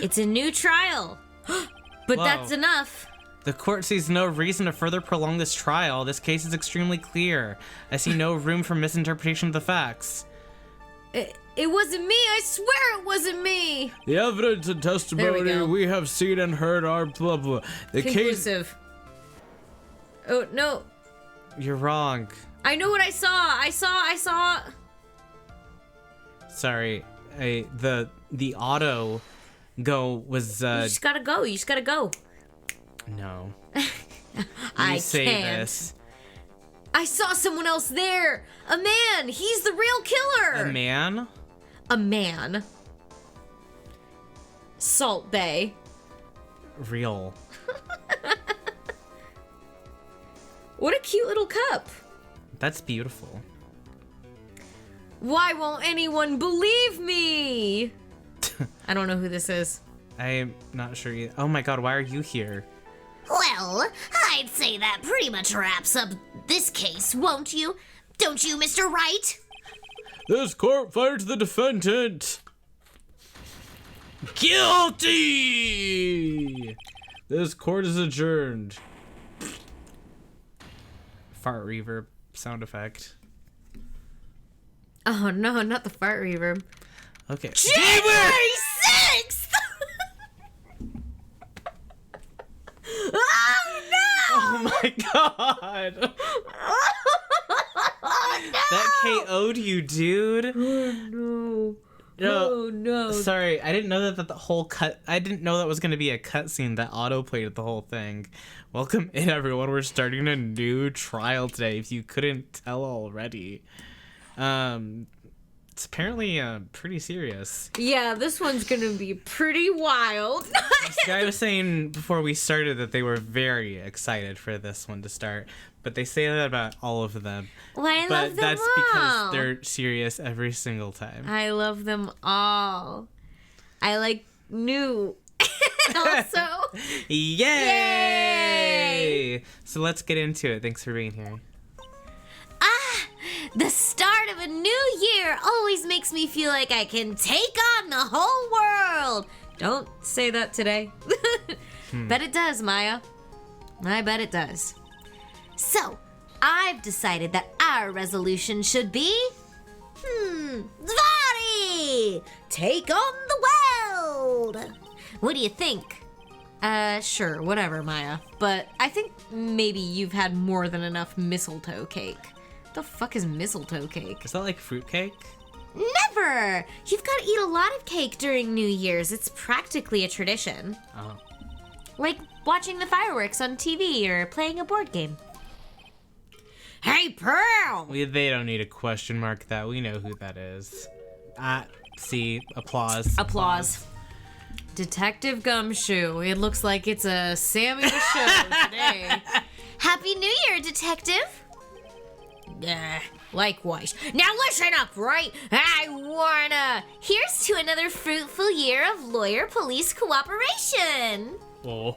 It's a new trial. But Whoa. that's enough. The court sees no reason to further prolong this trial. This case is extremely clear. I see no room for misinterpretation of the facts. It wasn't me. I swear it wasn't me. The evidence and testimony we have seen and heard are blah blah. The Conclusive. Oh, no. You're wrong. I know what I saw. I saw. Sorry. The auto go was You just gotta go. No. I say can't. This. I saw someone else there. A man. He's the real killer. A man? A man. Salt Bay. Real. What a cute little cup. That's beautiful. Why won't anyone believe me? I don't know who this is. I'm not sure either. Oh my god, why are you here? Well, I'd say that pretty much wraps up this case, won't you? Don't you, Mr. Wright? This court finds the defendant guilty. This court is adjourned. Fart reverb sound effect. Oh no, not the fart reverb. Okay. January 6th! Oh no! Oh my god! That KO'd you, dude. No. No, Oh no. Sorry, I didn't know that the whole cut. I didn't know that was gonna be a cutscene that auto played the whole thing. Welcome in, everyone. We're starting a new trial today. If you couldn't tell already, it's apparently pretty serious. Yeah, this one's gonna be pretty wild. This guy was saying before we started that they were very excited for this one to start, but they say that about all of them. Well, I But love them that's all. because they're serious every single time. I love them all. I like new. Also. Yay! So let's get into it. Thanks for being here. The start of a new year always makes me feel like I can take on the whole world. Don't say that today. Bet it does, Maya. I bet it does. So, I've decided that our resolution should be... Zvati! Take on the world! What do you think? Sure, whatever, Maya. But I think maybe you've had more than enough mistletoe cake. The fuck is mistletoe cake? Is that like fruitcake? Never! You've got to eat a lot of cake during New Year's. It's practically a tradition. Oh. Like watching the fireworks on TV or playing a board game. Hey, Pearl! They don't need to question mark that. We know who that is. See, applause. Applause. Detective Gumshoe. It looks like it's a Sammy the Show today. Happy New Year, Detective! Likewise. Now listen up, right? Here's to another fruitful year of lawyer-police cooperation. Oh.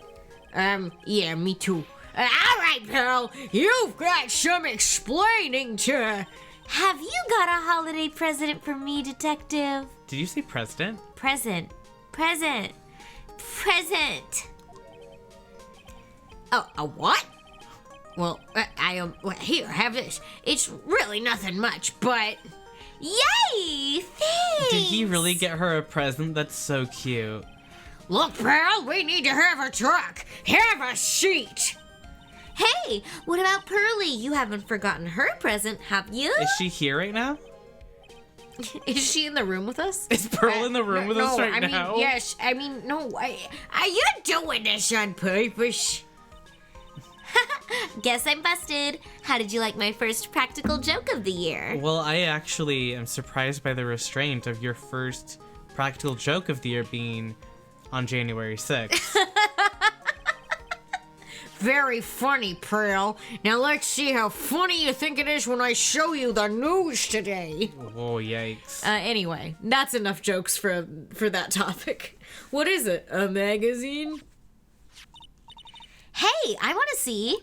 Yeah, me too. All right, Pearl. You've got some explaining to... Have you got a holiday present for me, Detective? Did you say president? Present. Oh, a what? Well, here, have this. It's really nothing much, but... Yay! Thanks! Did he really get her a present? That's so cute. Look, Pearl, we need to have a truck. Have a seat. Hey, what about Pearly? You haven't forgotten her present, have you? Is she here right now? Is she in the room with us? Is Pearl in the room with us right now? Yes. I mean, no. Are you doing this on purpose? Guess I'm busted. How did you like my first practical joke of the year? Well, I actually am surprised by the restraint of your first practical joke of the year being on January 6th. Very funny, Pearl. Now let's see how funny you think it is when I show you the news today. Oh, yikes. Anyway, that's enough jokes for that topic. What is it? A magazine? Hey, I want to see.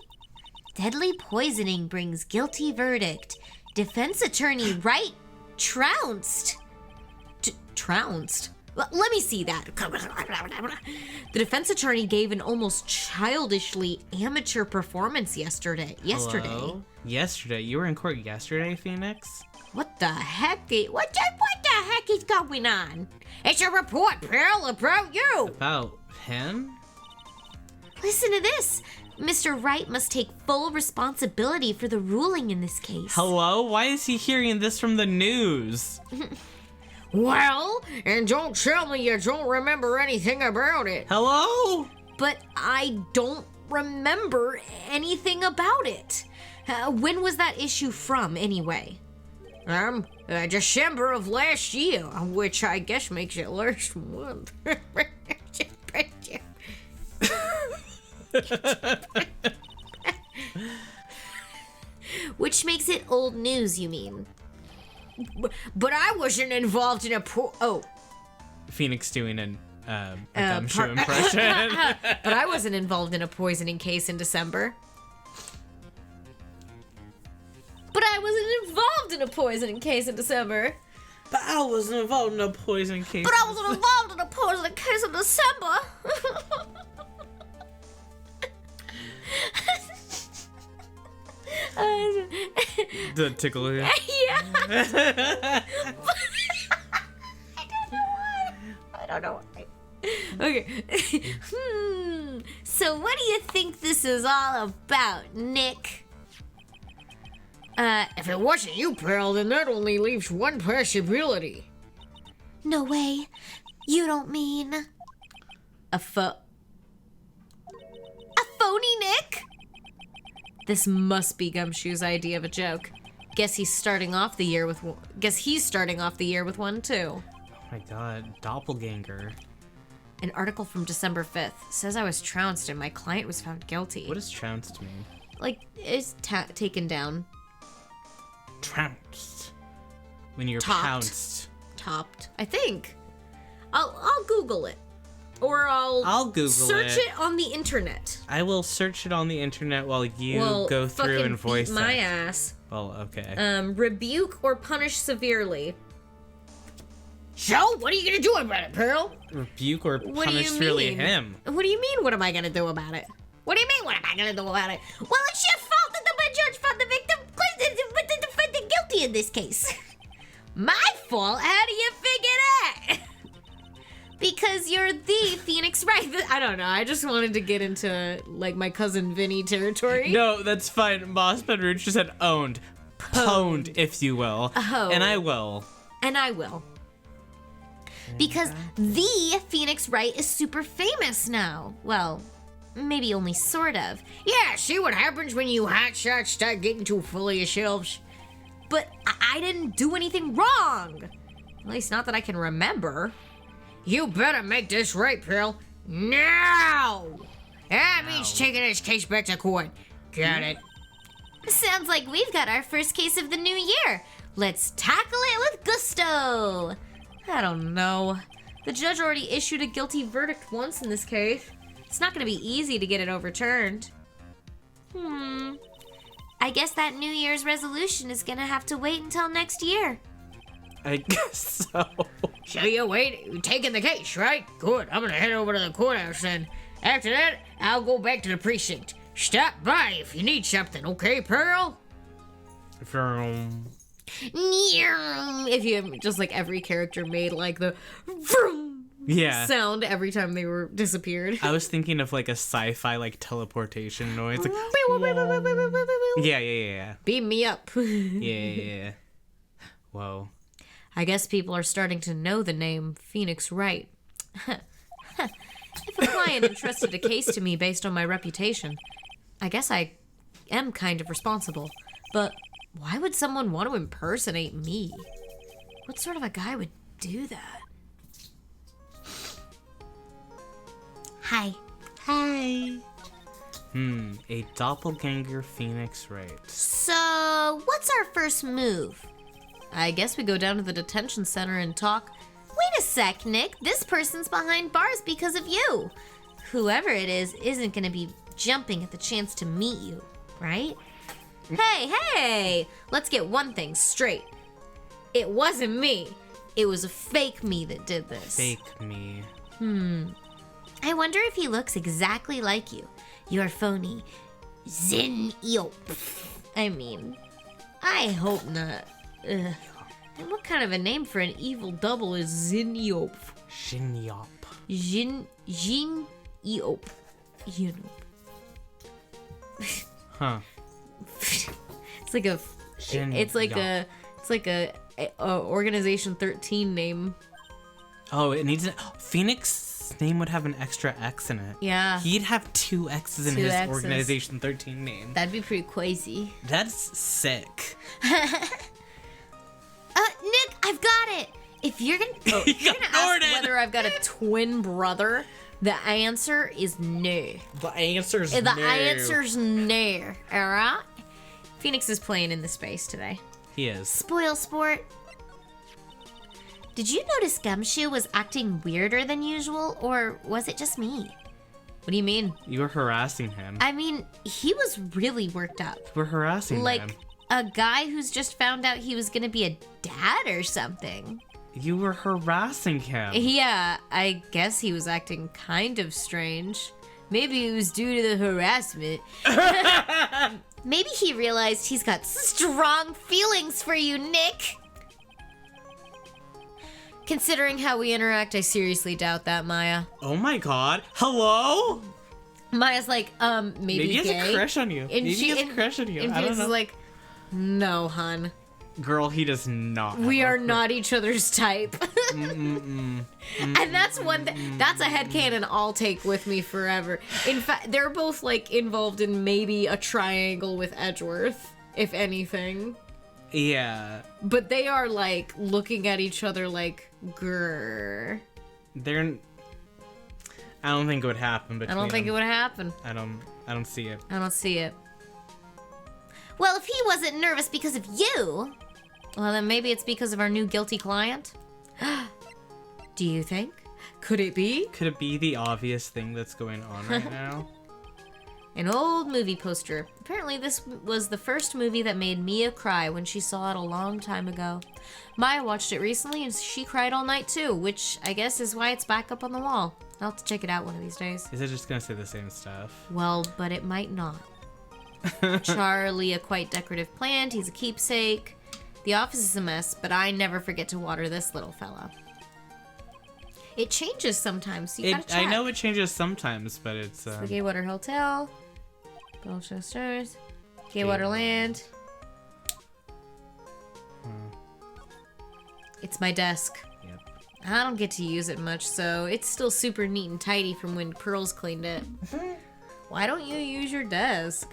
Deadly poisoning brings guilty verdict. Defense attorney Wright trounced. Trounced? But let me see that. The defense attorney gave an almost childishly amateur performance yesterday. Hello? Yesterday? You were in court yesterday, Phoenix? What the heck? What the heck is going on? It's a report, Pearl, about you. About him? Listen to this. Mr. Wright must take full responsibility for the ruling in this case. Hello? Why is he hearing this from the news? Well, and don't tell me you don't remember anything about it. Hello? But I don't remember anything about it. When was that issue from, anyway? December of last year, which I guess makes it last month. Which makes it old news, you mean? But I wasn't involved in Phoenix doing a gumshoe impression. But I wasn't involved in a poisoning case in December. But I wasn't involved in a poisoning case in December. But I wasn't involved in a poison case. But I wasn't involved in a poisoning case in December. The tickle here. Yeah. I don't know why. Okay. So what do you think this is all about, Nick? If it wasn't you, Pearl, then that only leaves one possibility. No way. You don't mean... A phony Nick? This must be Gumshoe's idea of a joke. Guess he's starting off the year with one, too. Oh my god, doppelganger. An article from December 5th says I was trounced and my client was found guilty. What does trounced mean? Like, it's taken down. Trounced. When you're Topped. pounced. Topped, I think. I'll Google it. Or I'll Google search it on the internet. I will search it on the internet while you go through fucking and voice beat my it. ass. Well, okay. Rebuke or punish severely. So, what are you gonna do about it, Pearl? Rebuke or What do punish you really mean? him. What do you mean, what am I gonna do about it? What do you mean, what am I gonna do about it? Well, it's your fault that the judge found the victim, but the defendant guilty in this case. My fault? How do you figure that? Because you're the Phoenix Wright. I don't know. I just wanted to get into, like, my cousin Vinny territory. No, that's fine. Boss Bedroach just said owned. Pwned, if you will. Oh. And I will. And I will. Because the Phoenix Wright is super famous now. Well, maybe only sort of. Yeah, see what happens when you hotshots start getting too full of yourselves. But I didn't do anything wrong. At least not that I can remember. You better make this right, Pearl. Now! That means taking this case back to court. Got it. Sounds like we've got our first case of the new year. Let's tackle it with gusto. I don't know. The judge already issued a guilty verdict once in this case. It's not going to be easy to get it overturned. I guess that New Year's resolution is going to have to wait until next year. I guess so. So you're taking the case, right? Good. I'm going to head over to the courthouse then. After that, I'll go back to the precinct. Stop by if you need something, okay, Pearl? If you have just like every character made like the vroom sound every time they were disappeared. I was thinking of like a sci-fi like teleportation noise. Like, yeah. Beam me up. Yeah. Whoa. I guess people are starting to know the name Phoenix Wright. If a client entrusted a case to me based on my reputation, I guess I am kind of responsible. But why would someone want to impersonate me? What sort of a guy would do that? Hi. A doppelganger Phoenix Wright. So, what's our first move? I guess we go down to the detention center and talk. Wait a sec, Nick. This person's behind bars because of you. Whoever it is isn't going to be jumping at the chance to meet you, right? Hey! Let's get one thing straight. It wasn't me. it was a fake me that did this. Fake me. I wonder if he looks exactly like you. You're phony. Zin Yop. I mean, I hope not. Ugh. And what kind of a name for an evil double is Zin Yop? Shinyop. Jin Yop. You know. Huh. It's like a Organization 13 name. Oh, it needs Phoenix's name would have an extra X in it. Yeah. He'd have 2 X's in Two his X's. Organization 13 name. That'd be pretty crazy. That's sick. Nick, I've got it. If you're gonna, you're gonna ask whether I've got a twin brother, the answer is no. The answer's The answer's no. All right. Phoenix is playing in the space today. He is. Spoil sport. Did you notice Gumshoe was acting weirder than usual, or was it just me? What do you mean? You were harassing him. I mean, he was really worked up. You were harassing Like him. a guy who's just found out he was gonna be a dad or something. You were harassing him. Yeah, I guess he was acting kind of strange. Maybe it was due to the harassment. Maybe he realized he's got strong feelings for you, Nick. Considering how we interact, I seriously doubt that, Maya. Oh my god. Hello? Maya's like, maybe he has gay. a crush on you. And Maybe she- he has a crush on you. And I don't Phoenix know. is like, no, hun. Girl, he does not. have We a are crush. not each other's type. And that's one that's a headcanon I'll take with me forever. In fact, they're both like involved in maybe a triangle with Edgeworth, if anything. Yeah. But they are like looking at each other like, grrr. They're. I don't think it would happen between I don't think it them. would happen. I don't see it. I don't see it. Well, if he wasn't nervous because of you, Well, then maybe it's because of our new guilty client. Do you think? Could it be? Could it be the obvious thing that's going on right now? An old movie poster. Apparently this was the first movie that made Mia cry when she saw it a long time ago. Maya watched it recently and she cried all night too, which I guess is why it's back up on the wall. I'll have to check it out one of these days. Is it just gonna say the same stuff? Well, but it might not. Charlie, a quite decorative plant. He's a keepsake. The office is a mess, but I never forget to water this little fella. It changes sometimes, so you gotta check. I know it changes sometimes, but it's The Gaywater Hotel, Belcher Stars, Gaywater Land. It's my desk. Yep. I don't get to use it much, so it's still super neat and tidy from when Pearls cleaned it. Why don't you use your desk?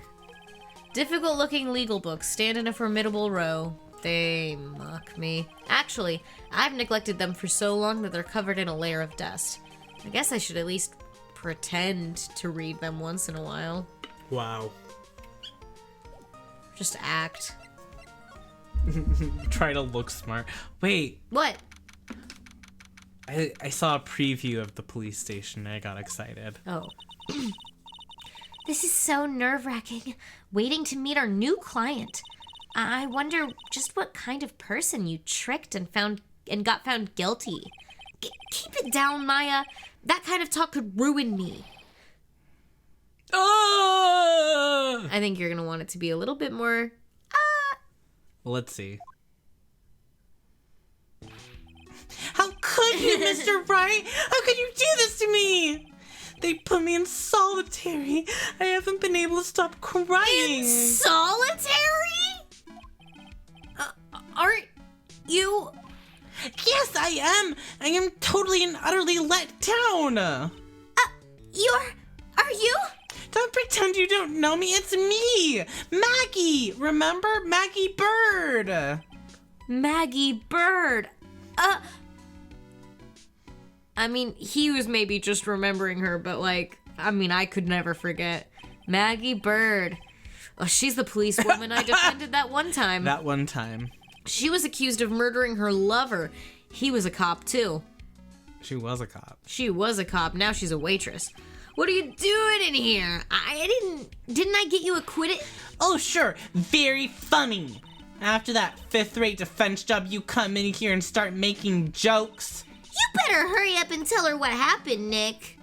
Difficult looking legal books stand in a formidable row. They mock me. Actually, I've neglected them for so long that they're covered in a layer of dust. I guess I should at least pretend to read them once in a while. Wow. Just act. Try to look smart. Wait, What? I saw a preview of the police station and I got excited. Oh. this is so nerve-wracking, waiting to meet our new client. I wonder just what kind of person you tricked and got found guilty. Keep it down, Maya. That kind of talk could ruin me. Oh! I think you're gonna want it to be a little bit more. Let's see. How could you, Mr. Wright? How could you do this to me? They put me in solitary. I haven't been able to stop crying. Solitary? Aren't you? Yes, I am. I am totally and utterly let down. Are you? Don't pretend you don't know me. It's me, Maggie. Remember? Maggie Bird. Maggie Bird. I mean, he was maybe just remembering her, but like, I mean, I could never forget. Maggie Bird. Oh, she's the police woman I defended that one time. That one time. She was accused of murdering her lover. He was a cop too. She was a cop. She was a cop. Now she's a waitress. What are you doing in here? Didn't I get you acquitted? Oh, sure. Very funny. After that fifth-rate defense job, you come in here and start making jokes. You better hurry up and tell her what happened, Nick.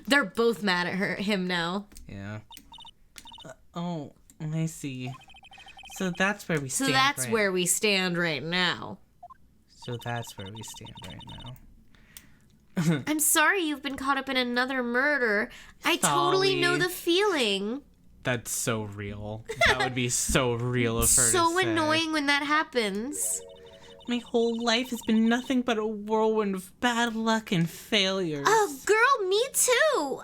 They're both mad at him now. Yeah. Oh, I see. So that's where we stand. So that's right? where we stand right now. So that's where we stand right now. I'm sorry you've been caught up in another murder. I totally know the feeling. That's so real. That would be so real of her to So say. annoying when that happens. My whole life has been nothing but a whirlwind of bad luck and failures. Oh, girl, me too.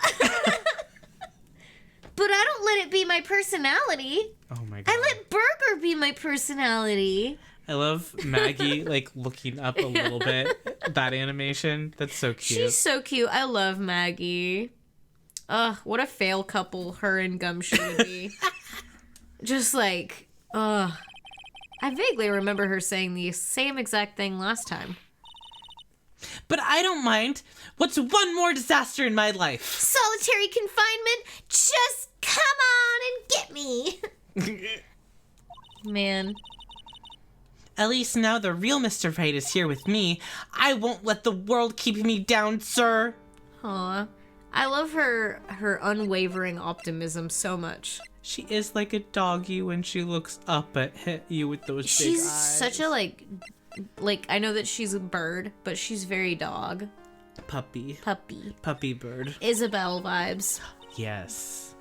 But I don't let it be my personality. Oh my god. I let Burger be my personality. I love Maggie, like, looking up a little bit. That animation. That's so cute. She's so cute. I love Maggie. Ugh, what a fail couple her and Gumshoe would be. Just like, ugh. I vaguely remember her saying the same exact thing last time. But I don't mind. What's one more disaster in my life? Solitary confinement? Just come on and get me. Man. At least now the real Mr. Wright is here with me. I won't let the world keep me down, sir. Aw. I love her unwavering optimism so much. She is like a doggy when she looks up at you with those big She's eyes. such a like I know that she's a bird, but she's very dog. Puppy bird. Isabel vibes. Yes.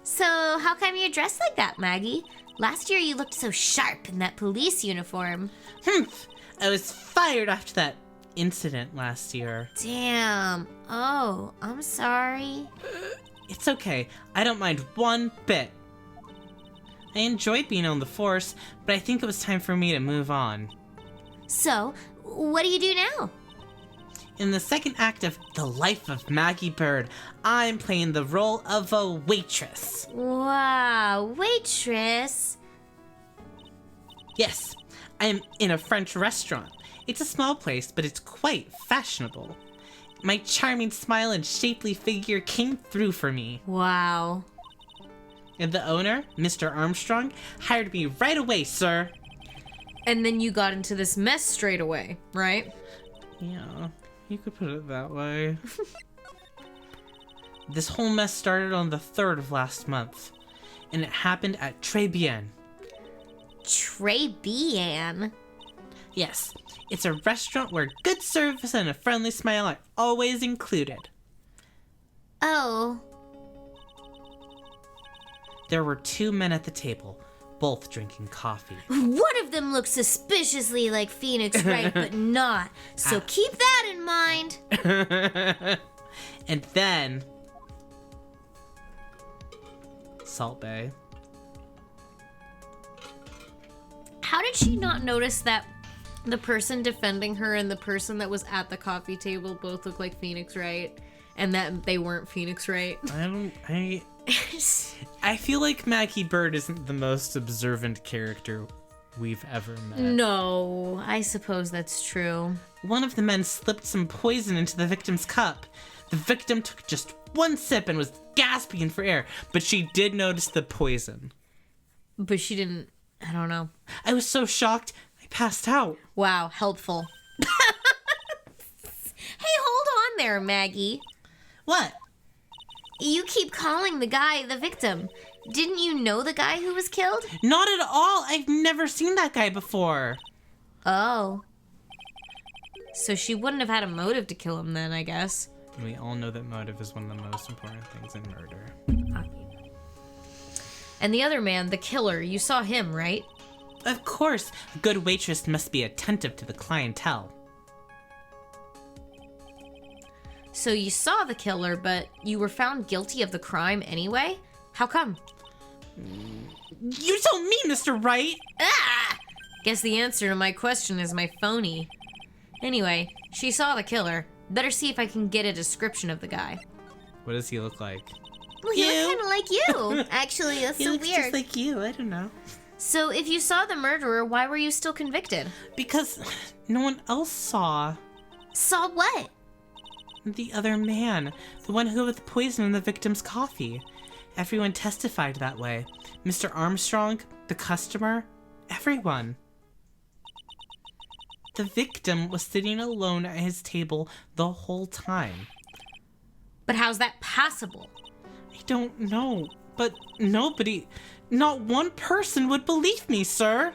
So, how come you're dressed like that, Maggie? Last year you looked so sharp in that police uniform. I was fired after that incident last year. Damn. Oh, I'm sorry. It's okay. I don't mind one bit. I enjoyed being on the force, but I think it was time for me to move on. So, what do you do now? In the second act of The Life of Maggie Bird, I'm playing the role of a waitress. Wow, waitress. Yes, I'm in a French restaurant. It's a small place, but it's quite fashionable. My charming smile and shapely figure came through for me. Wow. And the owner, Mr. Armstrong, hired me right away, sir. And then you got into this mess straight away, right? Yeah, you could put it that way. This whole mess started on the 3rd of last month, and it happened at Tribulations. Tribulations? Yes, it's a restaurant where good service and a friendly smile are always included. Oh. There were 2 men at the table, both drinking coffee. One of them looks suspiciously like Phoenix Wright, but not. So keep that in mind. And then... Salt Bay. How did she not notice that the person defending her and the person that was at the coffee table both look like Phoenix Wright, and that they weren't Phoenix Wright? I feel like Maggie Bird isn't the most observant character we've ever met. No, I suppose that's true. One of the men slipped some poison into the victim's cup. The victim took just one sip and was gasping for air, but she did notice the poison. But she didn't, I don't know. I was so shocked, I passed out. Wow, helpful. Hey, hold on there, Maggie. What? You keep calling the guy the victim. Didn't you know the guy who was killed? Not at all. I've never seen that guy before. Oh. So she wouldn't have had a motive to kill him then, I guess. We all know that motive is one of the most important things in murder. And the other man, the killer, you saw him, right? Of course, a good waitress must be attentive to the clientele. So you saw the killer, but you were found guilty of the crime anyway? How come? You told me, Mr. Wright! Ah! Guess the answer to my question is my phony. Anyway, she saw the killer. Better see if I can get a description of the guy. What does he look like? Well, he looked kind of like you. Actually, that's He so looks weird. just like you, I don't know. So if you saw the murderer, why were you still convicted? Because no one else saw. Saw what? The other man. The one who with poison in the victim's coffee. Everyone testified that way. Mr. Armstrong, the customer, everyone. The victim was sitting alone at his table the whole time. But how's that possible? I don't know, but nobody, not one person would believe me, sir.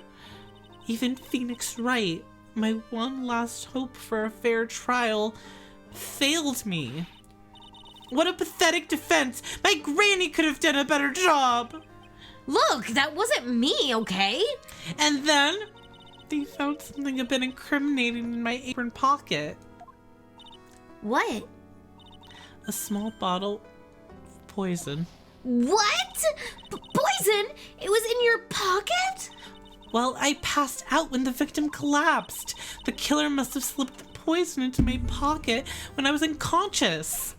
Even Phoenix Wright, my one last hope for a fair trial, failed me. What a pathetic defense! My granny could have done a better job! Look, that wasn't me, okay? And then, they found something a bit incriminating in my apron pocket. What? A small bottle of poison. What? Poison? It was in your pocket? Well, I passed out when the victim collapsed. The killer must have slipped the poison into my pocket when I was unconscious.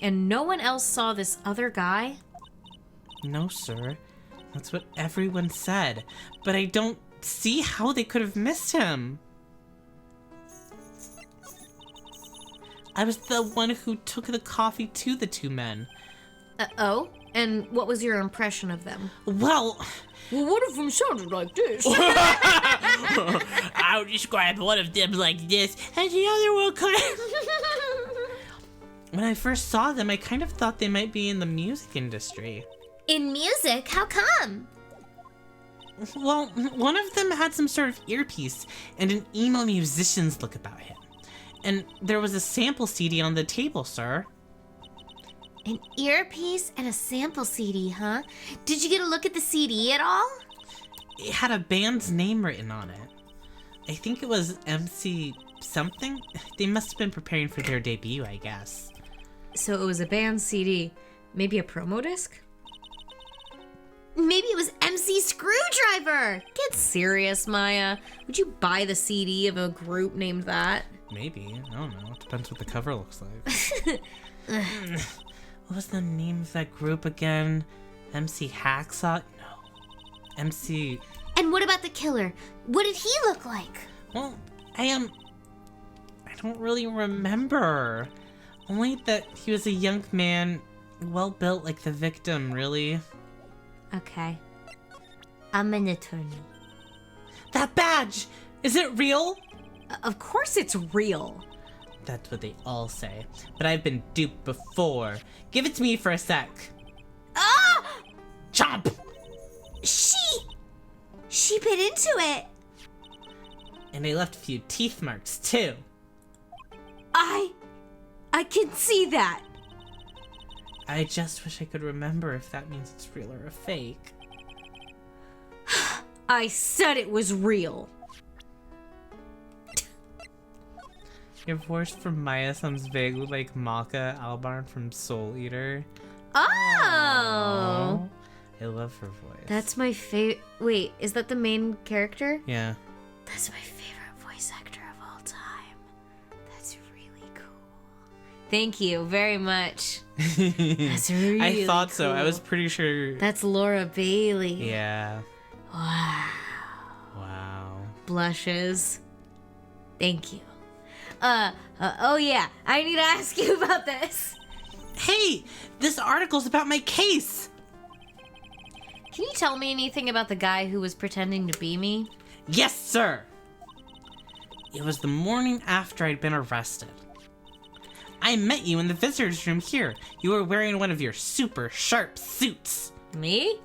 And no one else saw this other guy? No, sir. That's what everyone said. But I don't see how they could have missed him. I was the one who took the coffee to the two men. Oh? And what was your impression of them? Well, one of them sounded like this. I would describe one of them like this, and the other one kind of... When I first saw them, I kind of thought they might be in the music industry. In music? How come? Well, one of them had some sort of earpiece and an emo musician's look about him. And there was a sample CD on the table, sir. An earpiece and a sample CD, huh? Did you get a look at the CD at all? It had a band's name written on it. I think it was MC something. They must have been preparing for their debut, I guess. So it was a band CD. Maybe a promo disc? Maybe it was MC Screwdriver. Get serious, Maya. Would you buy the CD of a group named that? Maybe. I don't know. It depends what the cover looks like. What was the name of that group again? MC Hacksaw? No. MC... And what about the killer? What did he look like? Well, I don't really remember. Only that he was a young man, well built like the victim, really. Okay. I'm an attorney. That badge! Is it real? Of course it's real. That's what they all say. But I've been duped before. Give it to me for a sec. Ah! Chomp! She bit into it. And they left a few teeth marks, too. I can see that. I just wish I could remember if that means it's real or a fake. I said it was real. Your voice from Maya sounds vaguely like Maka Albarn from Soul Eater. Oh. I love her voice. That's my favorite. Wait, is that the main character? Yeah. That's my favorite voice actor of all time. That's really cool. Thank you very much. That's really I thought so. cool. I was pretty sure. That's Laura Bailey. Yeah. Wow. Wow. Blushes. Thank you. Oh yeah, I need to ask you about this. Hey, this article's about my case. Can you tell me anything about the guy who was pretending to be me? Yes, sir. It was the morning after I'd been arrested. I met you in the visitor's room here. You were wearing one of your super sharp suits. Me?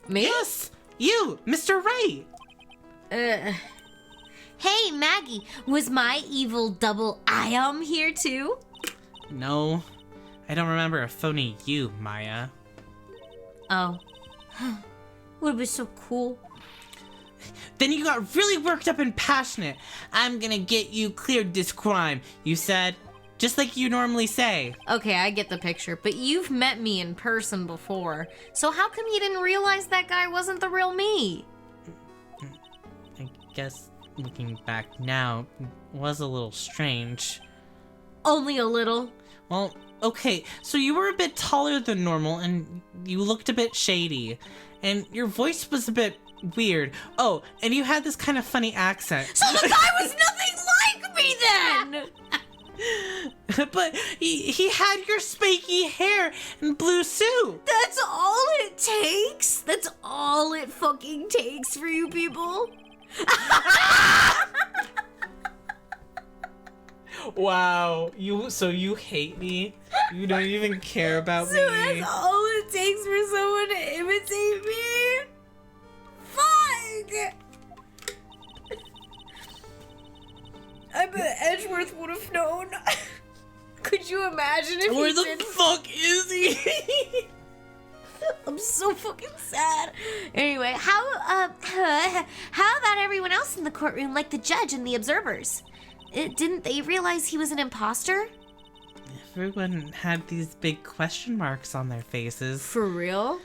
Me? Yes, you, Mr. Wright. Hey, Maggie, was my evil double Iam here too? No, I don't remember a phony you, Maya. Oh. Would have been so cool. Then you got really worked up and passionate. I'm gonna get you cleared this crime, you said. Just like you normally say. Okay, I get the picture, but you've met me in person before. So how come you didn't realize that guy wasn't the real me? I guess looking back now was a little strange. Only a little. Well, okay, so you were a bit taller than normal and you looked a bit shady. And your voice was a bit weird. Oh, and you had this kind of funny accent. So the guy was nothing like me then! But he had your spiky hair and blue suit. That's all it takes? That's all it fucking takes for you people? Wow, so you hate me? You don't even care about me? So that's all it takes for someone to imitate me? Fuck! I bet Edgeworth would have known. Could you imagine if Where he the did? fuck is he? I'm so fucking sad. Anyway, how about everyone else in the courtroom, like the judge and the observers? Didn't they realize he was an imposter? Everyone had these big question marks on their faces. For real?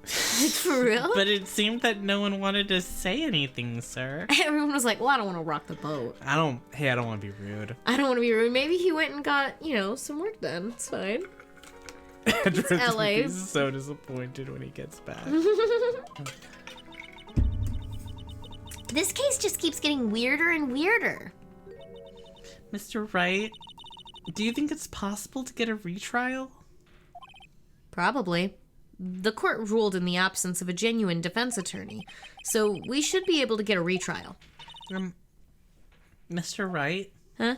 Like, for real? But it seemed that no one wanted to say anything, sir. Everyone was like, well, I don't want to rock the boat. I don't want to be rude. I don't want to be rude. Maybe he went and got, some work done. It's fine. It's LA. He's so disappointed when he gets back. This case just keeps getting weirder and weirder. Mr. Wright, do you think it's possible to get a retrial? Probably. The court ruled in the absence of a genuine defense attorney, so we should be able to get a retrial. Mr. Wright? Huh?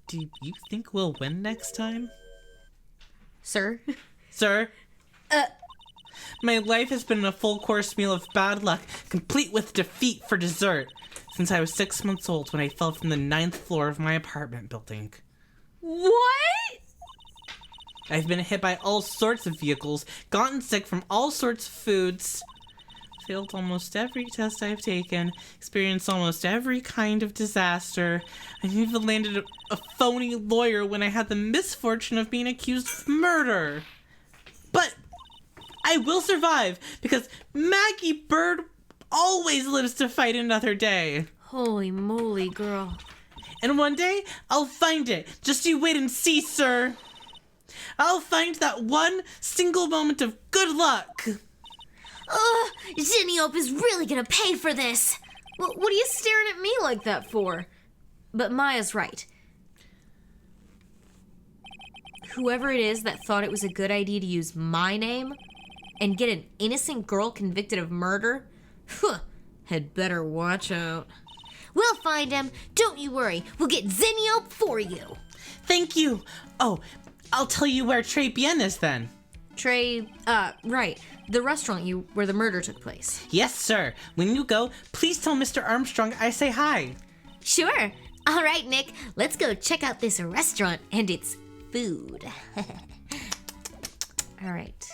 Do you think we'll win next time? Sir? Sir? My life has been a full course meal of bad luck, complete with defeat for dessert, since I was 6 months old when I fell from the 9th floor of my apartment building. What? I've been hit by all sorts of vehicles, gotten sick from all sorts of foods, failed almost every test I've taken, experienced almost every kind of disaster. I even landed a phony lawyer when I had the misfortune of being accused of murder. But I will survive because Maggie Bird always lives to fight another day. Holy moly, girl. And one day, I'll find it. Just you wait and see, sir. I'll find that one single moment of good luck. Ugh, Zinniop is really gonna pay for this. What are you staring at me like that for? But Maya's right. Whoever it is that thought it was a good idea to use my name and get an innocent girl convicted of murder, had better watch out. We'll find him. Don't you worry. We'll get Zinniop for you. Thank you. Oh, I'll tell you where Trey Bien is then. Right. The restaurant where the murder took place. Yes, sir. When you go, please tell Mr. Armstrong I say hi. Sure. All right, Nick, let's go check out this restaurant and its food. All right.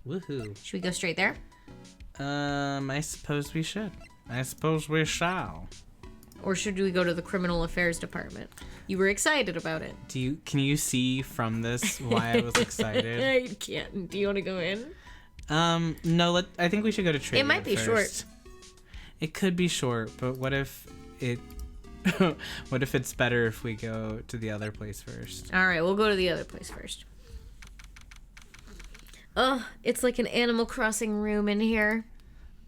Woohoo. Should we go straight there? I suppose we should. I suppose we shall. Or should we go to the criminal affairs department? You were excited about it. Can you see from this why I was excited? I can't. Do you want to go in? No, I think we should go to Trivia It might be first. short. It could be short, but what if it's better if we go to the other place first? All right, we'll go to the other place first. Oh, it's like an Animal Crossing room in here.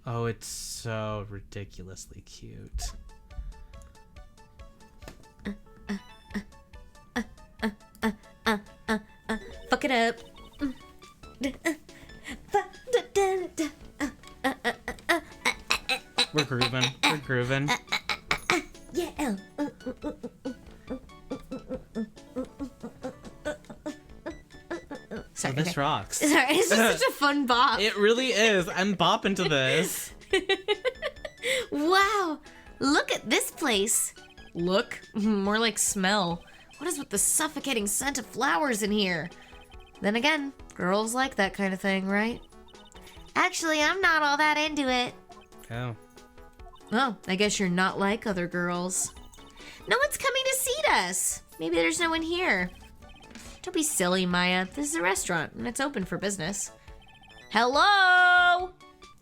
Oh, it's so ridiculously cute. Fuck it up. We're grooving. We're grooving. Yeah. Sorry, This okay. rocks. Sorry, it's just such a fun bop. It really is. I'm bopping to this. Wow, look at this place. Look? More like smell. What is with the suffocating scent of flowers in here? Then again, girls like that kind of thing, right? Actually, I'm not all that into it. Oh. Well, I guess you're not like other girls. No one's coming to seat us. Maybe there's no one here. Don't be silly, Maya. This is a restaurant, and it's open for business. Hello?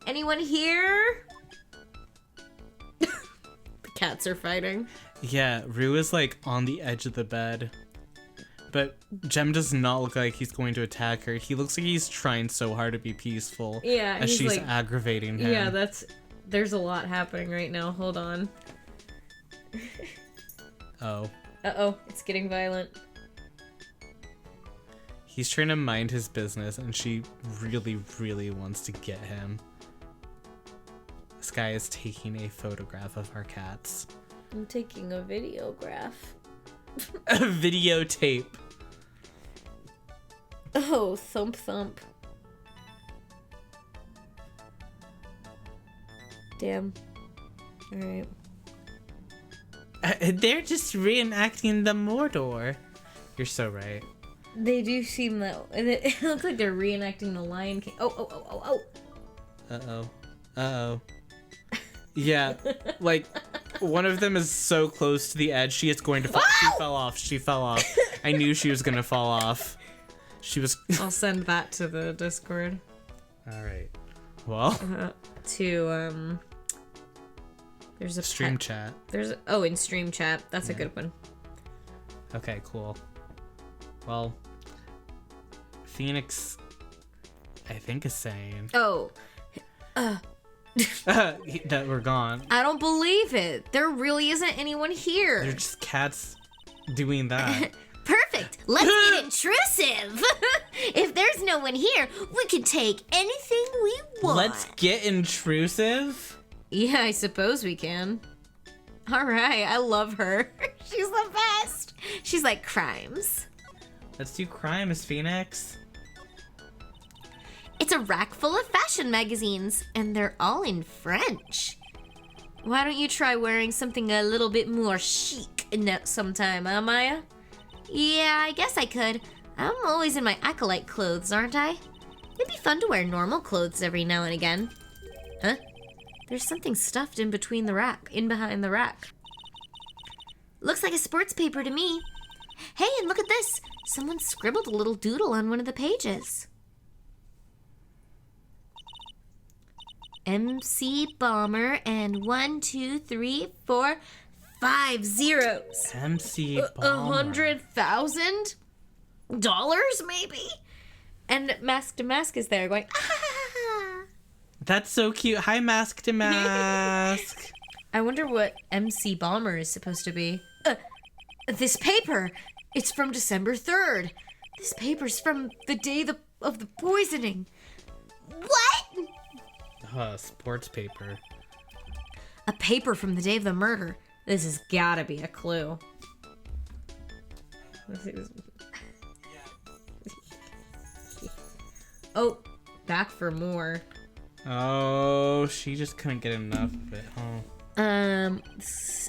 Anyone here? The cats are fighting. Yeah, Rue is like on the edge of the bed. But Jem does not look like he's going to attack her. He looks like he's trying so hard to be peaceful. Yeah, as he's she's like- aggravating him. Yeah, there's a lot happening right now. Hold on. Oh. Uh-oh, it's getting violent. He's trying to mind his business, and she really, really wants to get him. This guy is taking a photograph of our cats. I'm taking a videograph. A videotape. Oh, thump thump. Damn. Alright. They're just reenacting the Mordor. You're so right. They do seem that... It looks like they're reenacting the Lion King. Oh. Uh-oh. Uh-oh. Yeah, like, one of them is so close to the edge, she is going to fall. She fell off. I knew she was gonna fall off. She was... I'll send that to the Discord. Alright. Well... There's a stream chat. in stream chat. That's a good one. Okay, cool. Well, Phoenix, I think, is saying... Oh. that we're gone. I don't believe it. There really isn't anyone here. They're just cats doing that. Perfect. Let's get intrusive. If there's no one here, we can take anything we want. Let's get intrusive? Yeah, I suppose we can. All right, I love her. She's the best. She's like crimes. Let's do crimes, Phoenix. It's a rack full of fashion magazines, and they're all in French. Why don't you try wearing something a little bit more chic sometime, huh, Maya? Yeah, I guess I could. I'm always in my acolyte clothes, aren't I? It'd be fun to wear normal clothes every now and again. Huh? There's something stuffed in behind the rack. Looks like a sports paper to me. Hey, and look at this. Someone scribbled a little doodle on one of the pages. MC Bomber and 1, 2, 3, 4, 5 zeros. MC Bomber. $100,000 maybe? And Mask to Mask is there going, ah! That's so cute. Hi, Mask to Mask. I wonder what MC Bomber is supposed to be. This paper, it's from December 3rd. This paper's from the day of the poisoning. What? Sports paper. A paper from the day of the murder. This has gotta be a clue. Oh, back for more. Oh, she just couldn't get enough of it, huh?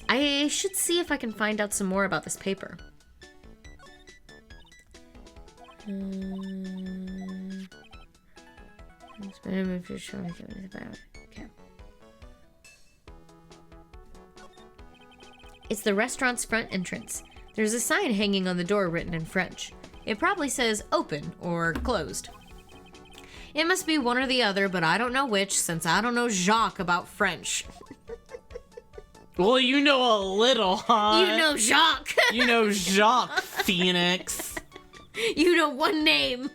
I should see if I can find out some more about this paper. Okay. It's the restaurant's front entrance. There's a sign hanging on the door written in French. It probably says open or closed. It must be one or the other, but I don't know which, since I don't know Jacques about French. Well, you know a little, huh? You know Jacques. You know Jacques, Phoenix. You know one name.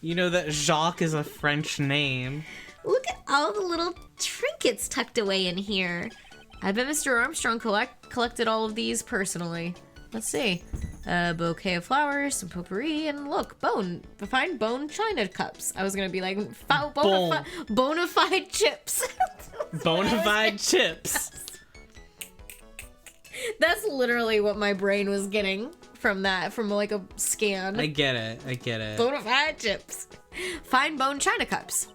You know that Jacques is a French name. Look at all the little trinkets tucked away in here. I bet Mr. Armstrong collected all of these personally. Let's see. A bouquet of flowers, some potpourri, and look, fine bone china cups. I was gonna be like, bona fide chips. Bona fide chips. That's literally what my brain was getting from like a scan. I get it. Bona fide chips. Fine bone china cups.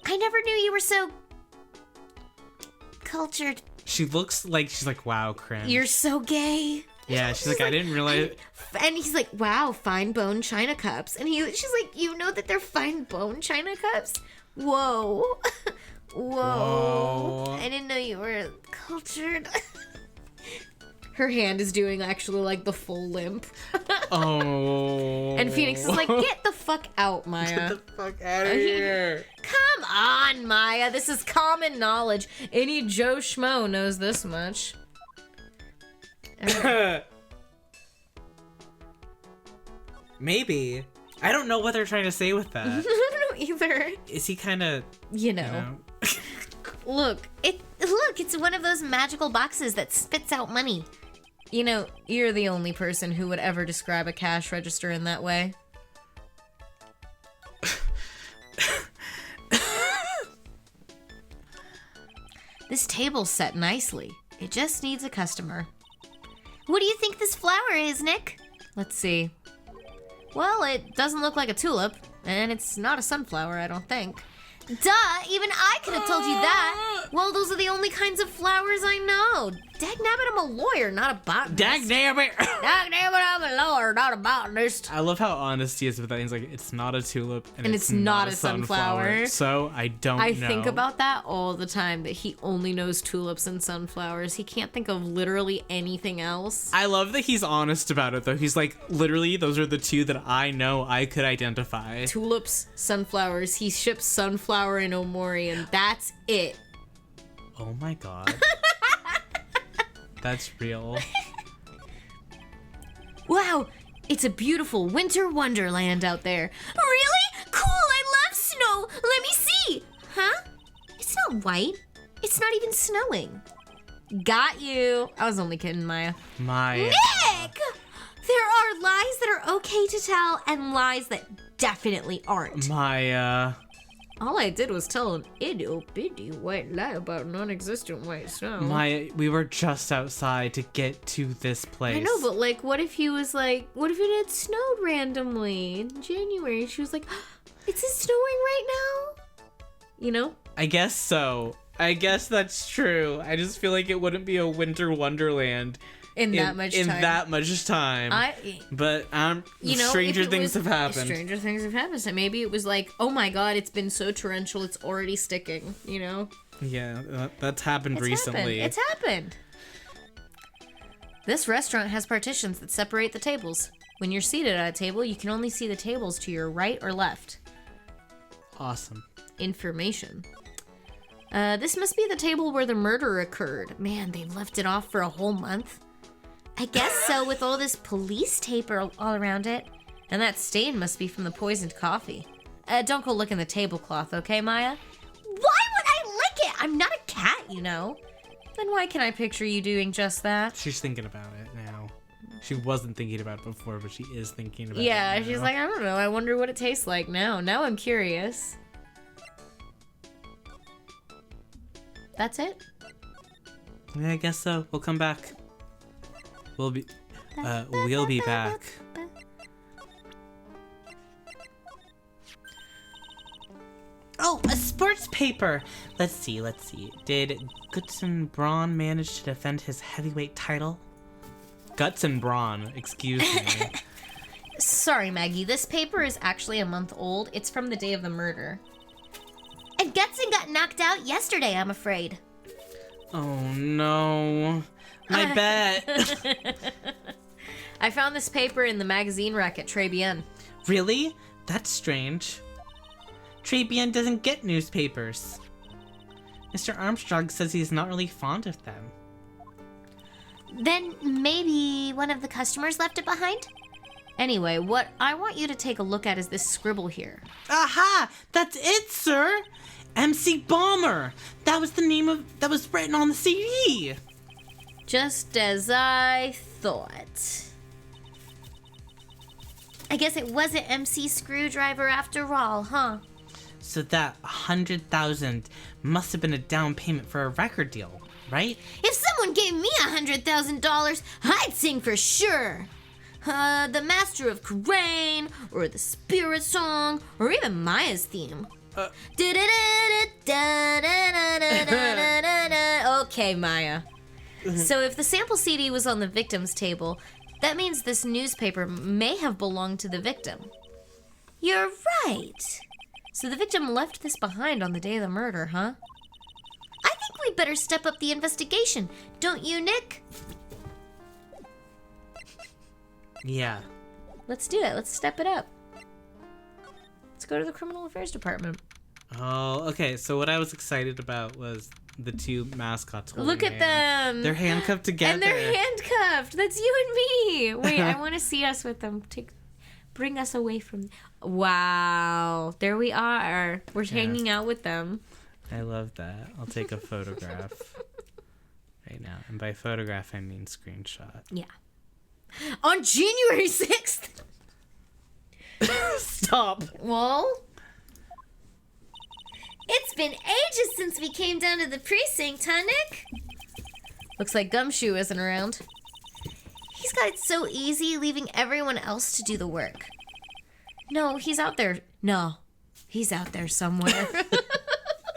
I never knew you were so cultured. She's like, wow, cringe. You're so gay. Yeah, she's like, I didn't realize. And he's like, wow, fine bone china cups. And she's like, you know that they're fine bone china cups? Whoa. Whoa. I didn't know you were cultured. Her hand is doing actually like the full limp. Oh. And Phoenix is like, get the fuck out, Maya. Get the fuck out of here. Come on, Maya. This is common knowledge. Any Joe Schmo knows this much. Maybe. I don't know what they're trying to say with that. I don't know either. Is he kind of, you know. Look, Look, it's one of those magical boxes that spits out money. You know, you're the only person who would ever describe a cash register in that way. This table's set nicely. It just needs a customer. What do you think this flower is, Nick? Let's see. Well, it doesn't look like a tulip, and it's not a sunflower, I don't think. Duh, even I could have told you that. Well, those are the only kinds of flowers I know. Dagnabbit, I'm a lawyer, not a botanist. Dagnabbit! Dagnabbit, I'm a lawyer, not a botanist. I love how honest he is with that. He's like, it's not a tulip, and it's not a sunflower. So I don't know. I think about that all the time, that he only knows tulips and sunflowers. He can't think of literally anything else. I love that he's honest about it, though. He's like, literally, those are the two that I know I could identify. Tulips, sunflowers. He ships sunflower and Omori, and that's it. Oh my god. That's real. Wow, it's a beautiful winter wonderland out there. Really? Cool, I love snow. Let me see. Huh? It's not white. It's not even snowing. Got you. I was only kidding, Maya. Maya. Nick! There are lies that are okay to tell and lies that definitely aren't. Maya. All I did was tell an itty-bitty white lie about non-existent white snow. Maya, we were just outside to get to this place. I know, but like, what if he was like, what if it had snowed randomly in January? She was like, is it snowing right now? You know? I guess so. I guess that's true. I just feel like it wouldn't be a winter wonderland In that much time. But you know, stranger things have happened. Stranger things have happened. So maybe it was like, oh my god, it's been so torrential, it's already sticking, you know? Yeah, that's happened recently. It's happened. This restaurant has partitions that separate the tables. When you're seated at a table, you can only see the tables to your right or left. Awesome. Information. This must be the table where the murder occurred. Man, they've left it off for a whole month. I guess so, with all this police tape all around it. And that stain must be from the poisoned coffee. Don't go look in the tablecloth, okay, Maya? Why would I lick it? I'm not a cat, you know. Then why can I picture you doing just that? She's thinking about it now. She wasn't thinking about it before, but she is thinking about it Yeah, now. she's like, I don't know. I wonder what it tastes like now. Now I'm curious. That's it? Yeah, I guess so. We'll come back. We'll be back. Oh, a sports paper! Let's see. Did Gutzen Braun manage to defend his heavyweight title? Gutzen Braun, excuse me. Sorry, Maggie. This paper is actually a month old. It's from the day of the murder. And Gutzen got knocked out yesterday, I'm afraid. Oh no. My bet. I found this paper in the magazine rack at Tribulations. Really? That's strange. Tribulations doesn't get newspapers. Mr. Armstrong says he's not really fond of them. Then maybe one of the customers left it behind? Anyway, what I want you to take a look at is this scribble here. Aha! That's it, sir! MC Bomber! That was the name that was written on the CD! Just as I thought. I guess it wasn't MC Screwdriver after all, huh? So that 100,000 must have been a down payment for a record deal, right? If someone gave me $100,000, I'd sing for sure. The Master of Crane, or the Spirit Song, or even Maya's theme. Okay, Maya. So if the sample CD was on the victim's table, that means this newspaper may have belonged to the victim. You're right. So the victim left this behind on the day of the murder, huh? I think we better step up the investigation, don't you, Nick? Yeah. Let's do it. Let's step it up. Let's go to the criminal affairs department. Oh, okay. So what I was excited about was the two mascots. Look at them. They're handcuffed together. And they're handcuffed. That's you and me. Wait, I want to see us with them. Bring us away from... Wow. There we are. We're hanging out with them. I love that. I'll take a photograph. right now. And by photograph, I mean screenshot. Yeah. On January 6th. Stop. Well, it's been ages since we came down to the precinct, huh, Nick? Looks like Gumshoe isn't around. He's got it so easy leaving everyone else to do the work. No, he's out there. No, he's out there somewhere.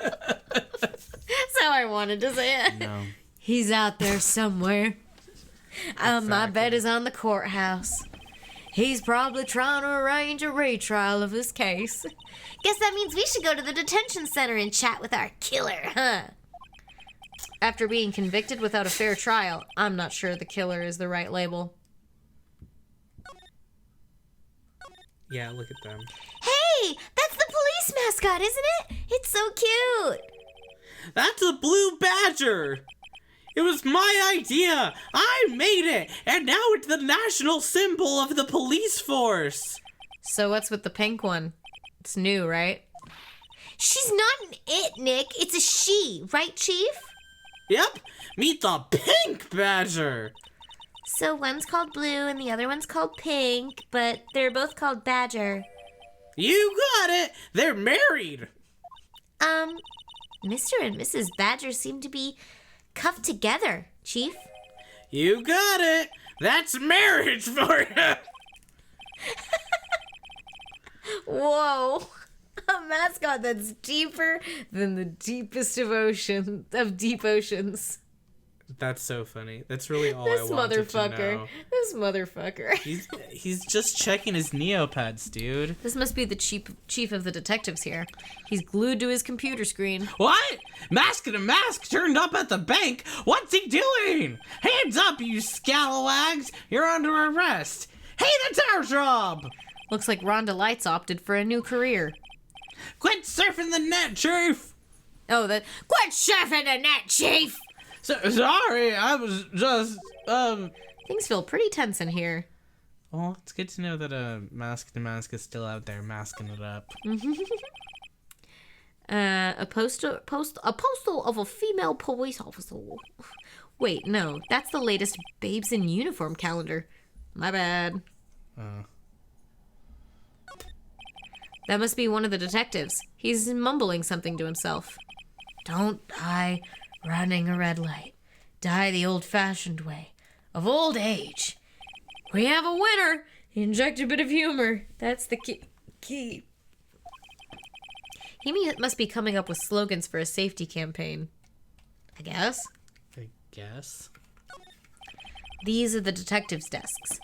That's how I wanted to say it. No. He's out there somewhere. My Exactly. bet is on the courthouse. He's probably trying to arrange a retrial of his case. Guess that means we should go to the detention center and chat with our killer, huh? After being convicted without a fair trial, I'm not sure the killer is the right label. Yeah, look at them. Hey, that's the police mascot, isn't it? It's so cute. That's a blue badger! It was my idea! I made it! And now it's the national symbol of the police force! So what's with the pink one? It's new, right? She's not an it, Nick. It's a she, right, Chief? Yep! Meet the pink badger! So one's called Blue and the other one's called Pink, but they're both called Badger. You got it! They're married! Mr. and Mrs. Badger seem to be cuffed together, Chief. You got it! That's marriage for you! Whoa. A mascot that's deeper than the deepest of deep oceans. That's so funny. That's really all This I wanted to motherfucker. know. This motherfucker. He's just checking his Neopets, dude. This must be the chief of the detectives here. He's glued to his computer screen. What? Mask and a mask turned up at the bank? What's he doing? Hands up, you scalawags! You're under arrest! Hey, that's our job! Looks like Rhonda Lights opted for a new career. Quit surfing the net, Chief! Oh, quit surfing the net, Chief! Sorry, I was just, Things feel pretty tense in here. Well, it's good to know that Mask to Mask is still out there masking it up. A postal of a female police officer. Wait, no, that's the latest Babes in Uniform calendar. My bad. That must be one of the detectives. He's mumbling something to himself. Don't die running a red light. Die the old-fashioned way. Of old age. We have a winner. Inject a bit of humor. That's the key. He must be coming up with slogans for a safety campaign. I guess. These are the detectives' desks.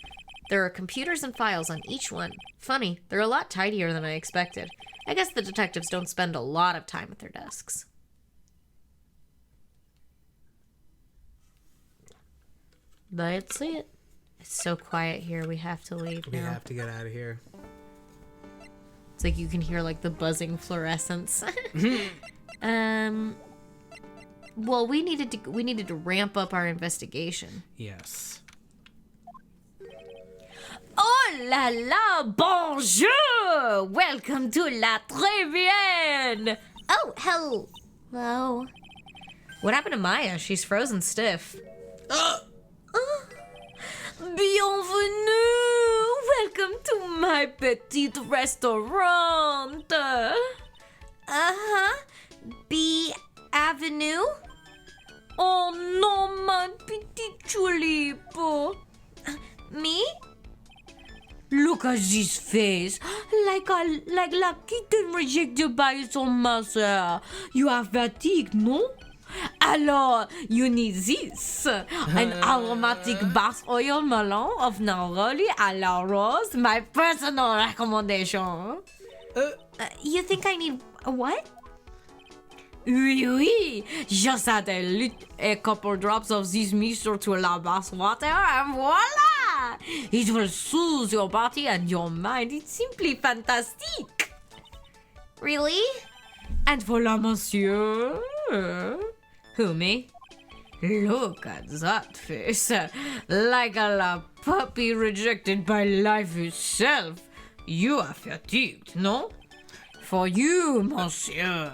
There are computers and files on each one. Funny, they're a lot tidier than I expected. I guess the detectives don't spend a lot of time at their desks. That's it. It's so quiet here, we have to leave now. We have to get out of here. It's like you can hear like the buzzing fluorescence. Well, we needed to ramp up our investigation. Yes. Oh la la, bonjour! Welcome to La Tribulations! Oh, hello. What happened to Maya? She's frozen stiff. Bienvenue! Welcome to my petit restaurant! B Avenue? Oh non, my petit tulip! Me? Look at this face, like la kitten rejected by its own mother. You are fatigued, no? Alors, you need this. An aromatic bath oil melon of Neroli à la rose, my personal recommendation. You think I need a what? Oui, just add a couple drops of this mixture to la bath water and voila! It will soothe your body and your mind. It's simply fantastic. Really? And voila, monsieur. Who, me? Look at that face. Like a puppy rejected by life itself. You are fatigued, no? For you, monsieur.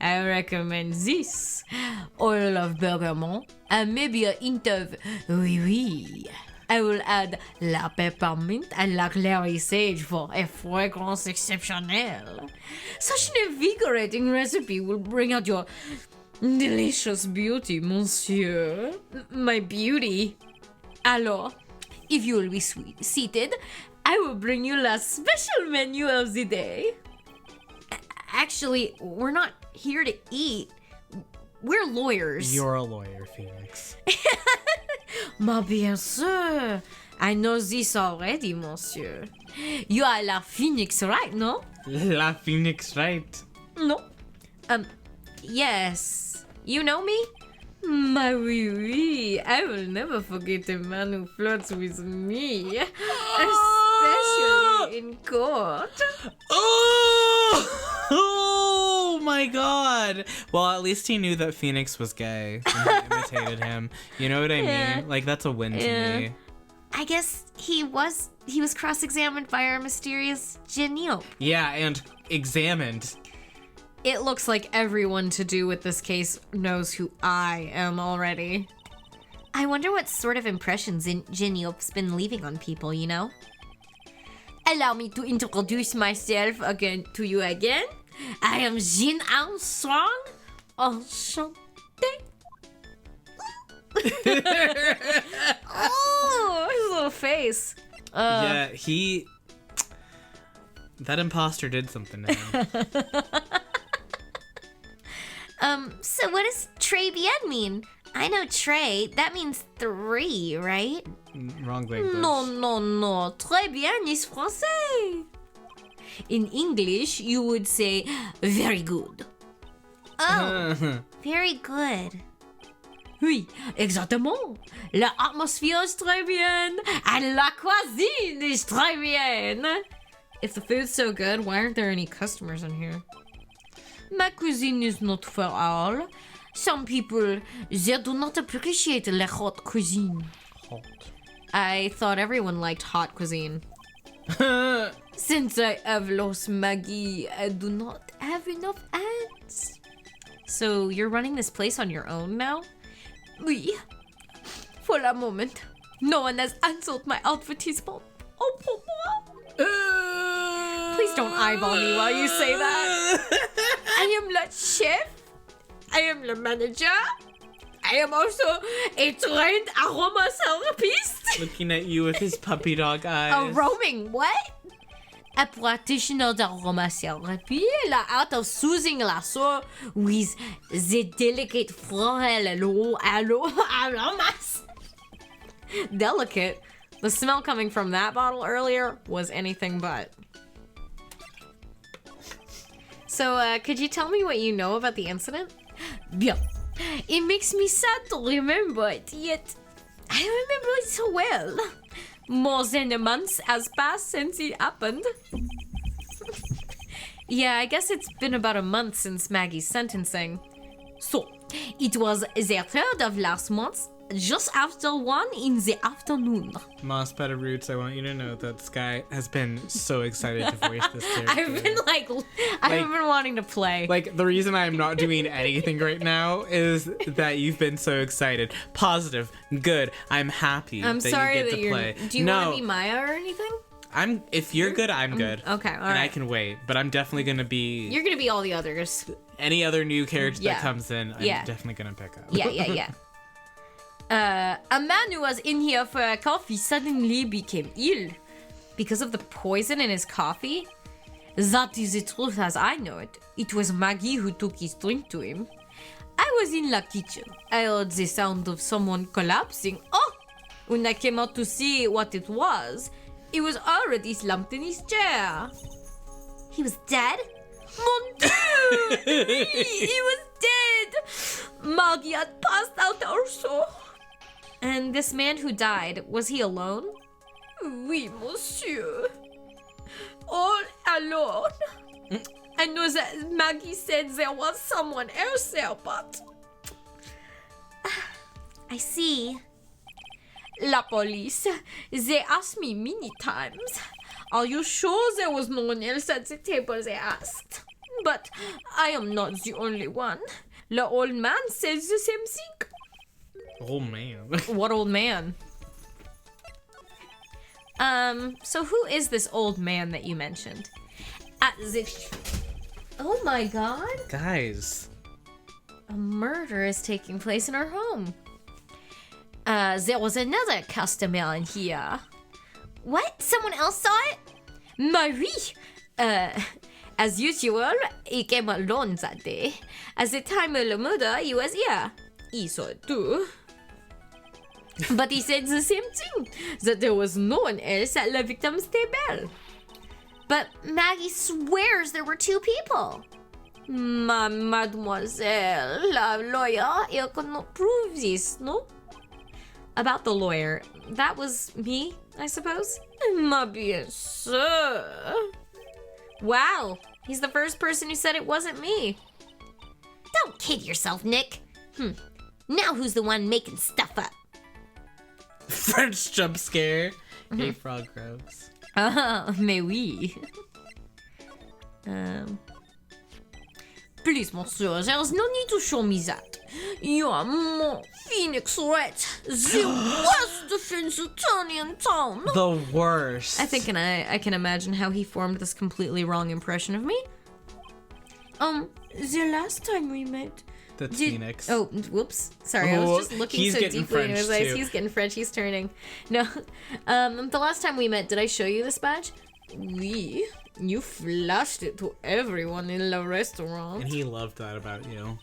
I recommend this. Oil of bergamot and maybe a hint of oui oui. I will add la peppermint and la clary sage for a fragrance exceptionnelle. Such an invigorating recipe will bring out your delicious beauty, monsieur. My beauty. Alors, if you will be seated, I will bring you the special menu of the day. Actually, we're not here to eat. We're lawyers. You're a lawyer, Phoenix. Mais bien sûr. I know this already, monsieur. You are la Phoenix Wright, no? La Phoenix Wright. No. Yes. You know me? My oui, oui. I will never forget a man who flirts with me. Especially in court. Oh my god! Well, at least he knew that Phoenix was gay and he imitated him. You know what I mean? Like, that's a win to me. I guess he was cross-examined by our mysterious Genio. Yeah, and examined. It looks like everyone to do with this case knows who I am already. I wonder what sort of impressions Genio's been leaving on people, you know? Allow me to introduce myself again to you again. I am Jean Armstrong. Enchanté. Oh, his little face. Yeah, that imposter did something to him. So what does très bien mean? I know très, that means 3, right? Wrong language. No. Très bien is français. In English, you would say very good. Oh, very good. Oui, exactement. L'atmosphère est très bien, and la cuisine is très bien. If the food's so good, why aren't there any customers in here? My cuisine is not for all. Some people, they do not appreciate la hot cuisine. Hot. I thought everyone liked hot cuisine. Since I have lost Maggie, I do not have enough ads. So you're running this place on your own now? Oui. For a moment, no one has answered my advertisement. Oh, pour moi. Please don't eyeball me while you say that. I am the chef. I am the manager. I am also a trained aromatherapist. Looking at you with his puppy dog eyes. A roaming what? A practitioner d'aromatherapy, the art of soothing la soul with the delicate floral aromas. Delicate? The smell coming from that bottle earlier was anything but. So, could you tell me what you know about the incident? Bien. It makes me sad to remember it, yet I remember it so well. More than a month has passed since it happened. Yeah, I guess it's been about a month since Maggie's sentencing. So, it was the 3rd of last month, just after 1 in the afternoon. Moss Better Roots, I want you to know that Sky has been so excited to voice this character. I've been wanting to play. Like, the reason I'm not doing anything right now is that you've been so excited. Positive, good, I'm happy I'm that sorry you get that to you're. play. Do you want to be Maya or anything? If you're good, I'm good. Okay, all right. And I can wait, but I'm definitely gonna be. You're gonna be all the others. Any other new character Yeah. that comes in, I'm Yeah. definitely gonna pick up. Yeah. A man who was in here for a coffee suddenly became ill because of the poison in his coffee. That is the truth as I know it. It was Maggie who took his drink to him. I was in the kitchen. I heard the sound of someone collapsing. Oh! When I came out to see what it was, he was already slumped in his chair. He was dead? Mon Dieu! He was dead! Maggie had passed out also. And this man who died, was he alone? Oui, monsieur. All alone. I know that Maggie said there was someone else there, but... I see. La police, they asked me many times. Are you sure there was no one else at the table, they asked? But I am not the only one. The old man says the same thing. Oh man. What old man? So who is this old man that you mentioned? Oh my god. Guys. A murder is taking place in our home. There was another customer in here. What? Someone else saw it? Marie! As usual, he came alone that day. At the time of the murder, he was here. He saw it too. But he said the same thing, that there was no one else at the victim's table. But Maggie swears there were two people. Mademoiselle, la lawyer, you cannot prove this, no? About the lawyer, that was me, I suppose? Ma bien sûr. Wow, he's the first person who said it wasn't me. Don't kid yourself, Nick. Now who's the one making stuff up? French jump scare. Hey, Frog Groves. Mais oui. Please, monsieur, there's no need to show me that. You are more Phoenix Wright, the worst defense attorney in town. The worst. I think I can imagine how he formed this completely wrong impression of me. The last time we met... That's Phoenix. Oh, whoops. Sorry, I was just looking so deeply into his eyes. Too. He's getting French. He's turning. No. The last time we met, did I show you this badge? Oui. You flashed it to everyone in the restaurant. And he loved that about you.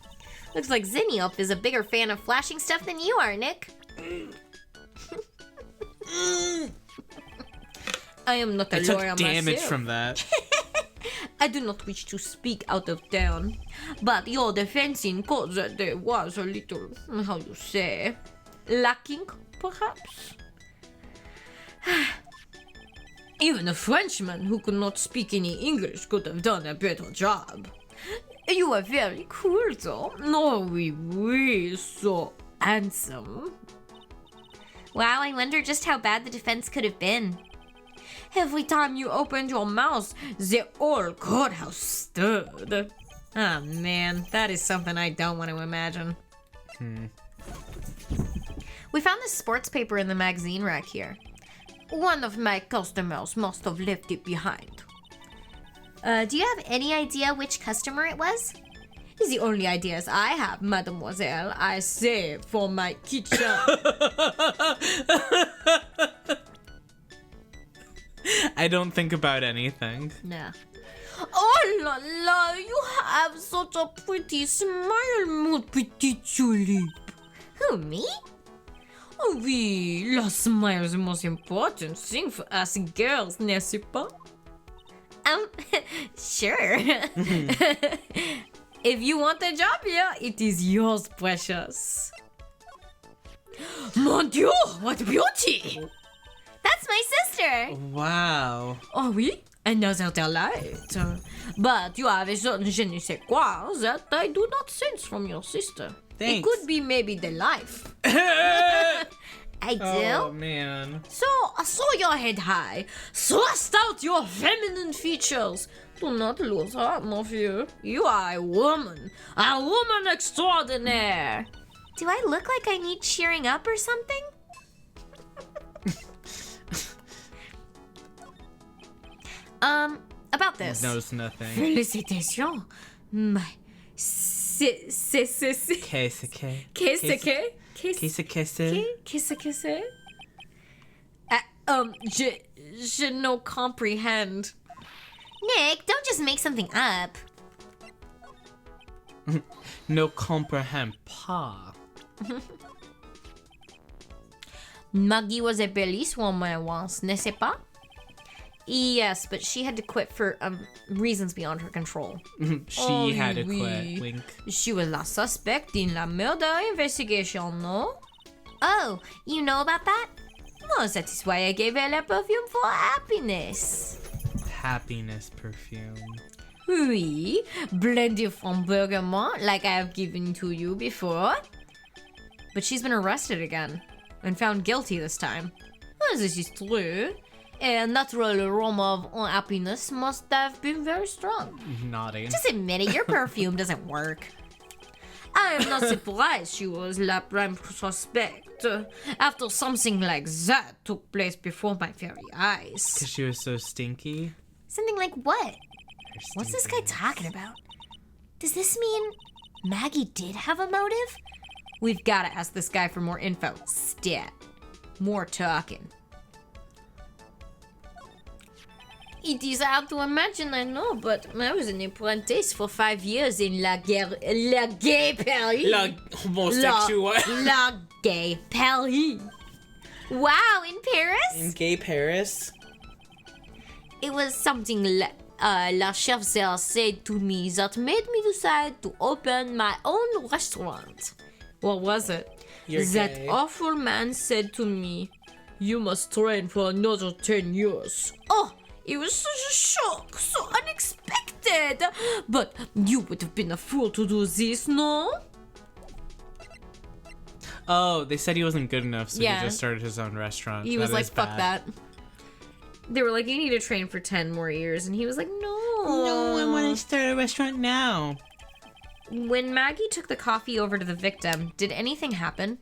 Looks like Zinniop is a bigger fan of flashing stuff than you are, Nick. I am not a I took lawyer damage myself. from that. I do not wish to speak out of turn, but your defense in court that day was a little, how you say, lacking, perhaps? Even a Frenchman who could not speak any English could have done a better job. You are very cool, though. No, we so handsome. Wow, I wonder just how bad the defense could have been. Every time you opened your mouth, the whole courthouse stirred. Oh man, that is something I don't want to imagine. We found this sports paper in the magazine rack here. One of my customers must have left it behind. Do you have any idea which customer it was? The only ideas I have, mademoiselle, I save for my kitchen. I don't think about anything. No. Oh la la, you have such a pretty smile, mon petit tulip. Who, me? Oh oui, la smile is the most important thing for us girls, n'est-ce pas? Sure. If you want the job here, it is yours, precious. Mon Dieu, what beauty! That's my sister. Wow. Oh oui, another delight. But you have a certain je ne sais quoi that I do not sense from your sister. Thanks. It could be maybe the life. I do? Oh man. So, throw your head high. Thrust out your feminine features. Do not lose heart, mon vieux. You are a woman extraordinaire. Do I look like I need cheering up or something? About this. Knows nothing. Félicitations. My... Qu'est-ce que? Qu'est-ce que c'est? Je no comprehend. Nick, don't just make something up. No comprehend pas. Maggie was a police woman once, n'est-ce pas? Yes, but she had to quit for reasons beyond her control. She had to oui. quit. Wink. She was la suspect in la murder investigation, no? Oh, you know about that? No, that is why I gave her la perfume for happiness. Happiness perfume. Oui, blended from bergamot, like I have given to you before. But she's been arrested again, and found guilty this time. Oh, this is true. A natural aroma of unhappiness must have been very strong. Nodding. Just admit it, your perfume doesn't work. I am not surprised she was la prime suspect after something like that took place before my very eyes. Because she was so stinky. Something like what? What's this guy talking about? Does this mean Maggie did have a motive? We've got to ask this guy for more info. Stat. More talking. It is hard to imagine, I know, but I was an apprentice for 5 years in La Gay Paris. La homosexual. La Gay Paris. Wow, in Paris? In gay Paris? It was something la chef there said to me that made me decide to open my own restaurant. What was it? That gay. awful man said to me, "You must train for another 10 years." Oh, it was such a shock, so unexpected. But you would have been a fool to do this, no? Oh, they said he wasn't good enough, so Yeah. he just started his own restaurant. He was That like, is fuck bad. that. They were like, you need to train for 10 more years. And he was like, no. No, I want to start a restaurant now. When Maggie took the coffee over to the victim, did anything happen?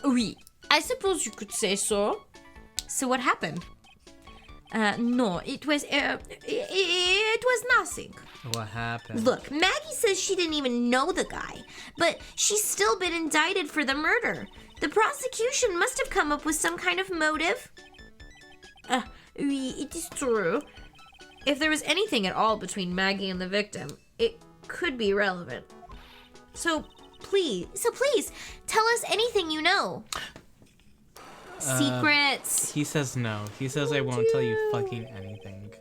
Oui. I suppose you could say so. So what happened? No, it was nothing. What happened? Look, Maggie says she didn't even know the guy, but she's still been indicted for the murder. The prosecution must have come up with some kind of motive. Oui, it is true. If there was anything at all between Maggie and the victim, it could be relevant. So please, tell us anything you know. Secrets. He says no. He says I won't tell you fucking anything.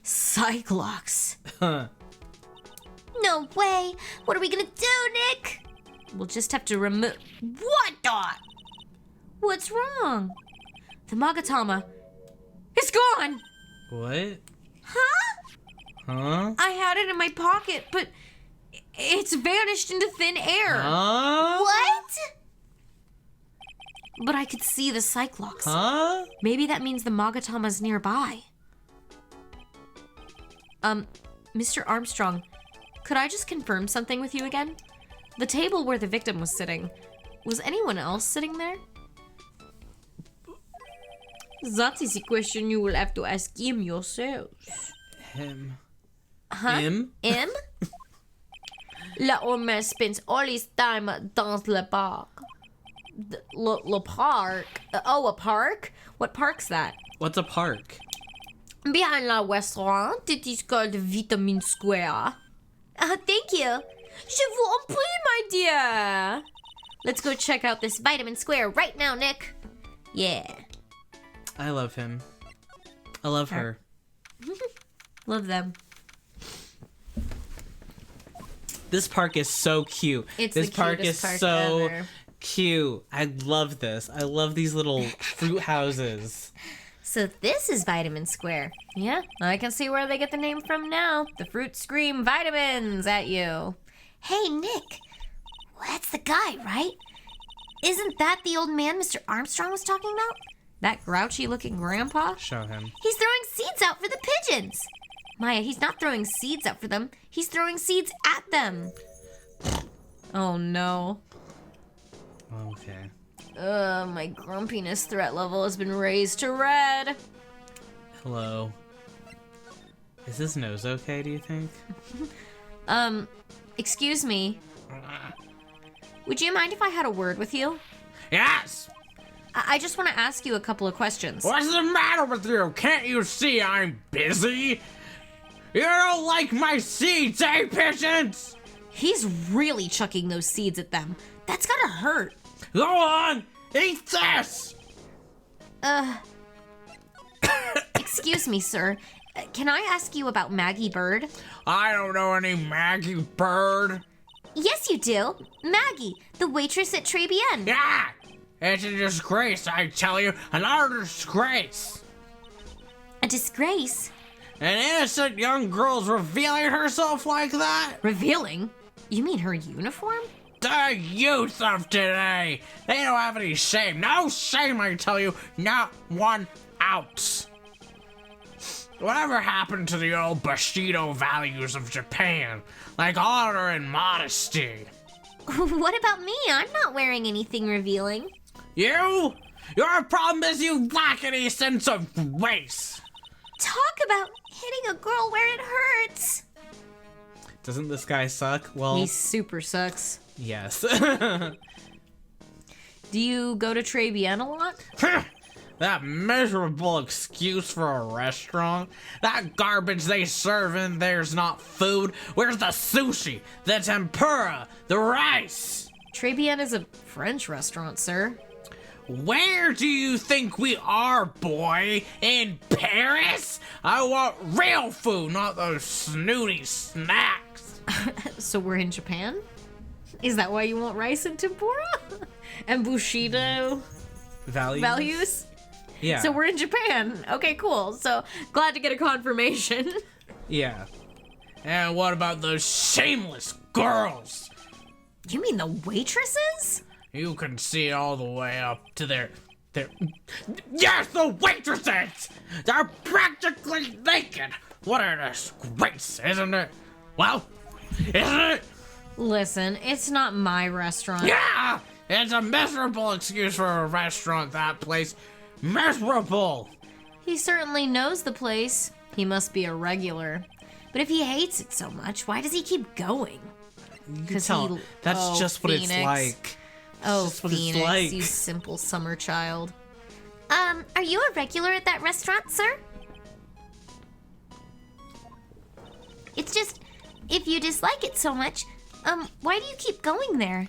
Cyclops. No way. What are we gonna do, Nick? We'll just have to remove... What the? What's wrong? The Magatama. It's gone. What? Huh? Huh? I had it in my pocket, but it's vanished into thin air. Huh? What? But I could see the Cyclops. Huh? Maybe that means the Magatama's nearby. Mr. Armstrong, could I just confirm something with you again? The table where the victim was sitting, was anyone else sitting there? That is a question you will have to ask him yourself. Him. Huh? Him? Him? L'homme spends all his time dans le parc. Le parc? Oh, a park? What park's that? What's a park? Behind la restaurant, it is called Vitamin Square. Thank you. Je vous en prie, my dear. Let's go check out this Vitamin Square right now, Nick. Yeah. I love him. I love her. Love them. This park is so cute. It's this the park is cutest park so ever. cute. I love this. I love these little fruit houses. So this is Vitamin Square. Yeah, I can see where they get the name from now. The fruits scream vitamins at you. Hey, Nick. That's the guy, right? Isn't that the old man Mr. Armstrong was talking about? That grouchy-looking grandpa? Show him. He's throwing seeds out for the pigeons. Maya, he's not throwing seeds out for them. He's throwing seeds at them. Oh, no. Okay. My grumpiness threat level has been raised to red. Hello. Is his nose okay, do you think? Excuse me. Would you mind if I had a word with you? Yes! I just want to ask you a couple of questions. What's the matter with you? Can't you see I'm busy? You don't like my seeds, eh, pigeons? He's really chucking those seeds at them. That's gotta hurt. Go on! Eat this! Excuse me, sir. Can I ask you about Maggie Bird? I don't know any Maggie Bird. Yes, you do. Maggie, the waitress at Tribulations. Yeah! It's a disgrace, I tell you. Another disgrace. A disgrace? An innocent young girl's revealing herself like that? Revealing? You mean her uniform? The youth of today. They don't have any shame. No shame, I tell you. Not 1 Turnabout! Whatever happened to the old Bushido values of Japan, like honor and modesty? What about me? I'm not wearing anything revealing. You? Your problem is you lack any sense of grace. Talk about hitting a girl where it hurts. Doesn't this guy suck? Well, He super sucks. yes. Do you go to Tribulations a lot? That miserable excuse for a restaurant. That garbage they serve in there's not food. Where's the sushi, the tempura, the rice? Tribulations is a French restaurant, sir. Where do you think we are, boy? In Paris? I want real food, not those snooty snacks. So we're in Japan? Is that why you want rice and tempura? And Bushido values? Yeah. So we're in Japan. Okay, cool. So glad to get a confirmation. Yeah. And what about those shameless girls? You mean the waitresses? You can see all the way up to their... Yes, the waitresses! They're practically naked! What a disgrace, isn't it? Well, isn't it? Listen, it's not my restaurant. Yeah! It's a miserable excuse for a restaurant, that place. Miserable! He certainly knows the place. He must be a regular. But if he hates it so much, why does he keep going? You can 'Cause tell. he- That's oh, just what it's Phoenix. like. Oh, just what it's Phoenix, like. you simple summer child. Are you a regular at that restaurant, sir? It's just, if you dislike it so much, why do you keep going there?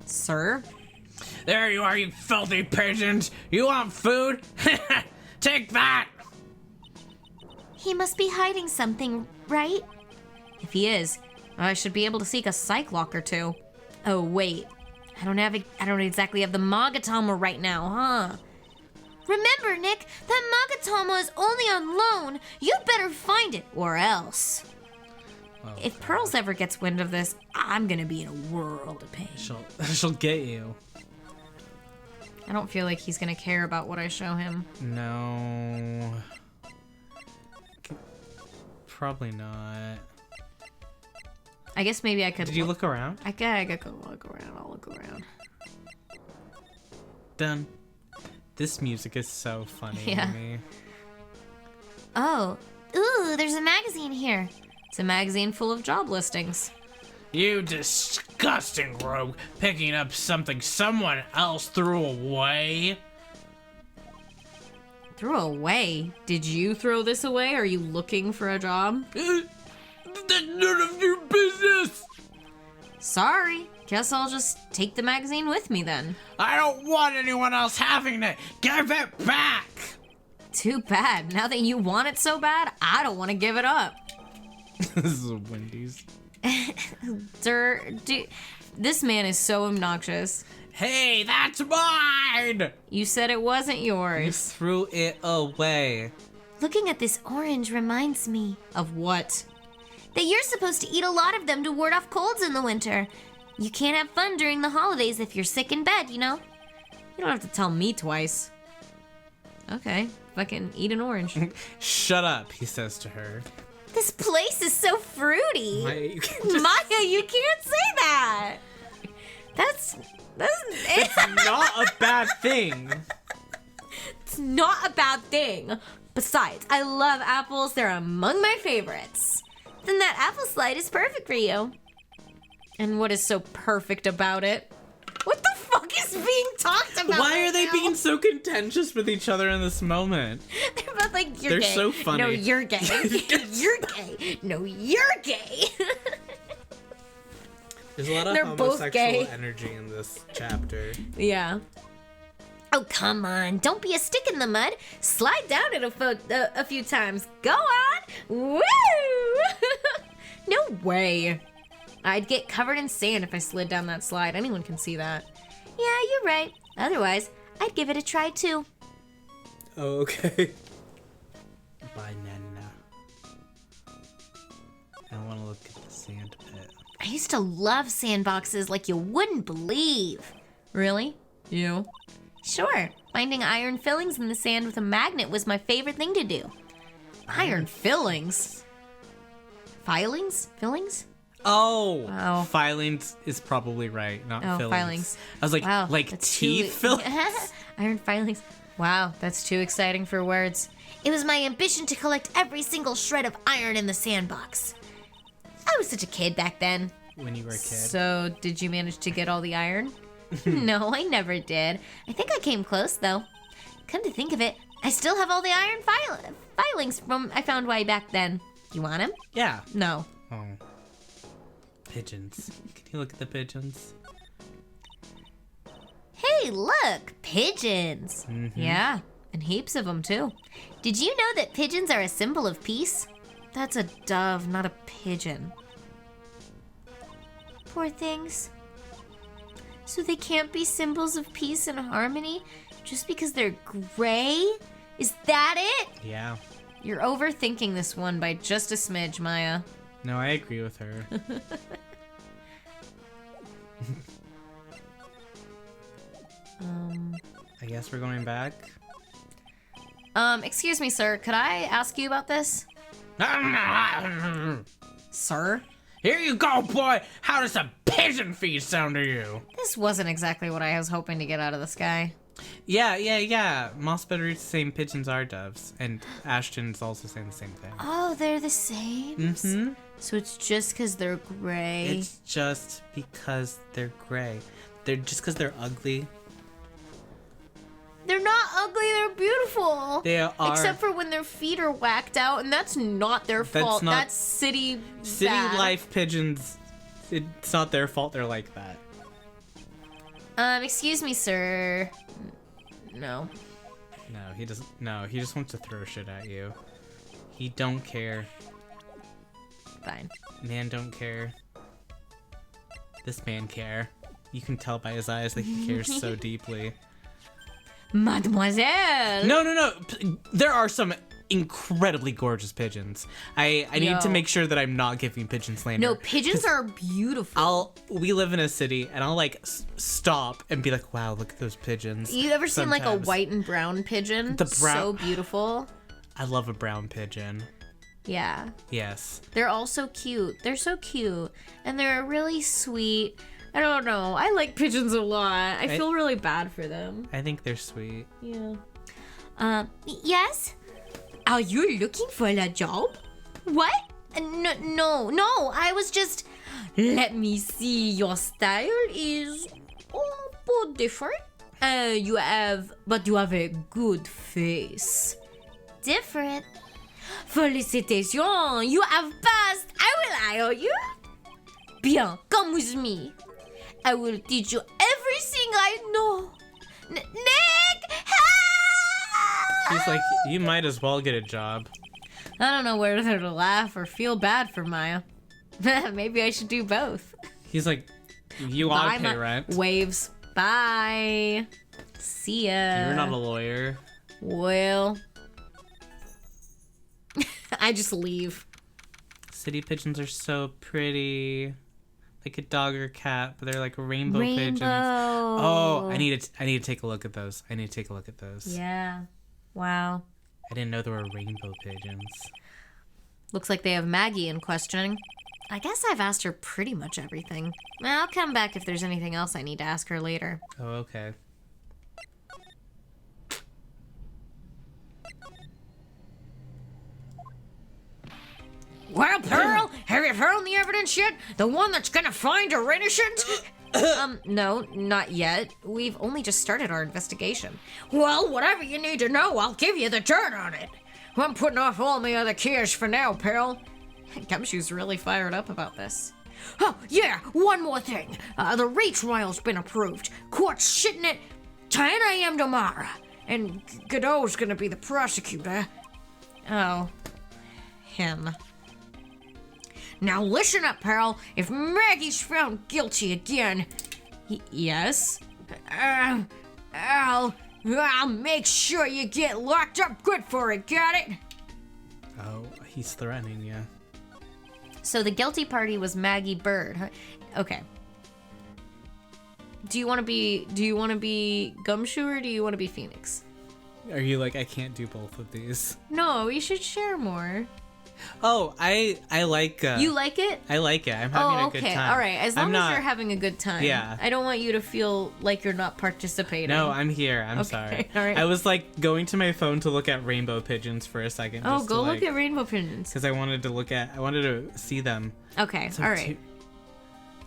Sir? There you are, you filthy pigeons! You want food? Take that! He must be hiding something, right? If he is, I should be able to seek a psych lock or two. Oh, wait. I don't exactly have the Magatama right now, huh? Remember, Nick, that Magatama is only on loan. You'd better find it, or else. If Pearls ever gets wind of this, I'm gonna be in a world of pain. She'll get you. I don't feel like he's gonna care about what I show him. No. Probably not. I guess maybe I could. Did you look around? I could go look around. I'll look around. Done. This music is so funny Yeah. to me. Oh, ooh, there's a magazine here. It's a magazine full of job listings. You disgusting rogue, picking up something someone else threw away. Threw away? Did you throw this away? Are you looking for a job? That's none of your business! Sorry. Guess I'll just take the magazine with me then. I don't want anyone else having it! Give it back! Too bad. Now that you want it so bad, I don't want to give it up. This is a Wendy's. Sir, this man is so obnoxious. Hey, that's mine! You said it wasn't You yours. threw it away. Looking at this orange reminds me Of what? that you're supposed to eat a lot of them to ward off colds in the winter. You can't have fun during the holidays if you're sick in bed, you know? You don't have to tell me twice. Okay, fucking eat an orange. Shut up, he says to her. This place is so fruity. Maya, you can't just- Maya, you can't say that. That's It's not a bad thing. It's not a bad thing. Besides, I love apples. They're among my favorites. Then that apple slide is perfect for you. And what is so perfect about it? What the fuck is being talked about? Why are right they now? being so contentious with each other in this moment? They're both like, you're They're gay. so funny. No, you're gay. You're gay. No, you're gay. There's a lot of They're both homosexual gay. energy in this chapter. Yeah. Oh, come on. Don't be a stick in the mud. Slide down it a few times. Go on. Woo! No way. I'd get covered in sand if I slid down that slide. Anyone can see that. Yeah, you're right. Otherwise, I'd give it a try too. Oh, okay. Banana. I want to look at the sand pit. I used to love sandboxes like you wouldn't believe. Really? You? Sure. Finding iron fillings in the sand with a magnet was my favorite thing to do. Iron fillings? Filings? Fillings? Oh, Wow. filings is probably right, not Oh, fillings. filings. I was like, Wow. like that's teeth too- fillings? Iron filings. Wow, that's too exciting for words. It was my ambition to collect every single shred of iron in the sandbox. I was such a kid back then. When you were a kid. So, did you manage to get all the iron? No, I never did. I think I came close, though. Come to think of it, I still have all the iron filings from I found way back then. You want them? Yeah. No. Oh. Pigeons. Can you look at the pigeons? Hey, look! Pigeons! Yeah, and heaps of them too. Did you know that pigeons are a symbol of peace? That's a dove, not a pigeon. Poor things. So they can't be symbols of peace and harmony just because they're gray? Is that it? Yeah. You're overthinking this one by just a smidge, Maya. No, I agree with her. I guess we're going back. Excuse me, sir. Could I ask you about this? Sir? Here you go, boy. How does a pigeon feed sound to you? This wasn't exactly what I was hoping to get out of this guy. Yeah. Moss Butter's saying pigeons are doves, and Ashton's also saying the same thing. Oh, they're the same? Mm-hmm. So it's just because they're gray. It's just because they're gray. They're just because they're ugly. They're not ugly, they're beautiful. They are. Except for when their feet are whacked out, and that's not their fault. not- That's city bad. life pigeons. It's not their fault. They're like that. Excuse me, sir. No. No, he doesn't. No, he just wants to throw shit at you. He don't care. Fine. Man don't care. This man care. You can tell by his eyes that he cares so deeply. Mademoiselle! No. There are some incredibly gorgeous pigeons. I need to Yo. make sure that I'm not giving pigeon slander. No, pigeons are beautiful. We live in a city, and I'll like stop and be like, "Wow, look at those pigeons." You ever seen like a sometimes. white and brown pigeon? The brown- So beautiful. I love a brown pigeon. Yeah. Yes. They're all so cute. They're so cute. And they're really sweet. I don't know. I like pigeons a lot. I feel really bad for them. I think they're sweet. Yeah. Yes? Are you looking for a job? What? No, I was just... Let me see, your style is a bit different. You have a good face. Different? Félicitations, you have passed. I will hire you. Bien, come with me. I will teach you everything I know. Nick, help! He's like, you might as well get a job. I don't know whether to laugh or feel bad for Maya. Maybe I should do both. He's like, you ought Bye, to pay rent. Waves. Bye. See ya. You're not a lawyer. Well, I just leave. City pigeons are so pretty. Like a dog or cat, but they're like rainbow pigeons. Oh, I need to take a look at those. Yeah. Wow. I didn't know there were rainbow pigeons. Looks like they have Maggie in questioning. I guess I've asked her pretty much everything. I'll come back if there's anything else I need to ask her later. Oh, okay. Well, Pearl, have you found the evidence yet? The one that's gonna find her innocent? No, not yet. We've only just started our investigation. Well, whatever you need to know, I'll give you the dirt on it. I'm putting off all my other cares for now, Pearl. Gumshoe's really fired up about this. Oh, yeah, one more thing. The Wright trial's been approved. Court's sitting at 10 a.m. tomorrow. And Godot's gonna be the prosecutor. Oh, him. Now listen up, Pearl. If Maggie's found guilty again, yes, I'll make sure you get locked up good for it. Got it? Oh, he's threatening you. So the guilty party was Maggie Bird. Huh? Okay. Do you want to be Gumshoe or do you want to be Phoenix? Are you like, I can't do both of these? No, you should share more. Oh, I like. You like it? I like it. I'm having a good time. All right. As long I'm as not, you're having a good time. Yeah. I don't want you to feel like you're not participating. No, I'm here. I'm Okay, sorry. all right. I was like going to my phone to look at rainbow pigeons for a second. Oh, just go to, look at rainbow pigeons. Because I wanted to see them. Okay. So All right.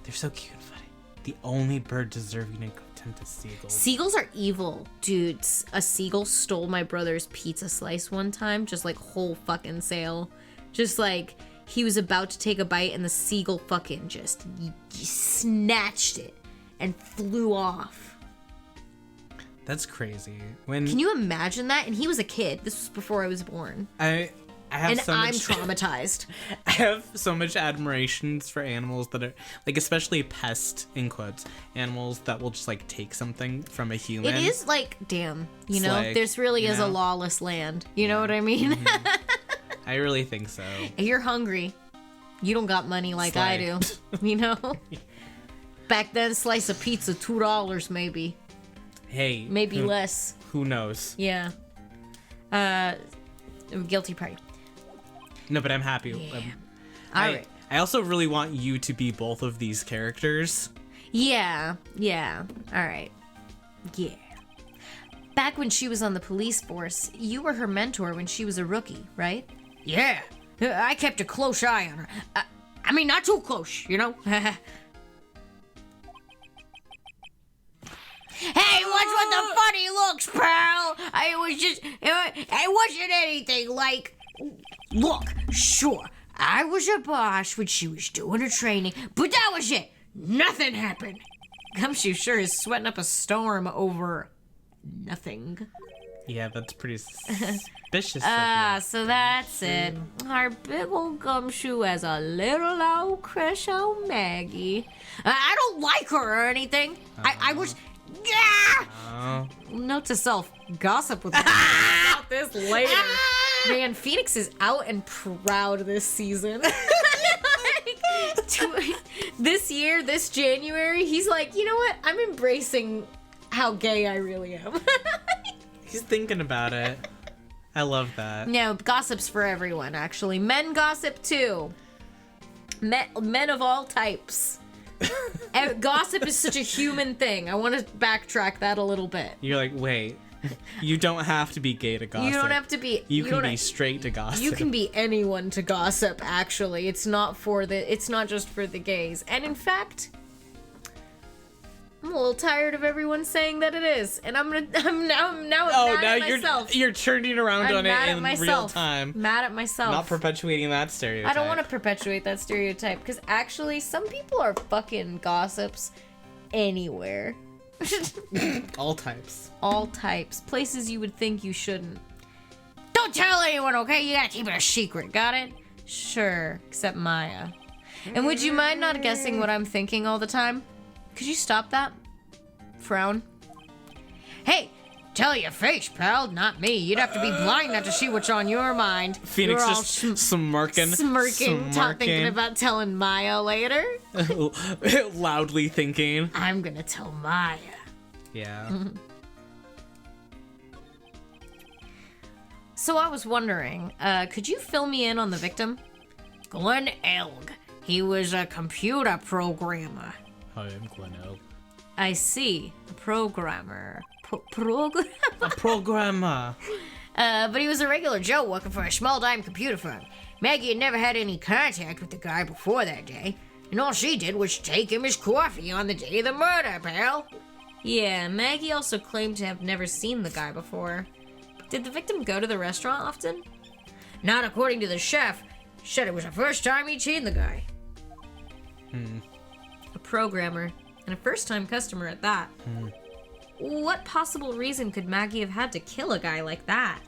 They're so cute and funny. The only bird deserving a good attempt is seagulls. Seagulls are evil, dudes. A seagull stole my brother's pizza slice one time, just like whole fucking sale. Just like he was about to take a bite and the seagull fucking just snatched it and flew off. That's crazy. Can you imagine that? And he was a kid. This was before I was born. I have And so I'm much, traumatized. I have so much admiration for animals that are like, especially pest in quotes, animals that will just like take something from a human. It is like, damn, you It's know, like, there's really you is a know? lawless land. You know what I mean? I really think so. You're hungry. You don't got money like I do. Slay. You know? Back then, slice of pizza, $2 maybe. Hey, Maybe less. Who knows? Yeah. Guilty party. No, but I'm happy. Yeah. I, All right. I also really want you to be both of these characters. Yeah. All right. Yeah. Back when she was on the police force, you were her mentor when she was a rookie, right? Yeah. I kept a close eye on her. I mean, not too close, you know? Hey, what's with the funny looks, pal? It wasn't anything like... Look, sure, I was a boss when she was doing her training, but that was it. Nothing happened. Gumshoe sure is sweating up a storm over nothing. Yeah, that's pretty suspicious. So that's it. Our big old Gumshoe has a little old crush on Maggie. I don't like her or anything. I was... Yeah! Note to self, gossip with me about this later. Man, Phoenix is out and proud this season. This year, this January, he's like, you know what? I'm embracing how gay I really am. He's thinking about it. I love that. No, gossip's for everyone, actually. Men gossip too. Men of all types. Gossip is such a human thing. I want to backtrack that a little bit. You're like, wait, you don't have to be gay to gossip. You don't have to be. You can be straight to gossip. You can be anyone to gossip. Actually, it's not just for the gays. And in fact, I'm a little tired of everyone saying that it is, and I'm mad at myself. You're turning around I'm on mad it at in myself. real time. Mad at myself. Not perpetuating that stereotype. I don't want to perpetuate that stereotype because actually, some people are fucking gossips anywhere. All types. All types. Places you would think you shouldn't. Don't tell anyone, okay? You gotta keep it a secret, got it? Sure, except Maya. And would you mind not guessing what I'm thinking all the time? Could you stop that? Frown. Hey, tell your face, pal, not me. You'd have to be blind not to see what's on your mind. Phoenix You're all just smirking. thinking about telling Maya later. Loudly thinking. I'm gonna tell Maya. Yeah. So I was wondering, could you fill me in on the victim? Glenn Elg. He was a computer programmer. Hi, I'm Glenn Elg. I see. A programmer. A programmer. But he was a regular Joe working for a small-time computer firm. Maggie had never had any contact with the guy before that day, and all she did was take him his coffee on the day of the murder, pal. Yeah, Maggie also claimed to have never seen the guy before. Did the victim go to the restaurant often? Not according to the chef. Said it was the first time he'd seen the guy. A programmer, and a first-time customer at that. What possible reason could Maggie have had to kill a guy like that?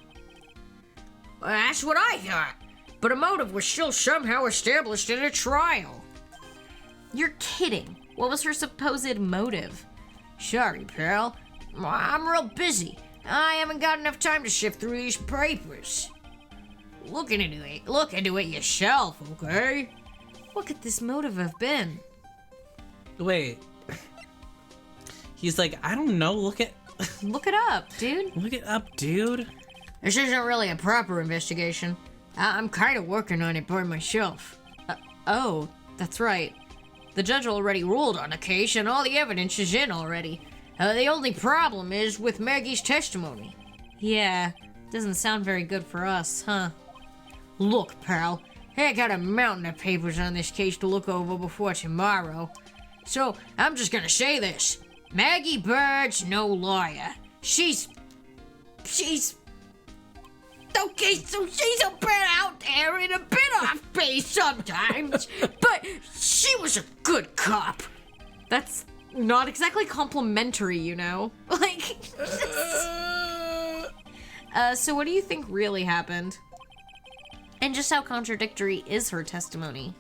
Well, that's what I thought. But a motive was still somehow established in a trial. You're kidding. What was her supposed motive? Sorry, pal. I'm real busy. I haven't got enough time to sift through these papers. Look into it yourself, okay? What could this motive have been? Wait. He's like, I don't know, look it up, dude. Look it up, dude. This isn't really a proper investigation. I'm kind of working on it by myself. Oh, that's right. The judge already ruled on the case and all the evidence is in already. The only problem is with Maggie's testimony. Yeah, doesn't sound very good for us, huh? Look, pal, I got a mountain of papers on this case to look over before tomorrow. So, I'm just gonna say this. Maggie Bird's no lawyer. She's... Okay, so she's a bit out there and a bit off base sometimes, but she was a good cop. That's not exactly complimentary, you know? Like... so what do you think really happened? And just how contradictory is her testimony?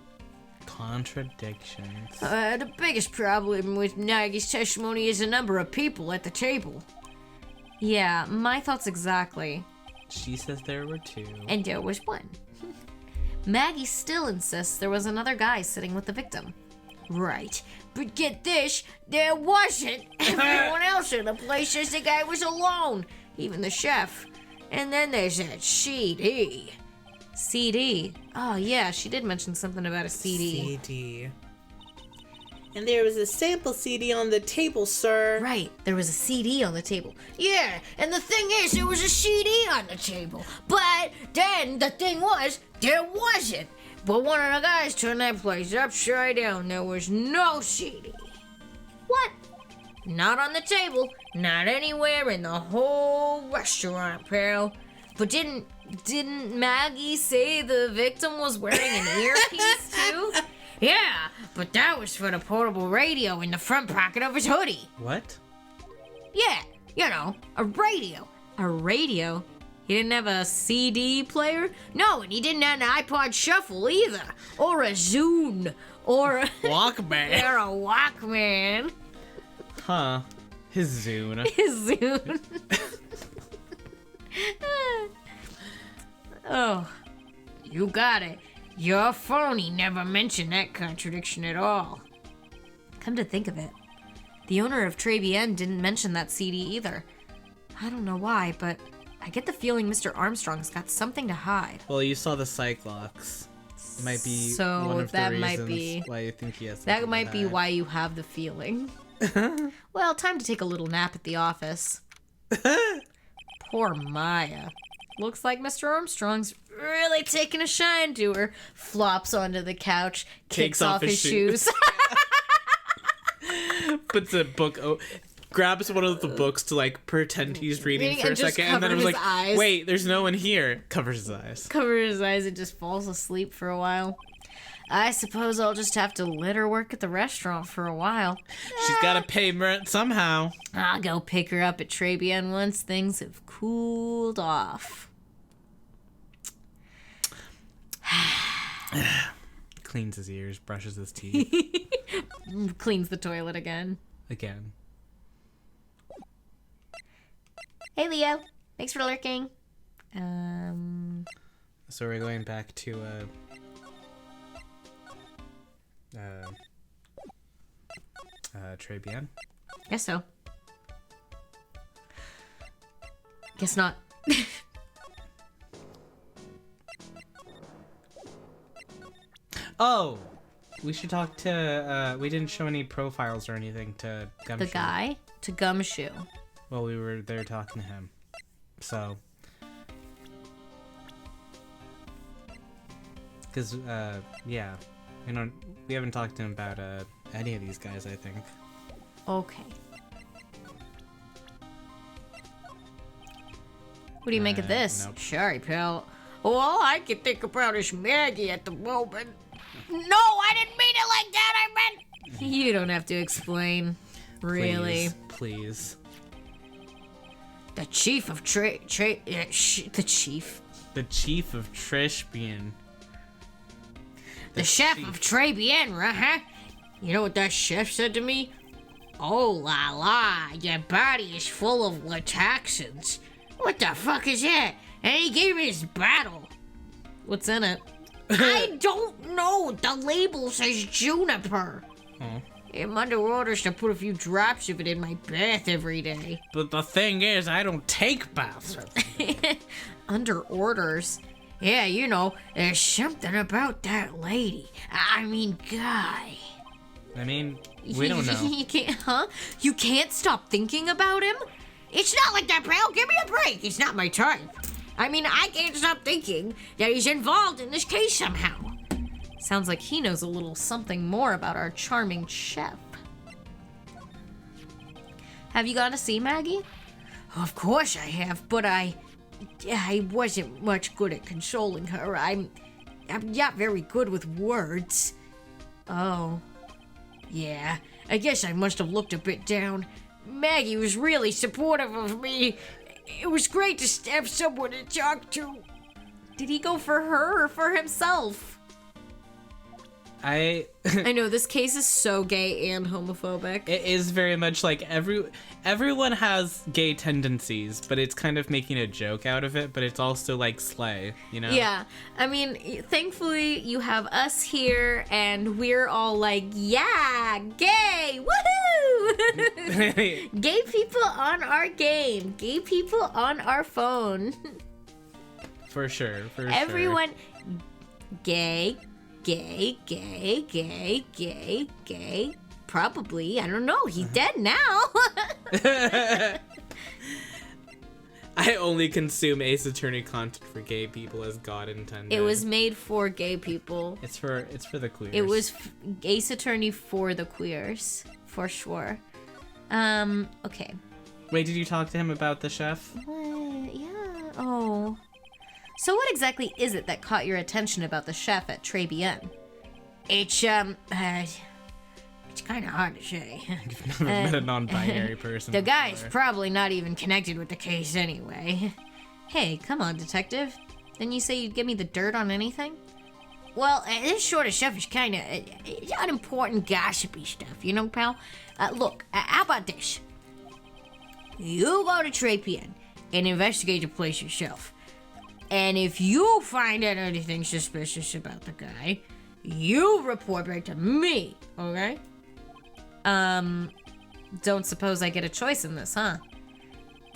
Contradictions. The biggest problem with Maggie's testimony is the number of people at the table. Yeah, my thoughts exactly. She says there were 2. And there was 1. Maggie still insists there was another guy sitting with the victim. Right, but get this, there wasn't. Everyone else in the place says the guy was alone, even the chef. And then there's that CD. CD? Oh yeah, she did mention something about a CD. CD. And there was a sample CD on the table, sir. Right, there was a CD on the table. Yeah, and the thing is, there was a CD on the table. But then the thing was, there wasn't. But one of the guys turned that place upside down. There was no CD. What? Not on the table. Not anywhere in the whole restaurant, pal. But didn't Maggie say the victim was wearing an earpiece too? Yeah, but that was for the portable radio in the front pocket of his hoodie. What? Yeah, you know, a radio. A radio? He didn't have a CD player? No, and he didn't have an iPod Shuffle either. Or a Zune. Or a... Walkman. Or a Walkman. Huh. His Zune. His Zune. Oh, you got it. Your phony never mentioned that contradiction at all. Come to think of it, the owner of Tribulations didn't mention that CD either. I don't know why, but I get the feeling Mr. Armstrong's got something to hide. Well, you saw the Cyclops. Might be So one of that the might reasons be why you think he has that something might to be hide. why you have the feeling. Well, time to take a little nap at the office. Poor Maya. Looks like Mr. Armstrong's really taking a shine to her. Flops onto the couch, kicks off his shoes. Puts a book, grabs one of the books to like pretend he's reading for a and just second, and then it was cover like, his eyes. wait, there's no one here. Covers his eyes. Covers his eyes and just falls asleep for a while. I suppose I'll just have to let her work at the restaurant for a while. She's gotta pay rent somehow. I'll go pick her up at Tribulations once things have cooled off. Cleans his ears, brushes his teeth. Cleans the toilet again. Again. Hey, Leo. Thanks for lurking. So we're going back to Tribulations. Guess so. Guess not. Oh, we should talk to. We didn't show any profiles or anything to Gumshoe. The guy to Gumshoe. Well, we were there talking to him, so. Because, yeah, we haven't talked to him about any of these guys, I think. Okay. What do you make of this? Nope. Sorry, pal. All I can think about is Maggie at the moment. No, I didn't mean it like that. I meant... You don't have to explain. Really. Please. The chief of the chief. The chief of Trishbian. The chef of Tribulations, huh? You know what that chef said to me? Oh la la, your body is full of lataxins. What the fuck is that? And he gave me his bottle. What's in it? I don't know. The label says juniper. Oh. I'm under orders to put a few drops of it in my bath every day. But the thing is, I don't take baths. Under orders? Yeah, you know, there's something about that lady. I mean, guy. I mean, we don't know. You can't, huh? You can't stop thinking about him? It's not like that, pal. Give me a break. He's not my type. I mean, I can't stop thinking that he's involved in this case somehow. Sounds like he knows a little something more about our charming chef. Have you gone to see Maggie? Of course I have, but I wasn't much good at consoling her. I'm not very good with words. Oh. Yeah, I guess I must have looked a bit down. Maggie was really supportive of me. It was great to have someone to talk to. Did he go for her or for himself? I know this case is so gay and homophobic. It is very much like everyone has gay tendencies, but it's kind of making a joke out of it, but it's also like slay, you know? Yeah. I mean, thankfully you have us here and we're all like, yeah, gay, woohoo! Gay people on our game. Gay people on our phone. For sure. Everyone gay. Gay. Probably. I don't know. He's dead now. I only consume Ace Attorney content for gay people as God intended. It was made for gay people. It's for the queers. It was Ace Attorney for the queers, for sure. Okay. Wait, did you talk to him about the chef? Yeah. Oh. So what exactly is it that caught your attention about the chef at Tribulations? It's kind of hard to say. You've never met a non-binary person The guy's before. probably not even connected with the case anyway. Hey, come on, detective. Didn't you say you'd give me the dirt on anything? Well, this sort of stuff is kind of unimportant, gossipy stuff, you know, pal? Look, how about this? You go to Tribulations and investigate the place yourself. And if you find out anything suspicious about the guy, you report back to me, okay? Don't suppose I get a choice in this, huh?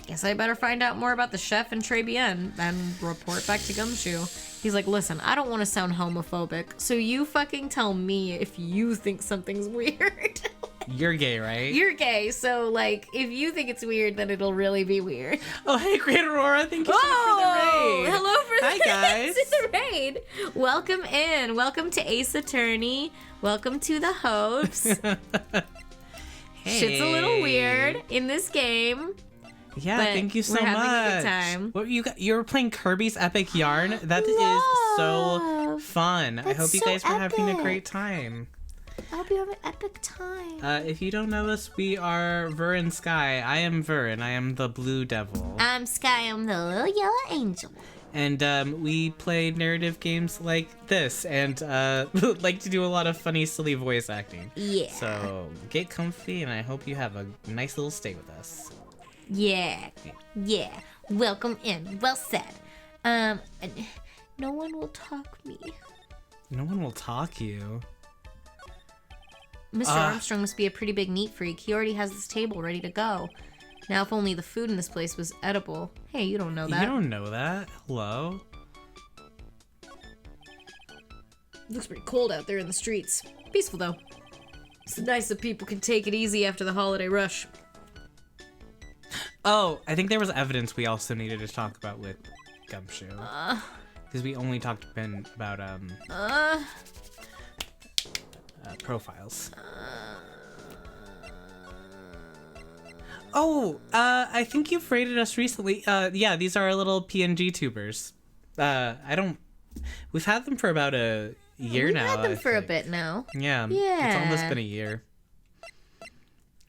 Guess I better find out more about the chef and Tribulations and report back to Gumshoe. He's like, listen, I don't want to sound homophobic, so you fucking tell me if you think something's weird. You're gay, right? You're gay, so, like, if you think it's weird, then it'll really be weird. Oh, hey, Great Aurora. Thank you so much for the raid. Hello for Hi, guys. the raid. Welcome in. Welcome to Ace Attorney. Welcome to the host. Hey. Shit's a little weird in this game. Yeah, but thank you so we're much. having a good time. What you were playing Kirby's Epic Yarn? That is so Love. fun. I That's hope you so guys were having a epic. great time. I hope you have an epic time. If you don't know us, we are Ver and Sky. I am Ver, and I am the Blue Devil. I'm Sky. I'm the little yellow angel. And we play narrative games like this, and like to do a lot of funny, silly voice acting. Yeah. So get comfy, and I hope you have a nice little stay with us. Yeah. Welcome in. Well said. No one will talk me. No one will talk you. Mr. Armstrong must be a pretty big neat freak. He already has this table ready to go. Now, if only the food in this place was edible. Hey, you don't know that. You don't know that. Hello. Looks pretty cold out there in the streets. Peaceful, though. It's nice that people can take it easy after the holiday rush. Oh, I think there was evidence we also needed to talk about with Gumshoe. Because we only talked about profiles. Oh, I think you've rated us recently. Yeah, these are our little PNG tubers. We've had them for about a year now. We've had them I for a think. bit now. Yeah. It's Yeah. almost been a year.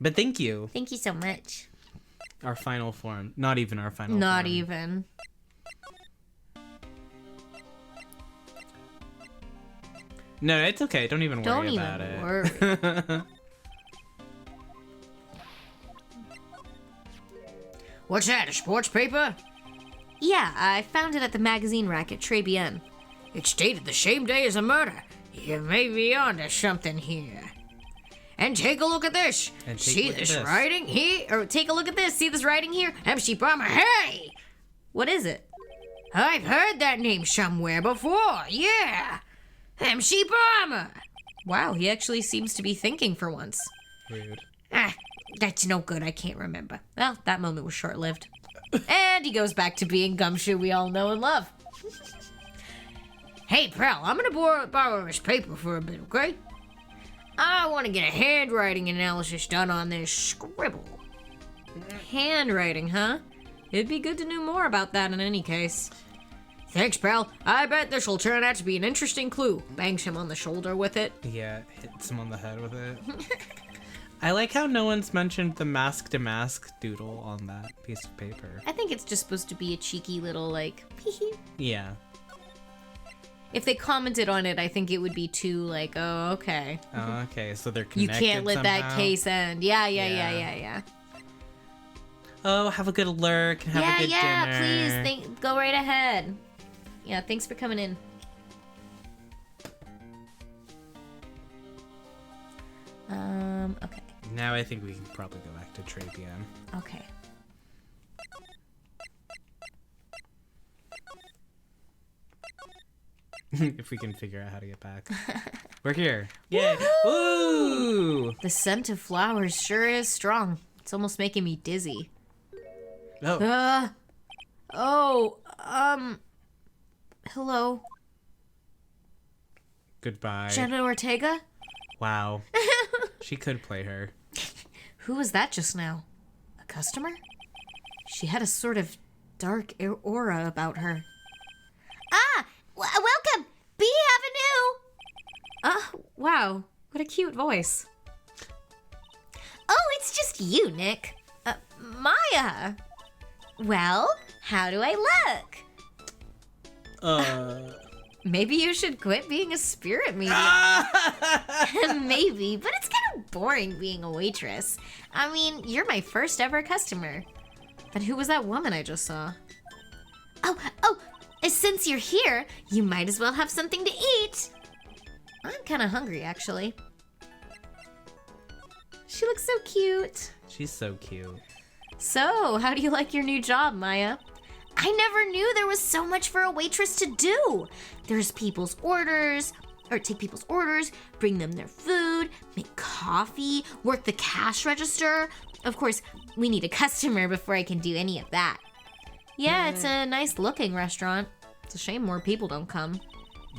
But thank you. Thank you so much. Our final form. Not even our final form. Not even. No, it's okay. Don't even Don't worry even about it. worry. What's that, a sports paper? Yeah, I found it at the magazine rack at Tribulations. It's dated the same day as the murder. You may be onto something here. And take a look at this. And take a See look at this this. writing here? Or take a look at this. See this writing here? MC Bomber. Hey! What is it? I've heard that name somewhere before. Yeah. MC Bomber. Wow, he actually seems to be thinking for once. Rude. Ah, that's no good. I can't remember. Well, that moment was short-lived. And he goes back to being Gumshoe we all know and love. Hey, pal, I'm gonna borrow this paper for a bit, okay? I want to get a handwriting analysis done on this scribble. Handwriting, huh? It'd be good to know more about that in any case. Thanks, pal. I bet this will turn out to be an interesting clue. Bangs him on the shoulder with it. Yeah, hits him on the head with it. I like how no one's mentioned the mask to mask doodle on that piece of paper. I think it's just supposed to be a cheeky little, like, hee. Yeah. If they commented on it, I think it would be too, like, oh, okay. Oh, okay, so they're You connected can't let that somehow. case end. Yeah. Yeah. Oh, have a good lurk and have a good dinner. Please, go right ahead. Yeah, thanks for coming in. Okay. Now I think we can probably go back to Trapian. Okay. If we can figure out how to get back. We're here. Yay! Woo! The scent of flowers sure is strong. It's almost making me dizzy. Oh. Hello, Goodbye. Jenna Ortega? Wow. She could play her. Who was that just now? A customer? She had a sort of dark aura about her. Ah! Welcome! B Avenue! Wow. What a cute voice. Oh, it's just you, Nick. Maya. Well, how do I look? Maybe you should quit being a spirit medium. Maybe, but it's kind of boring being a waitress. I mean, you're my first ever customer. Then who was that woman I just saw? Oh, since you're here, you might as well have something to eat. I'm kind of hungry, actually. She looks so cute. She's so cute. So, how do you like your new job, Maya? I never knew there was so much for a waitress to do. There's people's orders, or take people's orders, bring them their food, make coffee, work the cash register. Of course, we need a customer before I can do any of that. Yeah, it's a nice looking restaurant. It's a shame more people don't come.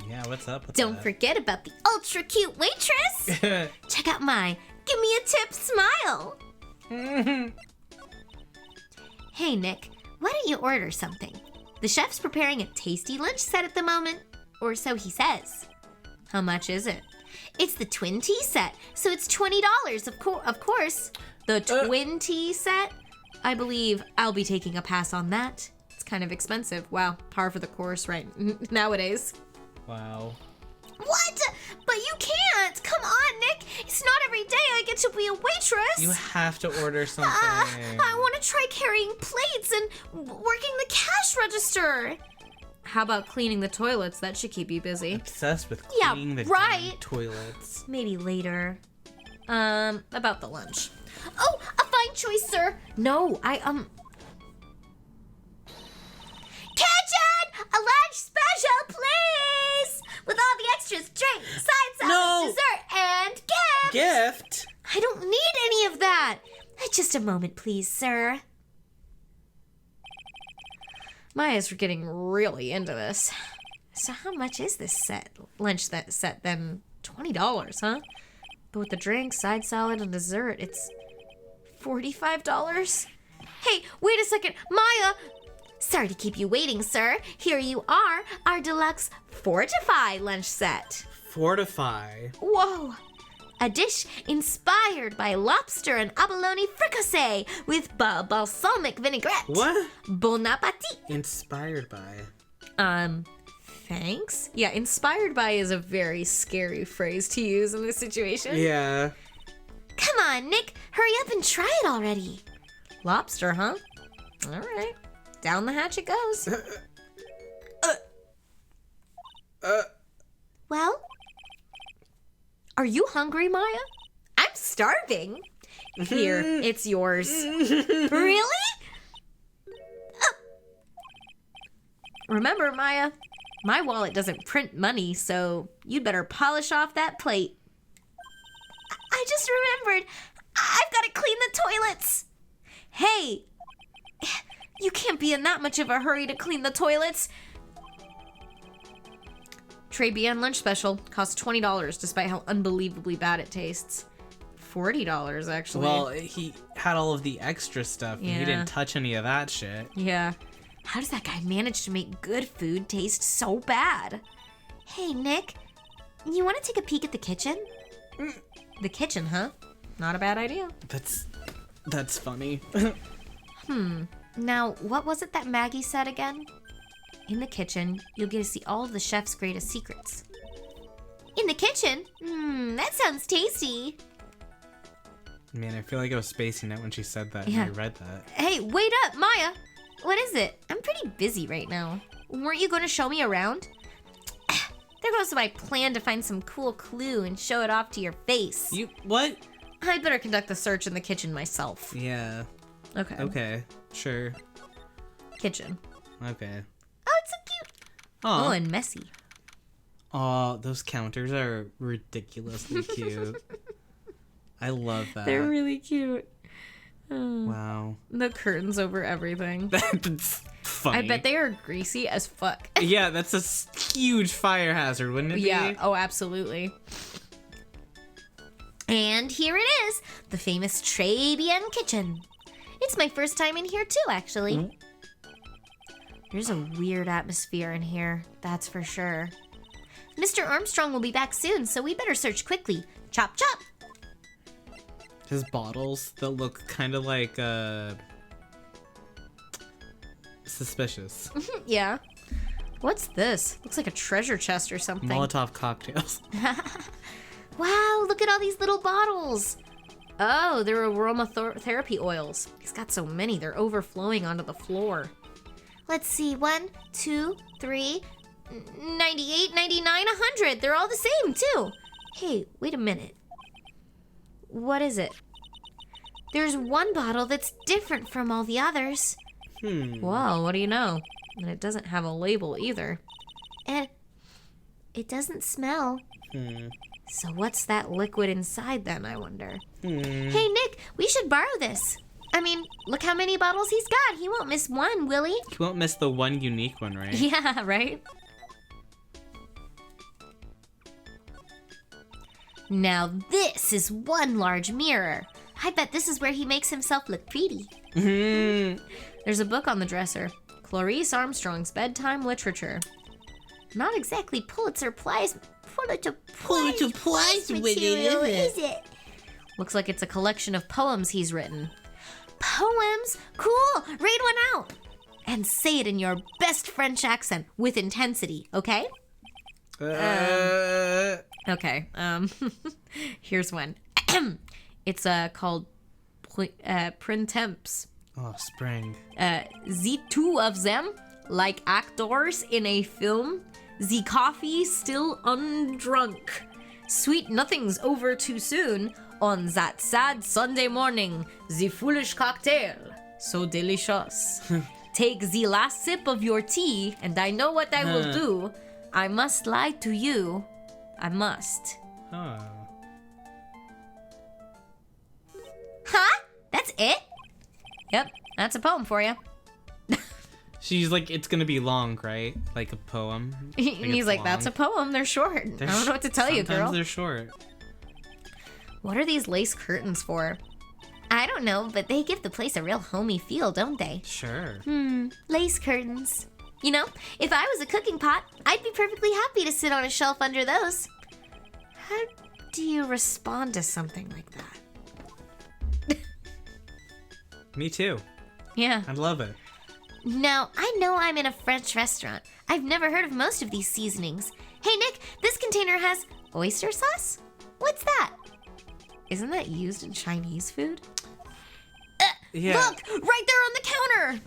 Yeah, what's up with Don't that? forget about the ultra cute waitress. Check out my give me a tip smile. Hey, Nick, why don't you order something? The chef's preparing a tasty lunch set at the moment, or so he says. How much is it? It's the twin tea set, so it's $20, of course. The twin tea set? I believe I'll be taking a pass on that. It's kind of expensive. Wow, par for the course right nowadays. Wow. What? But you can't! Come on, Nick! It's not every day I get to be a waitress! You have to order something. I want to try carrying plates and working the cash register. How about cleaning the toilets? That should keep you busy. Obsessed with Yeah, cleaning the right. damn toilets. Maybe later. About the lunch. Oh, a fine choice, sir! No, Kitchen! A large special, please! With all the extras, drink, side salad, No. dessert, and gift! Gift? I don't need any of that. Just a moment, please, sir. Maya's getting really into this. So how much is this lunch set then? $20, huh? But with the drink, side salad, and dessert, it's $45? Hey, wait a second. Maya! Sorry to keep you waiting, sir. Here you are, our deluxe Fortify lunch set. Fortify. Whoa! A dish inspired by lobster and abalone fricassee with balsamic vinaigrette. What? Bon appetit. Inspired by. Thanks? Yeah, inspired by is a very scary phrase to use in this situation. Yeah. Come on, Nick. Hurry up and try it already. Lobster, huh? All right. Down the hatch it goes. Well? Are you hungry, Maya? I'm starving? Here, it's yours. Really? Remember, Maya, my wallet doesn't print money, so you'd better polish off that plate. I just remembered. I've got to clean the toilets. Hey, you can't be in that much of a hurry to clean the toilets. Tribulations lunch special costs $20 despite how unbelievably bad it tastes. $40 actually. Well, he had all of the extra stuff, and he Yeah. didn't touch any of that shit. Yeah. How does that guy manage to make good food taste so bad? Hey, Nick, you want to take a peek at the kitchen? The kitchen, huh? Not a bad idea. That's funny. Now, what was it that Maggie said again? In the kitchen, you'll get to see all of the chef's greatest secrets. In the kitchen? That sounds tasty. Man, I feel like I was spacing out when she said that, Yeah. and I read that. Hey, wait up, Maya. What is it? I'm pretty busy right now. Weren't you going to show me around? There goes my plan to find some cool clue and show it off to your face. You, what? I'd better conduct the search in the kitchen myself. Yeah. Okay. Okay. Sure. Kitchen. Okay. Oh, it's so cute. Aw. Oh, and messy. Aw, those counters are ridiculously cute. I love that. They're really cute. Wow. The curtains over everything. That's funny. I bet they are greasy as fuck. Yeah, that's a huge fire hazard, wouldn't it Yeah, be? oh, absolutely. And here it is, the famous Tribulations kitchen. It's my first time in here too, actually. There's a weird atmosphere in here, that's for sure. Mr. Armstrong will be back soon, so we better search quickly. Chop, chop. His bottles that look kind of like, suspicious. Yeah. What's this? Looks like a treasure chest or something. Molotov cocktails. Wow, look at all these little bottles. Oh, they're aromatherapy oils. He's got so many, they're overflowing onto the floor. Let's see, 1, 2, 3, 98, 99, 100. They're all the same, too. Hey, wait a minute. What is it? There's one bottle that's different from all the others. Whoa, what do you know? And it doesn't have a label either. And it doesn't smell. So what's that liquid inside then, I wonder? Hey, Nick, we should borrow this. I mean, look how many bottles he's got. He won't miss one, will he? You won't miss the one unique one, right? Yeah, right? Now this is one large mirror. I bet this is where he makes himself look pretty. There's a book on the dresser. Clarice Armstrong's Bedtime Literature. Not exactly Pulitzer Prize material, is it? Looks like it's a collection of poems he's written. Poems? Cool! Read one out! And say it in your best French accent with intensity, okay? Okay, here's one. It's called Printemps. Oh, spring. The two of them, like actors in a film, the coffee still undrunk. Sweet nothing's over too soon. On that sad Sunday morning, the foolish cocktail, so delicious. Take the last sip of your tea, and I know what I will do. I must lie to you. I must. Oh. Huh? That's it? Yep, that's a poem for you. She's like, it's gonna be long, right? Like a poem. He's like, that's a poem. They're short. I don't know what to tell you, girl. Sometimes they're short. What are these lace curtains for? I don't know, but they give the place a real homey feel, don't they? Sure. Lace curtains. You know, if I was a cooking pot, I'd be perfectly happy to sit on a shelf under those. How do you respond to something like that? Me too. Yeah. I love it. Now, I know I'm in a French restaurant. I've never heard of most of these seasonings. Hey, Nick, this container has oyster sauce? What's that? Isn't that used in Chinese food? Yeah. Look! Right there on the counter!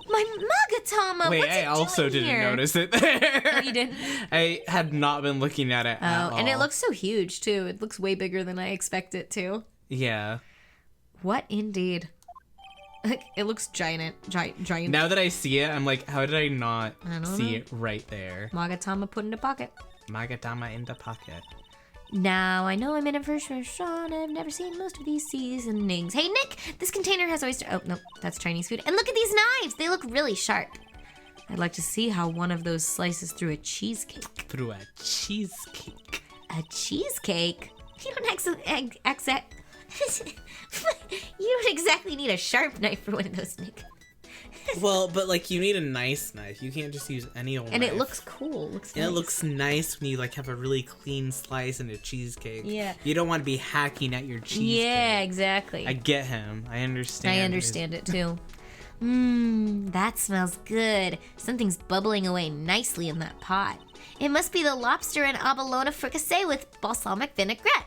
My mug Magatama, Wait, what's I it also doing didn't here? notice it there. Oh, you didn't? I had not been looking at it at all. And it looks so huge, too. It looks way bigger than I expect it to. Yeah. What indeed? It looks giant. Now that I see it, I'm like, how did I not don't see know. it right there? Magatama put in a pocket. Magatama in the pocket. Now, I know I'm in a first restaurant. I've never seen most of these seasonings. Hey, Nick, this container has oyster... Oh, no, that's Chinese food. And look at these knives. They look really sharp. I'd like to see how one of those slices through a cheesecake. Through a cheesecake. A cheesecake? You don't you don't exactly need a sharp knife for one of those, Nick. Well, but like you need a nice knife. You can't just use any old And knife. it looks cool. Looks And nice. it looks nice when you like have a really clean slice and a cheesecake. Yeah. You don't want to be hacking at your cheesecake. Yeah, exactly. I get him. I understand. I understand it too. That smells good. Something's bubbling away nicely in that pot. It must be the lobster and abalone fricassee with balsamic vinaigrette.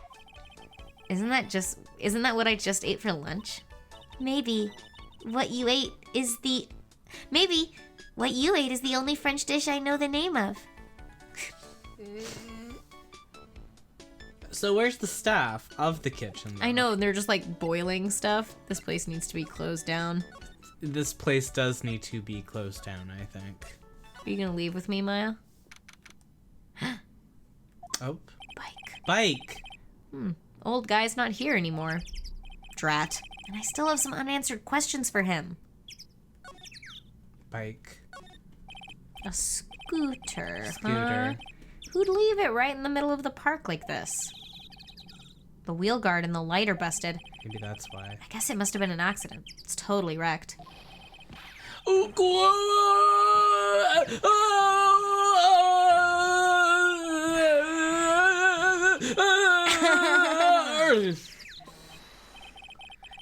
Isn't that what I just ate for lunch? Maybe what you ate is the only French dish I know the name of. So where's the staff of the kitchen? Though? I know, they're just like boiling stuff. This place needs to be closed down. This place does need to be closed down, I think. Are you gonna leave with me, Maya? Oh. Bike. Bike. Old guy's not here anymore. Drat. And I still have some unanswered questions for him. Bike. A scooter. Scooter. Huh? Who'd leave it right in the middle of the park like this? The wheel guard and the light are busted. Maybe that's why. I guess it must have been an accident. It's totally wrecked.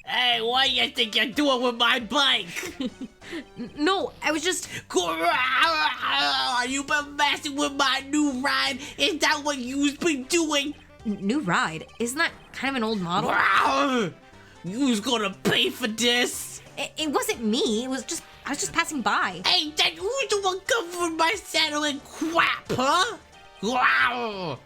Hey, what do you think you're doing with my bike? No, I was just... You been messing with my new ride? Is that what you've been doing? New ride? Isn't that kind of an old model? You's gonna pay for this? It wasn't me. I was just passing by. Hey, that who's the one covering my saddle and crap, huh? Wow!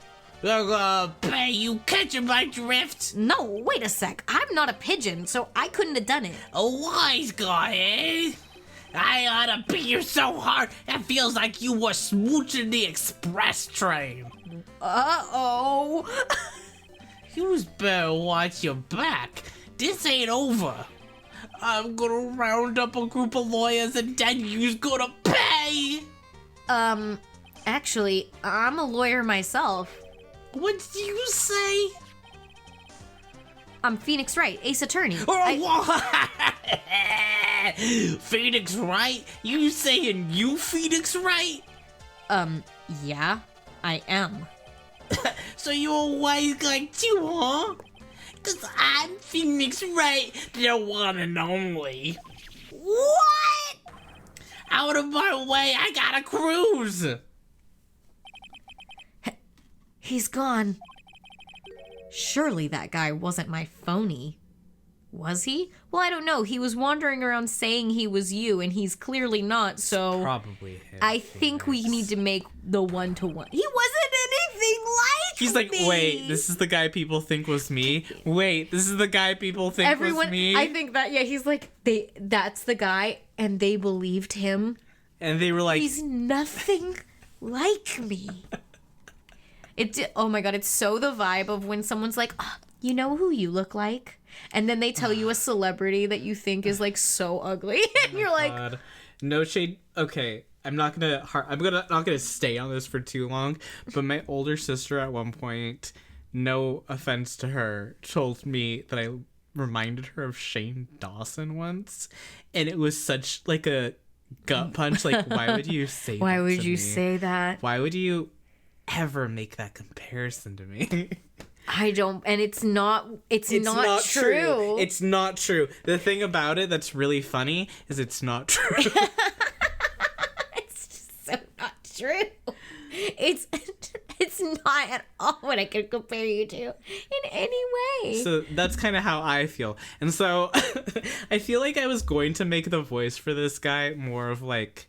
They're gonna pay you catching my drift? No, wait a sec. I'm not a pigeon, so I couldn't have done it. A wise guy, eh? I oughta beat you so hard, it feels like you were smooching the express train. Uh-oh. You's better watch your back. This ain't over. I'm gonna round up a group of lawyers and then you's gonna pay. Actually, I'm a lawyer myself. What do you say? I'm Phoenix Wright, ace attorney. Phoenix Wright? You saying you Phoenix Wright? Yeah, I am. So you a wise guy too, huh? Cause I'm Phoenix Wright, the one and only. What? Out of my way, I gotta cruise. He's gone. Surely that guy wasn't my phony. Was he? Well, I don't know. He was wandering around saying he was you, and he's clearly not, so... Probably him. I think we need to make the one-to-one. He wasn't anything like He's like, me. wait, this is the guy people think was me? Wait, this is the guy people think was me? I think that, yeah, he's like, that's the guy, and they believed him. And they were like, He's nothing like me. Oh my god, it's so the vibe of when someone's like, oh, you know who you look like? And then they tell you a celebrity that you think is like so ugly. And you're like, God. No shade. Okay, I'm not gonna stay on this for too long, but my older sister at one point, no offense to her, told me that I reminded her of Shane Dawson once, and it was such like a gut punch. Like, why would you say why that would to you me? say that? Why would you ever make that comparison to me? I don't, and it's not true. It's not true. The thing about it that's really funny is it's not true. It's just so not true. It's not at all what I could compare you to in any way. So that's kind of how I feel. And so I feel like I was going to make the voice for this guy more of like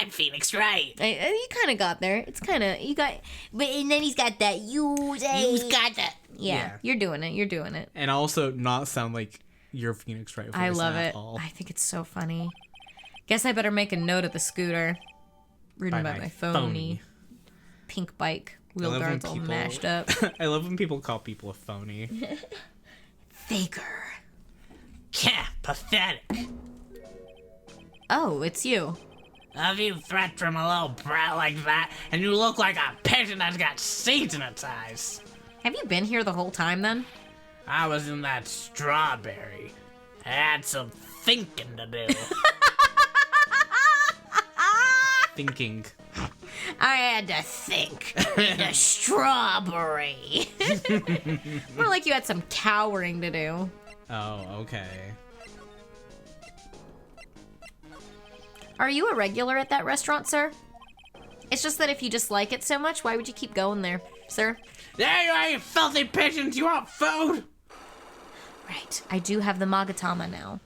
I'm Phoenix Wright. You kind of got there. It's kind of you got, but and then he's got that use. You've got that. Yeah, you're doing it. You're doing it. And also not sound like your Phoenix Wright voice I love at it. all. I think it's so funny. Guess I better make a note of the scooter. Ridden by my phony pink bike. Wheel I love when guards all people- mashed up. I love when people call people a phony. Faker. Yeah, pathetic. Oh, it's you. If you threat from a little brat like that, and you look like a pigeon that's got seeds in its eyes. Have you been here the whole time then? I was in that strawberry. I had some thinking to do. Thinking. I had to think. The strawberry. More like you had some cowering to do. Oh, okay. Are you a regular at that restaurant, sir? It's just that if you dislike it so much, why would you keep going there, sir? There you are, you filthy pigeons! You want food? Right. I do have the Magatama now.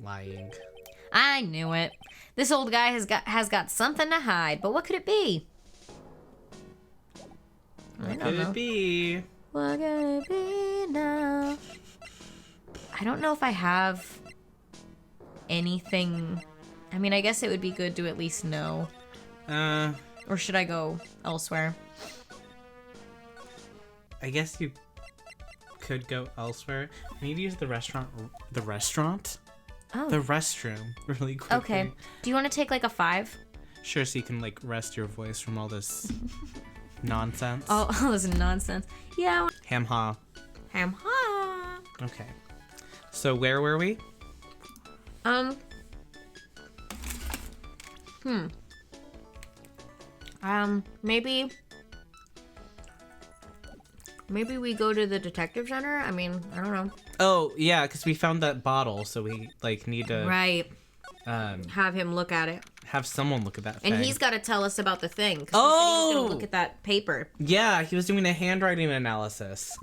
Lying. I knew it. This old guy has got something to hide, but what could it be? What could it be? What could it be now? I don't know if I have anything. I mean, I guess it would be good to at least know. Or should I go elsewhere? I guess you could go elsewhere. Maybe use the restaurant. The restaurant? Oh. The restroom, really quickly. Okay. Do you want to take like a 5? Sure, so you can like rest your voice from all this nonsense. All this nonsense. Yeah. Ham ha. Ham ha. Okay. So where were we? Maybe we go to the detective center? I mean, I don't know. Oh yeah, because we found that bottle, so we like need to Right. um Have him look at it. have someone look at that thing. And he's got to tell us about the thing. 'Cause he said he was Oh! going to look at that paper. Yeah, he was doing a handwriting analysis.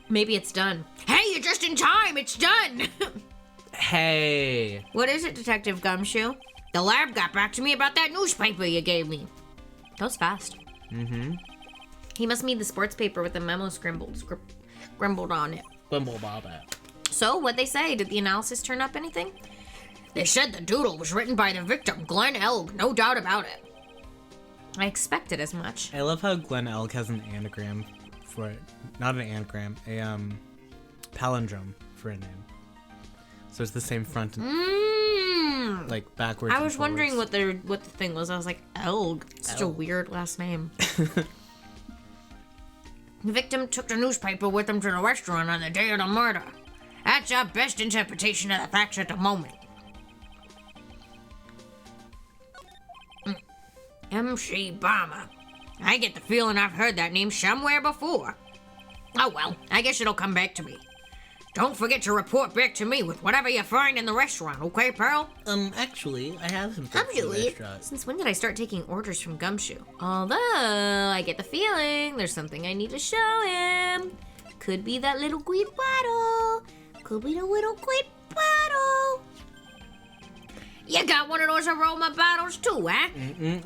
Maybe it's done. Hey, you're just in time. It's done. Hey. What is it, Detective Gumshoe? The lab got back to me about that newspaper you gave me. That was fast. Mm-hmm. He must mean the sports paper with the memo scribbled on it. Wimble Bobbit. So, what'd they say? Did the analysis turn up anything? They said the doodle was written by the victim, Glenn Elg. No doubt about it. I expected as much. I love how Glenn Elk has an anagram for it. Not an anagram, a palindrome for a name. So it's the same front and like backwards. I was and wondering forwards. what the thing was. I was like, Elg. Such a weird last name. The victim took the newspaper with him to the restaurant on the day of the murder. That's our best interpretation of the facts at the moment. M.C. Bomber. I get the feeling I've heard that name somewhere before. Oh well, I guess it'll come back to me. Don't forget to report back to me with whatever you find in the restaurant, okay, Pearl? Actually, I have some things Actually, for the restaurant. since when did I start taking orders from Gumshoe? Although, I get the feeling there's something I need to show him. Could be that little quid bottle. Could be the little quid bottle. You got one of those aroma bottles too, huh?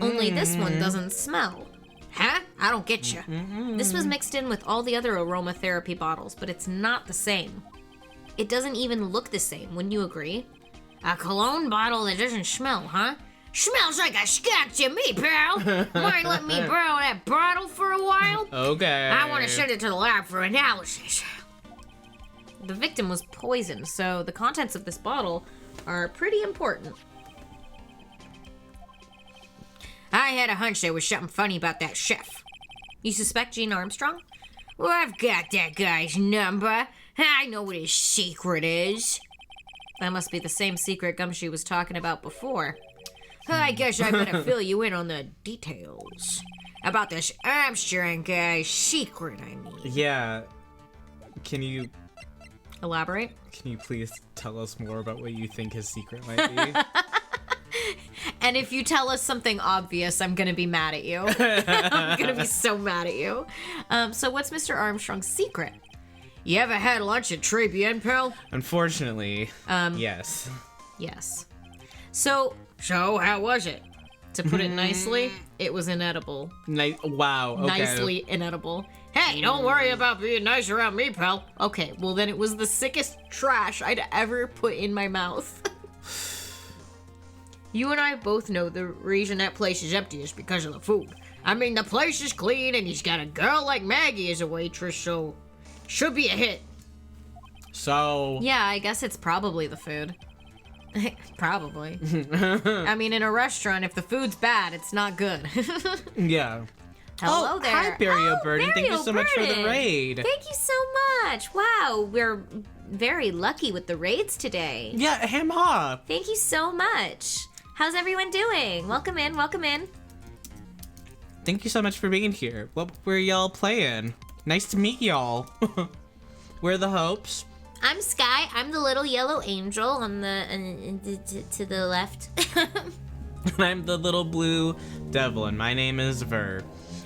Only this one doesn't smell. Huh? I don't get you. This was mixed in with all the other aromatherapy bottles, but it's not the same. It doesn't even look the same, wouldn't you agree? A cologne bottle that doesn't smell, huh? Smells like a skunk to me, pal. Mind letting me borrow that bottle for a while? Okay. I want to send it to the lab for analysis. The victim was poisoned, so the contents of this bottle are pretty important. I had a hunch there was something funny about that chef. You suspect Gene Armstrong? Well, I've got that guy's number. I know what his secret is. That must be the same secret Gumshoe was talking about before. I guess I better fill you in on the details. About this Armstrong guy's secret, I mean. Yeah. Can you Elaborate? please tell us more about what you think his secret might be? And if you tell us something obvious, I'm gonna be mad at you. I'm gonna be so mad at you. So what's Mr. Armstrong's secret? You ever had lunch at Tribulations, pal? Unfortunately, yes. Yes. So So, how was it? To put it nicely, it was inedible. Wow. Okay. Nicely inedible. Hey, don't worry about being nice around me, pal. Okay, well then it was the sickest trash I'd ever put in my mouth. You and I both know the reason that place is empty is because of the food. I mean, the place is clean and he's got a girl like Maggie as a waitress, so should be a hit. So... Yeah, I guess it's probably the food. Probably. I mean, in a restaurant, if the food's bad, it's not good. Yeah. Hello there. Hi, Barry O'Burden. Thank you Barry so much for the O'Burden. raid. Thank you so much. Wow, we're very lucky with the raids today. Yeah, ham ha. Thank you so much. How's everyone doing? Welcome in, welcome in. Thank you so much for being here. What were y'all playing? Nice to meet y'all. We're the Hopes. I'm Sky. I'm the little yellow angel on the to the left. And I'm the little blue devil, and my name is Ver.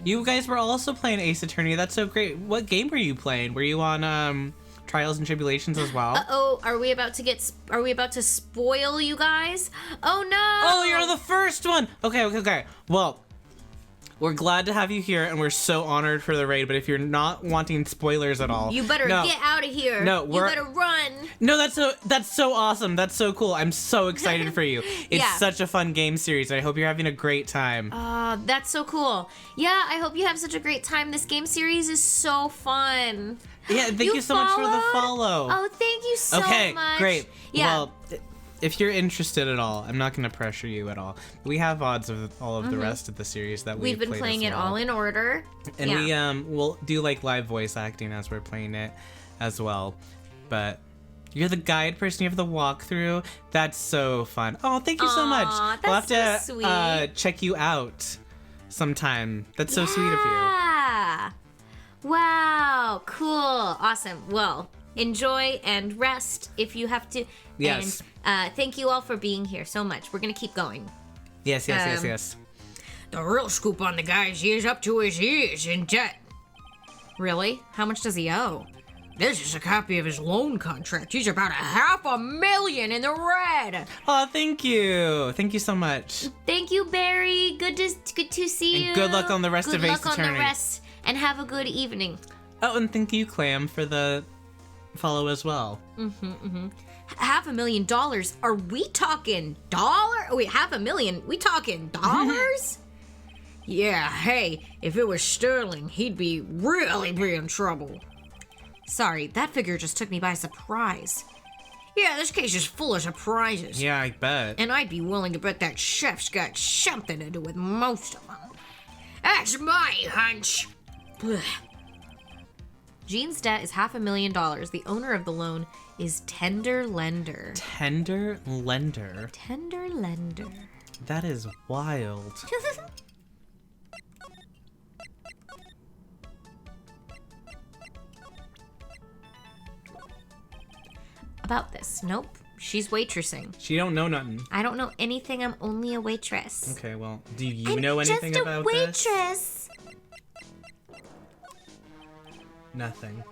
You guys were also playing Ace Attorney. That's so great. What game were you playing? Were you on Trials and Tribulations as well? Uh-oh, are we about to spoil you guys? Oh no! Oh, you're the first one. Okay. Well, we're glad to have you here, and we're so honored for the raid. But if you're not wanting spoilers at all, You better get out of here. No, you better run. No, that's so awesome. That's so cool. I'm so excited for you. It's Yeah. such a fun game series. I hope you're having a great time. That's so cool. Yeah, I hope you have such a great time. This game series is so fun. Yeah, thank you so much for the follow. Oh, thank you so Okay, much. great. Yeah. Well, if you're interested at all, I'm not going to pressure you at all. We have VODs of all of the rest of the series that We've been played playing as it well. all in order. And yeah. we'll do like live voice acting as we're playing it as well. But you're the guide person, you have the walkthrough. That's so fun. Oh, thank you so much. We'll have that's to so sweet. check you out sometime. That's so sweet of you. Yeah. Wow. Cool. Awesome. Well, enjoy and rest if you have to. Yes. And thank you all for being here so much. We're going to keep going. Yes. The real scoop on the guy is he is up to his ears in debt. Really? How much does he owe? This is a copy of his loan contract. He's about $500,000 in the red. Oh, thank you. Thank you so much. Thank you, Barry. Good to see you. And good luck on the rest of Ace Good luck on Attorney. the rest, and have a good evening. Oh, and thank you, Clam, for the follow as well. $500,000? Are we talking dollar? Wait, $500,000? We talking dollars? Yeah, hey, if it was sterling, he'd be in trouble. Sorry, that figure just took me by surprise. Yeah, this case is full of surprises. Yeah, I bet. And I'd be willing to bet that chef's got something to do with most of them. That's my hunch. Blech. Gene's debt is $500,000. The owner of the loan is Tender Lender. Tender Lender. Tender Lender. That is wild. About this. Nope. She's waitressing. She don't know nothing. I don't know anything. I'm only a waitress. Okay, well, do you know anything about this? Just a waitress. Nothing.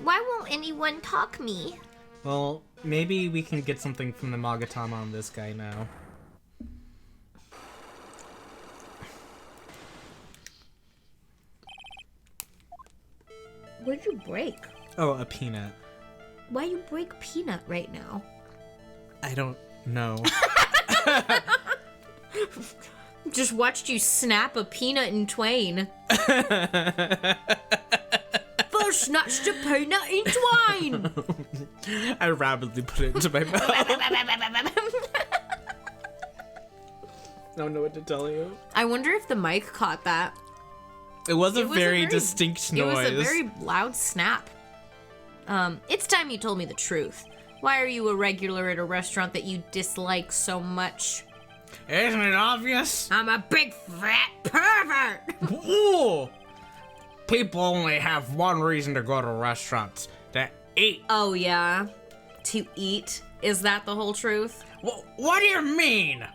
Why won't anyone talk me? Well, maybe we can get something from the Magatama on this guy now. What'd you break? Oh, a peanut. Why you break Peanut right now? I don't know. Just watched you snap a peanut in twain. First snatched a peanut in twain. I rapidly put it into my mouth. I don't know what to tell you. I wonder if the mic caught that. It was a It was very distinct noise. It was a very loud snap. It's time you told me the truth. Why are you a regular at a restaurant that you dislike so much? Isn't it obvious? I'm a big fat pervert. Ooh! People only have one reason to go to restaurants: to eat. Oh, yeah? To eat? Is that the whole truth? What do you mean?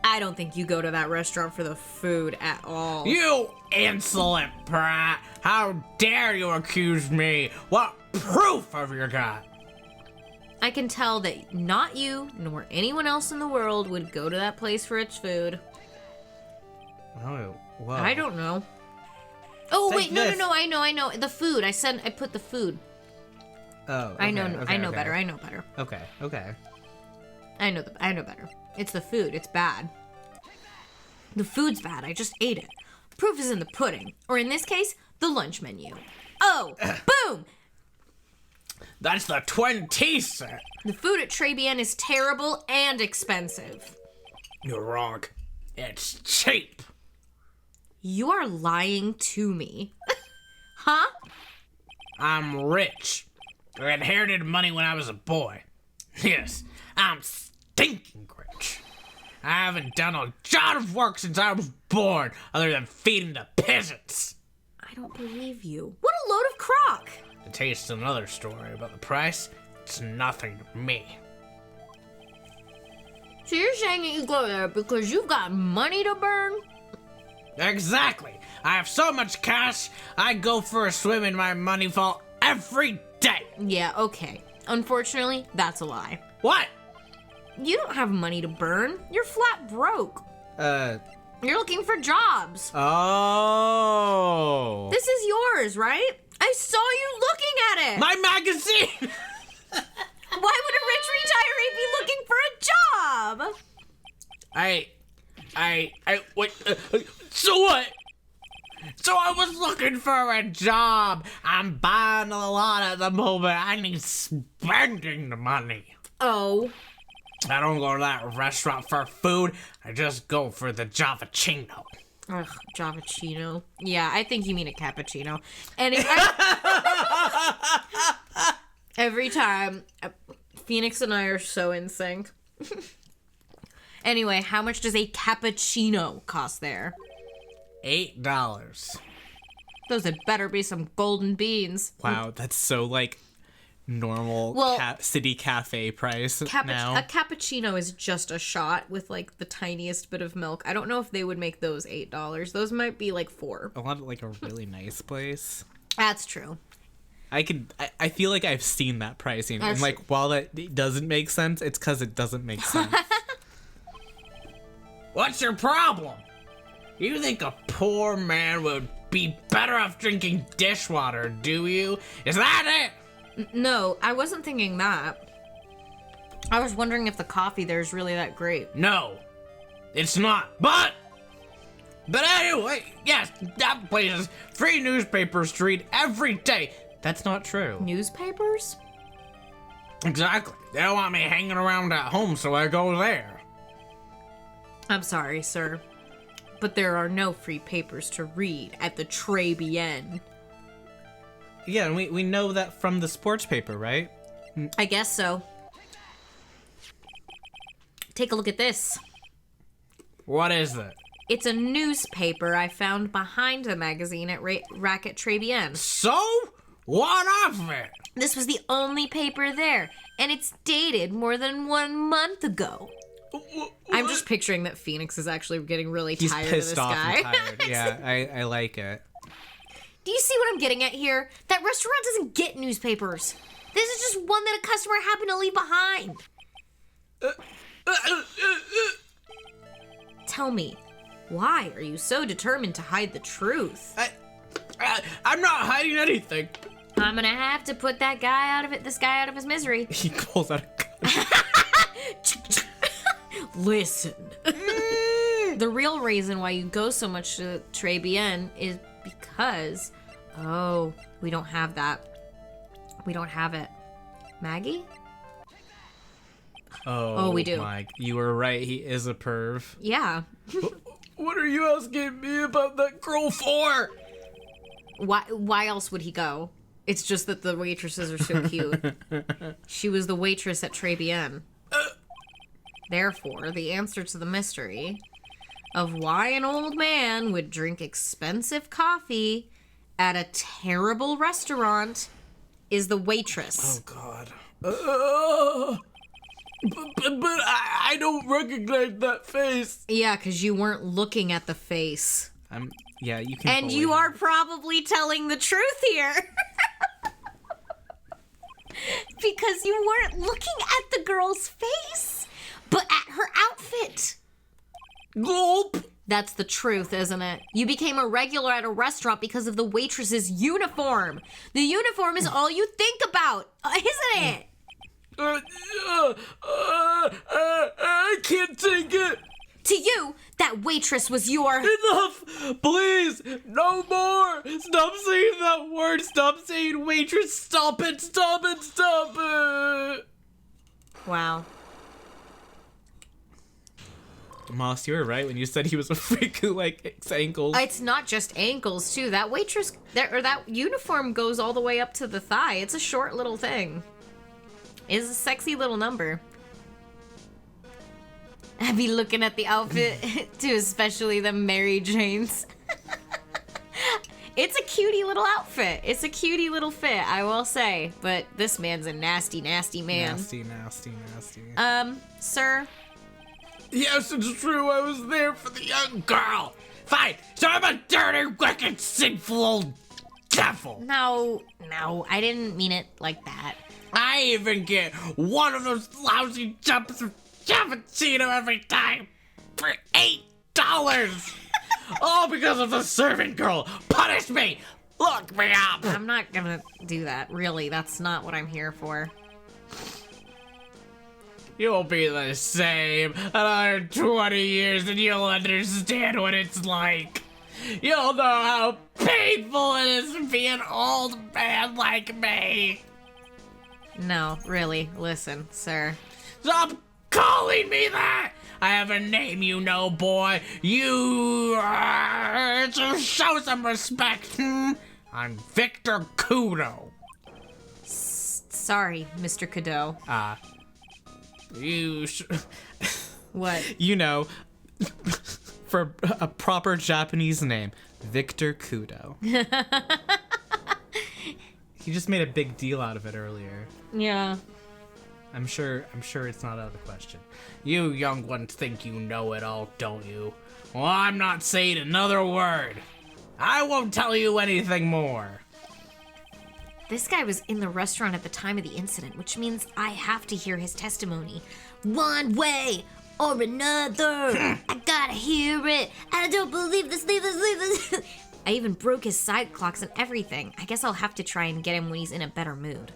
I don't think you go to that restaurant for the food at all. You insolent brat! How dare you accuse me? What proof have you got? I can tell that not you nor anyone else in the world would go to that place for its food. Oh, whoa. I don't know. Oh, Take wait, no, this. I know. The food. I put the food. Oh, okay, I know okay. better. I know better. Okay. I know better. It's the food. It's bad. The food's bad. I just ate it. Proof is in the pudding. Or in this case, the lunch menu. Oh, boom! That's the twin tea set. The food at Tribien is terrible and expensive. You're wrong. It's cheap. You are lying to me. Huh? I'm rich. I inherited money when I was a boy. Yes, I'm stinking rich. I haven't done a jot of work since I was born, other than feeding the peasants. I don't believe you. What a load of crock! The taste's another story, but the price, it's nothing to me. So you're saying that you go there because you've got money to burn? Exactly. I have so much cash, I go for a swim in my money vault every day. Yeah, okay. Unfortunately, that's a lie. What? You don't have money to burn. You're flat broke. You're looking for jobs. Oh. This is yours, right? I saw you looking at it. My magazine! Why would a rich retiree be looking for a job? What? So what? So I was looking for a job. I'm buying a lot at the moment. I need spending the money. Oh. I don't go to that restaurant for food. I just go for the Javachino. Ugh, Javachino. Yeah, I think you mean a cappuccino. And every time, Phoenix and I are so in sync. Anyway, how much does a cappuccino cost there? $8. Those had better be some golden beans. Wow, that's so like normal Well, city cafe price now. A cappuccino is just a shot with like the tiniest bit of milk. I don't know if they would make those $8. Those might be like $4. A lot of like a really nice place. That's true. I feel like I've seen that pricing, That's and like while that doesn't make sense, it's because it doesn't make sense. What's your problem? You think a poor man would be better off drinking dishwater, do you? Is that it? No, I wasn't thinking that. I was wondering if the coffee there is really that great. No, it's not. But anyway, yes, that place is free newspapers to read every day. That's not true. Newspapers? Exactly. They don't want me hanging around at home, so I go there. I'm sorry, sir, but there are no free papers to read at the Tribien. Yeah, and we know that from the sports paper, right? I guess so. Take a look at this. What is it? It's a newspaper I found behind the magazine at Racket Tribien. So? What of it? This was the only paper there, and it's dated more than 1 month ago. I'm just picturing that Phoenix is actually getting really He's tired of pissed this off guy. and tired. Yeah, I like it. Do you see what I'm getting at here? That restaurant doesn't get newspapers. This is just one that a customer happened to leave behind. Tell me, why are you so determined to hide the truth? I'm not hiding anything. I'm gonna have to put this guy out of his misery. He pulls out a gun. Listen. The real reason why you go so much to Tribien is because... Oh, we don't have that. We don't have it. Maggie? Oh, we do. Mike, you were right. He is a perv. Yeah. What are you asking me about that girl for? Why else would he go? It's just that the waitresses are so cute. She was the waitress at Tribien. Therefore, the answer to the mystery of why an old man would drink expensive coffee at a terrible restaurant is the waitress. Oh, God. But I don't recognize that face. Yeah, because you weren't looking at the face. Yeah, you can. And you are probably telling the truth here. Because you weren't looking at the girl's face, but at her outfit. Gulp. That's the truth, isn't it? You became a regular at a restaurant because of the waitress's uniform. The uniform is all you think about, isn't it? I can't take it. To you, that waitress was your... Enough! Please! No more! Stop saying that word! Stop saying waitress! Stop it! Stop it! Stop it! Wow. Moss, you were right when you said he was a freak who likes ankles. It's not just ankles, too. That waitress... that uniform goes all the way up to the thigh. It's a short little thing. It's a sexy little number. I'd be looking at the outfit, too, especially the Mary Janes. It's a cutie little outfit. It's a cutie little fit, I will say. But this man's a nasty, nasty man. Nasty, nasty, nasty. Sir? Yes, it's true. I was there for the young girl. Fine. So I'm a dirty, wicked, sinful old devil. No, I didn't mean it like that. I even get one of those lousy jumps of cappuccino every time for $8. All because of the servant girl. Punish me. Look me up. I'm not gonna do that, really. That's not what I'm here for. You'll be the same. Another 20 years and you'll understand what it's like. You'll know how painful it is to be an old man like me. No, really, listen, sir. Stop calling me that! I have a name, you know, boy. You so show some respect. I'm Victor Godot. Sorry, Mr. Godot. What? You know, for a proper Japanese name, Victor Godot. He just made a big deal out of it earlier. Yeah. I'm sure it's not out of the question. You young ones think you know it all, don't you? Well, I'm not saying another word. I won't tell you anything more. This guy was in the restaurant at the time of the incident, which means I have to hear his testimony. One way or another. I gotta hear it. I don't believe this, leave this. I even broke his side clocks and everything. I guess I'll have to try and get him when he's in a better mood.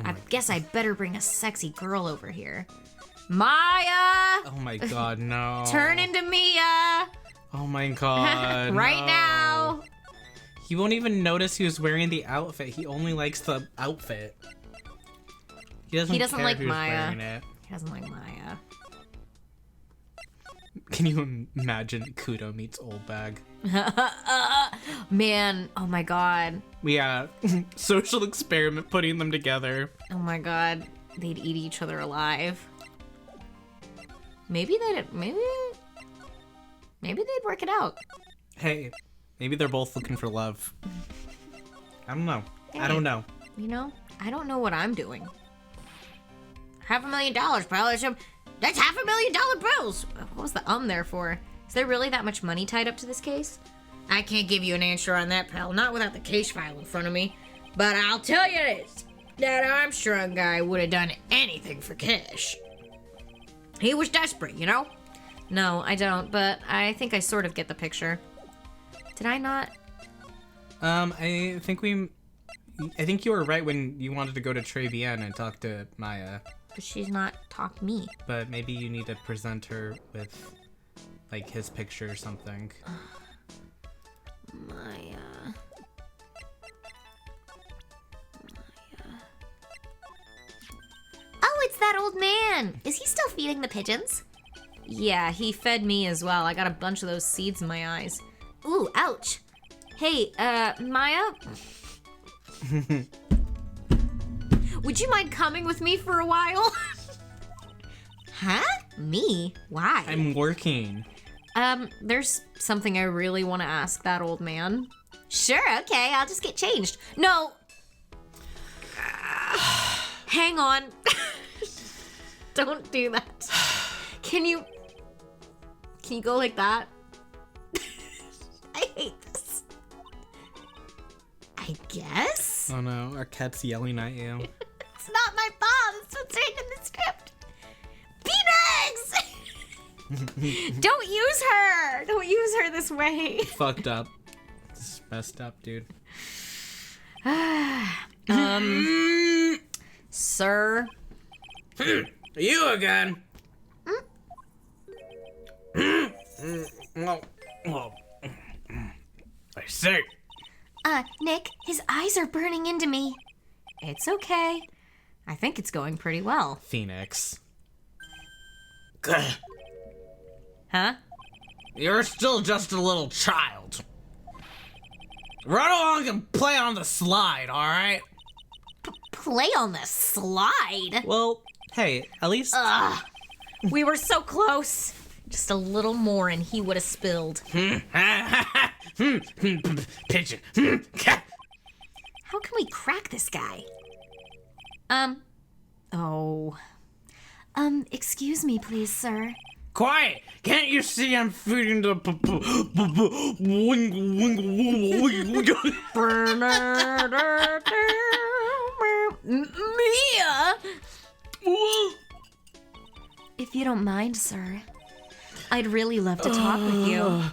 I guess I better bring a sexy girl over here. Maya! Oh my god, no. Turn into Mia! Oh my god, Right no. now! He won't even notice he was wearing the outfit. He only likes the outfit. He doesn't care like who's Maya. wearing it. He doesn't like Maya. Can you imagine Kudo meets Old Bag? Man, oh my god. Yeah, social experiment putting them together. Oh my god. They'd eat each other alive. Maybe they'd work it out. Hey, maybe they're both looking for love. I don't know. Hey. I don't know. You know, I don't know what I'm doing. $500,000, pal. That's $500,000 bills. What was the there for? Is there really that much money tied up to this case? I can't give you an answer on that, pal. Not without the case file in front of me. But I'll tell you this. That Armstrong guy would have done anything for cash. He was desperate, you know? No, I don't, but I think I sort of get the picture. Did I not? I think you were right when you wanted to go to Tribulations and talk to Maya. But she's not talked me. But maybe you need to present her with, like, his picture or something. Maya. Oh, it's that old man. Is he still feeding the pigeons? Yeah, he fed me as well. I got a bunch of those seeds in my eyes. Ooh, ouch. Hey, Maya? Would you mind coming with me for a while? Huh? Me? Why? I'm working. There's something I really want to ask that old man. Sure, okay, I'll just get changed. No. Hang on. Don't do that. Can you go like that? I hate this. I guess? Oh no, our cat's yelling at you. It's not my fault. It's what's written in the script. Phoenix! Don't use her! Don't use her this way. Fucked up. This is messed up, dude. Sir? You again? Well, I say. Nick, his eyes are burning into me. It's okay. I think it's going pretty well. Phoenix. Huh? You're still just a little child. Run along and play on the slide, alright? Play on the slide? Well, hey, at least... We were so close. Just a little more and he would have spilled. Pigeon. How can we crack this guy? Excuse me, please, sir. Quiet! Can't you see I'm feeding the Mia! If you don't mind, sir, I'd really love to talk with you.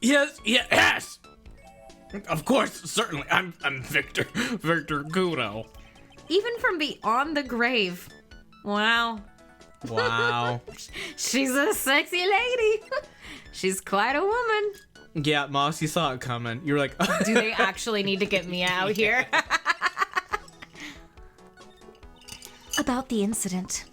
Yes! Of course, certainly. I'm Victor Godot. Even from beyond the grave. Wow. Wow. She's a sexy lady. She's quite a woman. Yeah, Moss, you saw it coming. You were like... Do they actually need to get Mia out here? About the incident.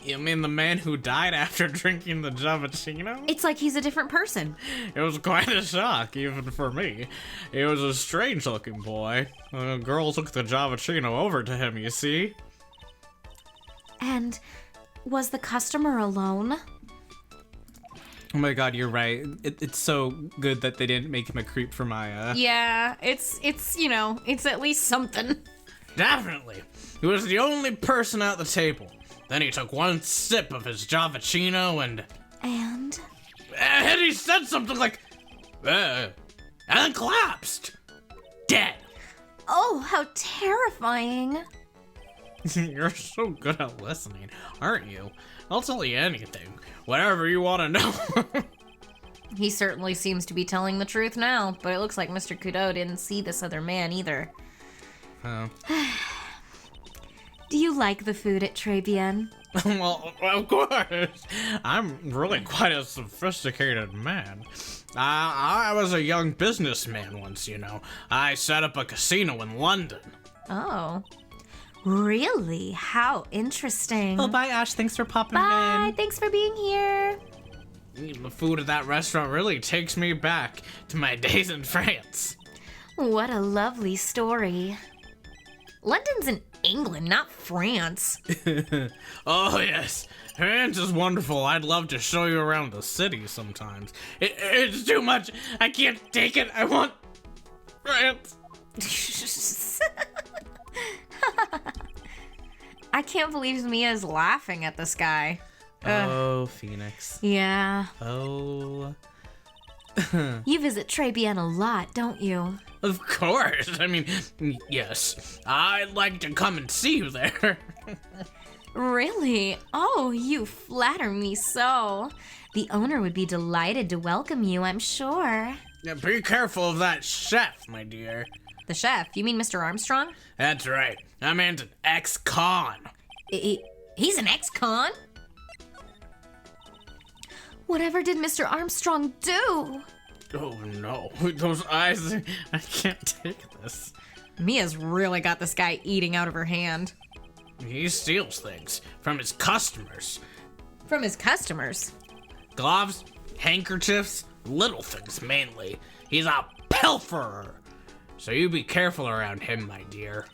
You mean the man who died after drinking the Javachino? It's like he's a different person. It was quite a shock, even for me. He was a strange-looking boy. Girls took the Javachino over to him, you see? And was the customer alone? Oh my god, you're right. It's so good that they didn't make him a creep for Maya. Yeah, it's it's at least something. Definitely. He was the only person at the table. Then he took one sip of his Javachino and he said something like, and then collapsed. Dead. Oh, how terrifying. You're so good at listening, aren't you? I'll tell you anything. Whatever you want to know. He certainly seems to be telling the truth now, but it looks like Mr. Godot didn't see this other man either. Oh. Do you like the food at Tribulations? Well, of course. I'm really quite a sophisticated man. I was a young businessman once, you know. I set up a casino in London. Oh. Really? How interesting. Oh, bye, Ash. Thanks for popping Bye. in. Thanks for being here. The food at that restaurant really takes me back to my days in France. What a lovely story. London's in England, not France. Oh, yes. France is wonderful. I'd love to show you around the city sometimes. It's too much. I can't take it. I want France. I can't believe Mia's laughing at this guy. Oh, Phoenix. Yeah. Oh. You visit Tribulations a lot, don't you? Of course. I mean, yes. I'd like to come and see you there. Really? Oh, you flatter me so. The owner would be delighted to welcome you, I'm sure. Yeah, be careful of that chef, my dear. The chef? You mean Mr. Armstrong? That's right. That man's an ex-con. He's an ex-con? Whatever did Mr. Armstrong do? Oh no, those eyes, I can't take this. Mia's really got this guy eating out of her hand. He steals things from his customers. From his customers? Gloves, handkerchiefs, little things mainly. He's a pilferer. So you be careful around him, my dear.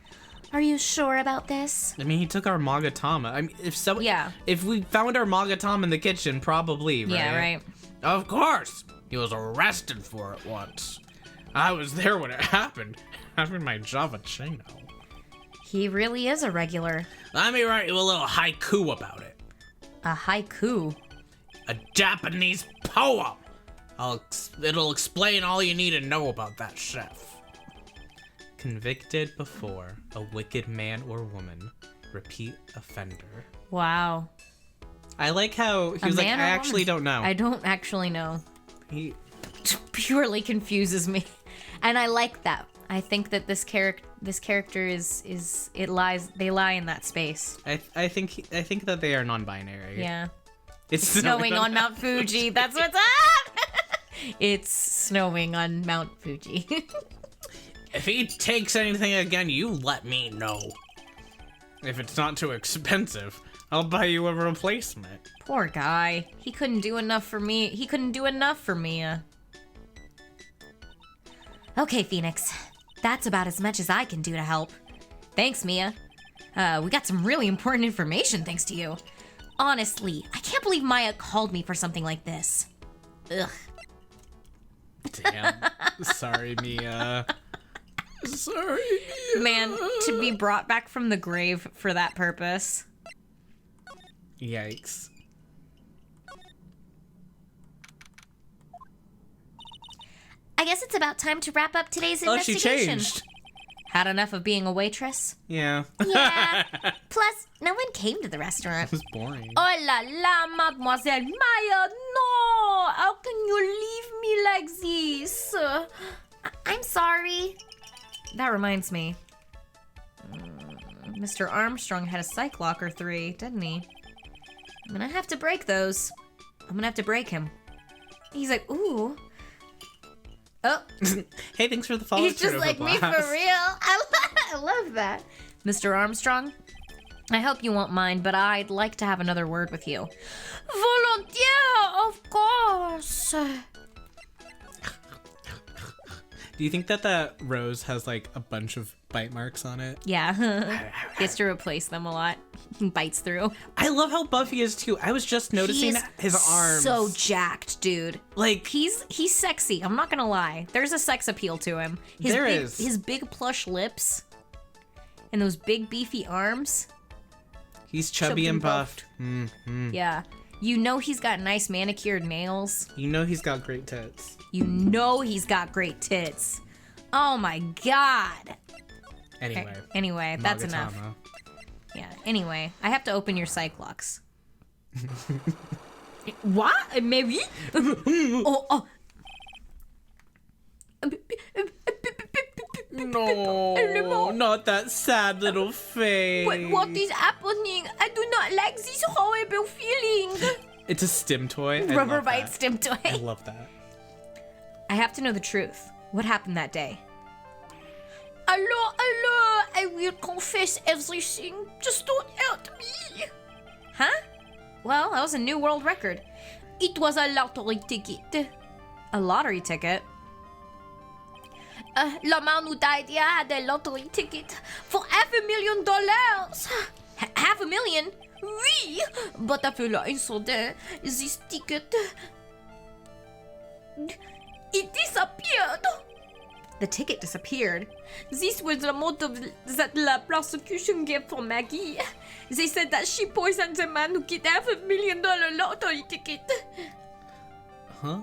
Are you sure about this? I mean, he took our Magatama. I mean, Yeah. If we found our Magatama in the kitchen, probably, right? Yeah, right. Of course. He was arrested for it once. I was there when it happened, having my Javachino. He really is a regular. Let me write you a little haiku about it. A haiku. A Japanese poem. It'll explain all you need to know about that chef. Convicted before, a wicked man or woman, repeat offender. Wow. I like how he A was like, I man or actually woman? don't know. I don't actually know. He, Purely confuses me, and I like that. I think that this character is they lie in that space. I think that they are non-binary. Yeah. It's Snowing on Mount Fuji. That's what's up. It's snowing on Mount Fuji. If he takes anything again, you let me know. If it's not too expensive, I'll buy you a replacement. Poor guy. He couldn't do enough for me. He couldn't do enough for Mia. Okay, Phoenix. That's about as much as I can do to help. Thanks, Mia. We got some really important information thanks to you. Honestly, I can't believe Maya called me for something like this. Ugh. Damn. Sorry, Mia. Sorry, Mia. Man, to be brought back from the grave for that purpose. Yikes. I guess it's about time to wrap up today's Oh, she investigation. changed. Had enough of being a waitress? Yeah. Yeah. Plus, no one came to the restaurant. It was boring. Oh la la, Mademoiselle Maya, no! How can you leave me like this? I'm sorry. That reminds me. Mr. Armstrong had a psych locker 3, didn't he? I'm gonna have to break those. I'm gonna have to break him. He's like, ooh. Oh, Hey, thanks for the follow. he's just like me for real. I love that. Mr. Armstrong, I hope you won't mind, but I'd like to have another word with you. Volontiers, of course. Do you think that rose has like a bunch of bite marks on it? Yeah, gets to replace them a lot. He bites through. I love how Buffy is too. I was just noticing He's his arms. so jacked, dude. like He's sexy. I'm not gonna lie. There's a sex appeal to him. There is. His big plush lips and those big beefy arms. he's chubby and buffed. Yeah. You know he's got nice manicured nails. You know he's got great tits. You know he's got great tits. Oh my god. Anyway, That's enough. Magatama. Yeah. Anyway, I have to open your Cyclox. What? Maybe? Oh. No, not that sad little face. What is happening? I do not like this horrible feeling. It's a stim toy. I Rubber love bite that. stim toy. I love that. I have to know the truth. What happened that day? Allah, I will confess everything. Just don't hurt me. Huh? Well, that was a new world record. It was a lottery ticket. A lottery ticket? La mère nous a dit had a lottery ticket for $500,000. $500,000? Oui, but I feel insolent. This ticket, it disappeared. The ticket disappeared. This was the motive that la prosecution gave for Maggie. They said that she poisoned the man who got $500,000 lottery ticket. Huh?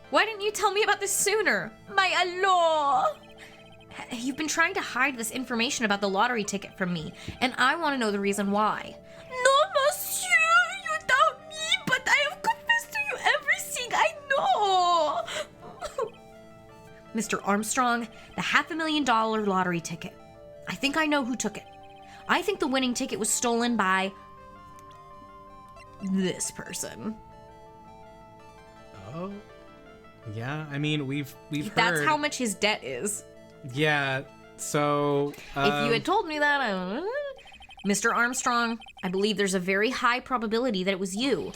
Why didn't you tell me about this sooner? My Allah! You've been trying to hide this information about the lottery ticket from me, and I want to know the reason why. No, monsieur, you doubt me, but I have confessed to you everything I know. Mr. Armstrong, the $500,000 lottery ticket. I think I know who took it. I think the winning ticket was stolen by this person. Oh. Yeah, I mean, we've heard. That's how much his debt is. Yeah, so... If you had told me that, Mr. Armstrong, I believe there's a very high probability that it was you.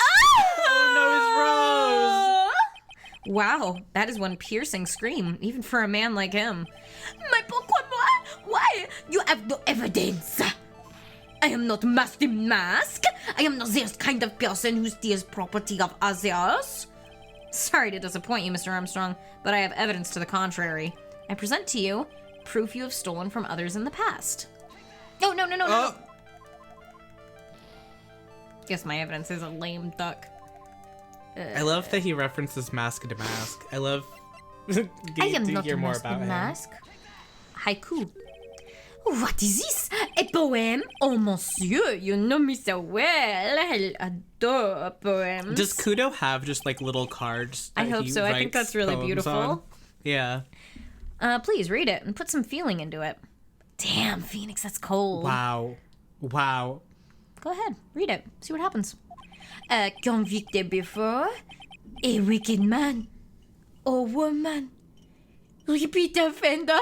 Oh, no, it's Rose! Wow, that is one piercing scream, even for a man like him. Mais pourquoi moi? Why? You have no evidence. I am not Master Mask. I am not this kind of person who steals property of others. Sorry to disappoint you, Mr. Armstrong, but I have evidence to the contrary. I present to you proof you have stolen from others in the past. Oh, no. Guess my evidence is a lame duck. I love that he references Mask to Mask. I love I am to not hear more Master about him. Mask. Haiku. What is this? A poem? Oh, monsieur, you know me so well. I adore poems. Does Godot have just like little cards? I that hope he so. I think writes that's really poems beautiful. on? Yeah. Please read it and put some feeling into it. Damn, Phoenix, that's cold. Wow. Wow. Go ahead, read it. See what happens. Convicted before, a wicked man or woman. Repeat offender.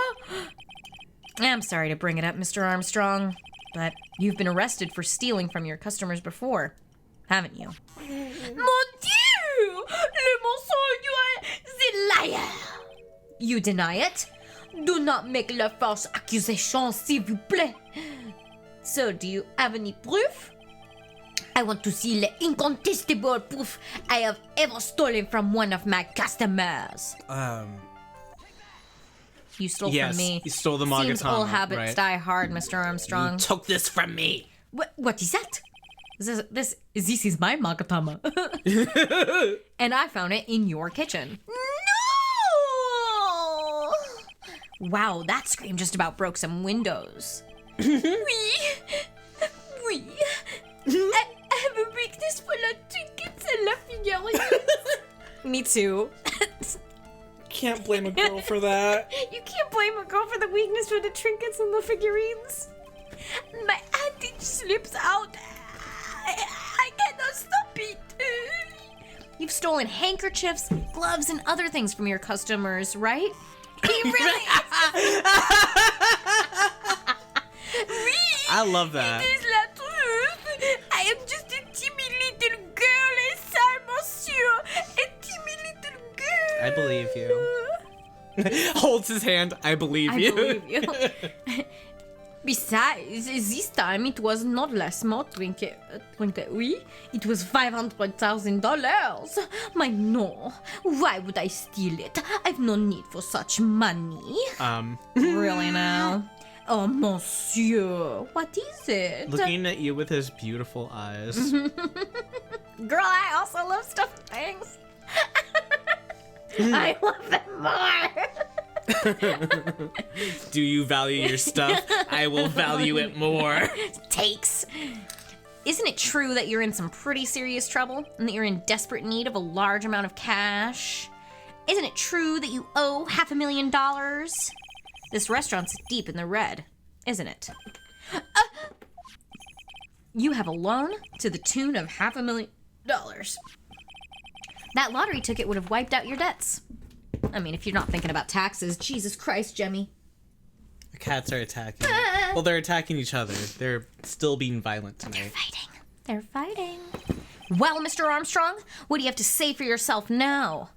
I'm sorry to bring it up, Mr. Armstrong, but you've been arrested for stealing from your customers before, haven't you? Mon Dieu! Le mensonge, the liar! You deny it? Do not make la false accusation, s'il vous plaît. So, do you have any proof? I want to see the incontestable proof I have ever stolen from one of my customers. You stole Yes, from me. you stole the Seems Magatama, old habits right. die hard, Mr. Armstrong. Took this from me. What is that? This is my Magatama. And I found it in your kitchen. No! Wow, that scream just about broke some windows. Oui. I have a weakness for la trinkets and la figurines. Me too. Can't blame a girl for that. You can't blame a girl for the weakness for the trinkets and the figurines. My addict slips out. I cannot stop it. You've stolen handkerchiefs, gloves, and other things from your customers, right? He really I love that. is la truth. I am just a timid little girl, monsieur. A timid little girl. I believe you. Holds his hand. I believe you. I believe you. Besides, this time it was not a small trinket. Oui, it was $500,000. My no, why would I steal it? I've no need for such money. Really now? Oh, monsieur, what is it? Looking at you with his beautiful eyes. Girl, I also love stuffed things. I love them more. Do you value your stuff? I will value it more. Takes. Isn't it true that you're in some pretty serious trouble and that you're in desperate need of a large amount of cash? Isn't it true that you owe $500,000? This restaurant's deep in the red, isn't it? You have a loan to the tune of $500,000. That lottery ticket would have wiped out your debts. I mean, if you're not thinking about taxes, Jesus Christ, Jemmy. The cats are attacking. Well, they're attacking each other. They're still being violent tonight. They're fighting. Well, Mr. Armstrong, what do you have to say for yourself now?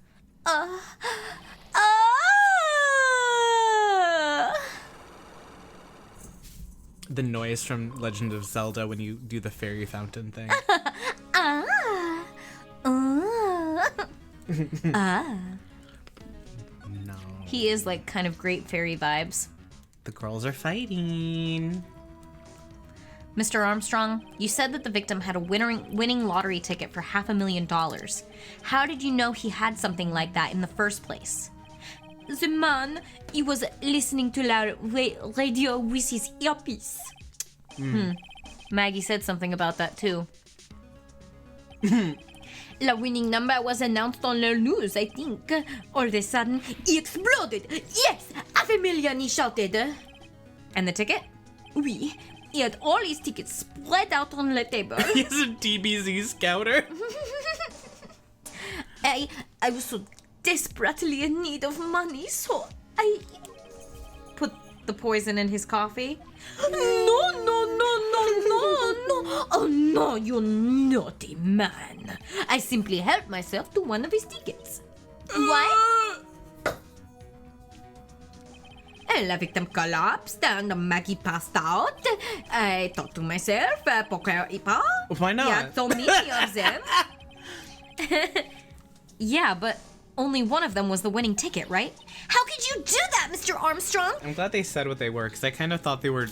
The noise from Legend of Zelda when you do the fairy fountain thing. No. He is like kind of great fairy vibes. The girls are fighting. Mr. Armstrong, you said that the victim had a winning lottery ticket for $500,000. How did you know he had something like that in the first place? The man, he was listening to la radio with his earpiece. Maggie said something about that too. The winning number was announced on the news, I think. All of a sudden, he exploded. Yes, $500,000, he shouted. And the ticket? Oui. He had all his tickets spread out on the table. He has a DBZ scouter. I was so desperately in need of money, so I put the poison in his coffee. No. Oh no, you naughty man. I simply helped myself to one of his tickets. What? La victim collapsed and Maggie passed out. I thought to myself, poker ipa. Why not? Yeah, so many of them. Yeah, but only one of them was the winning ticket, right? How could you do that, Mr. Armstrong? I'm glad they said what they were, because I kind of thought they were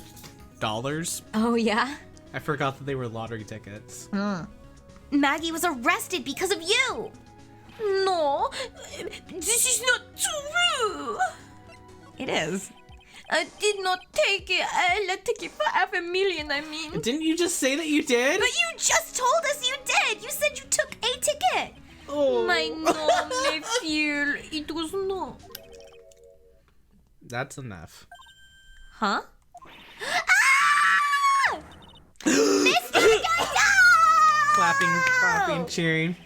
dollars. Oh, yeah? I forgot that they were lottery tickets. Maggie was arrested because of you. No, this is not true. It is. I did not take it. I let take it for $500,000, I mean. Didn't you just say that you did? But you just told us you did. You said you took a ticket. Oh. My nom, nephew. It was not. That's enough. Huh? Ah! Mr. Godot! Clapping, cheering.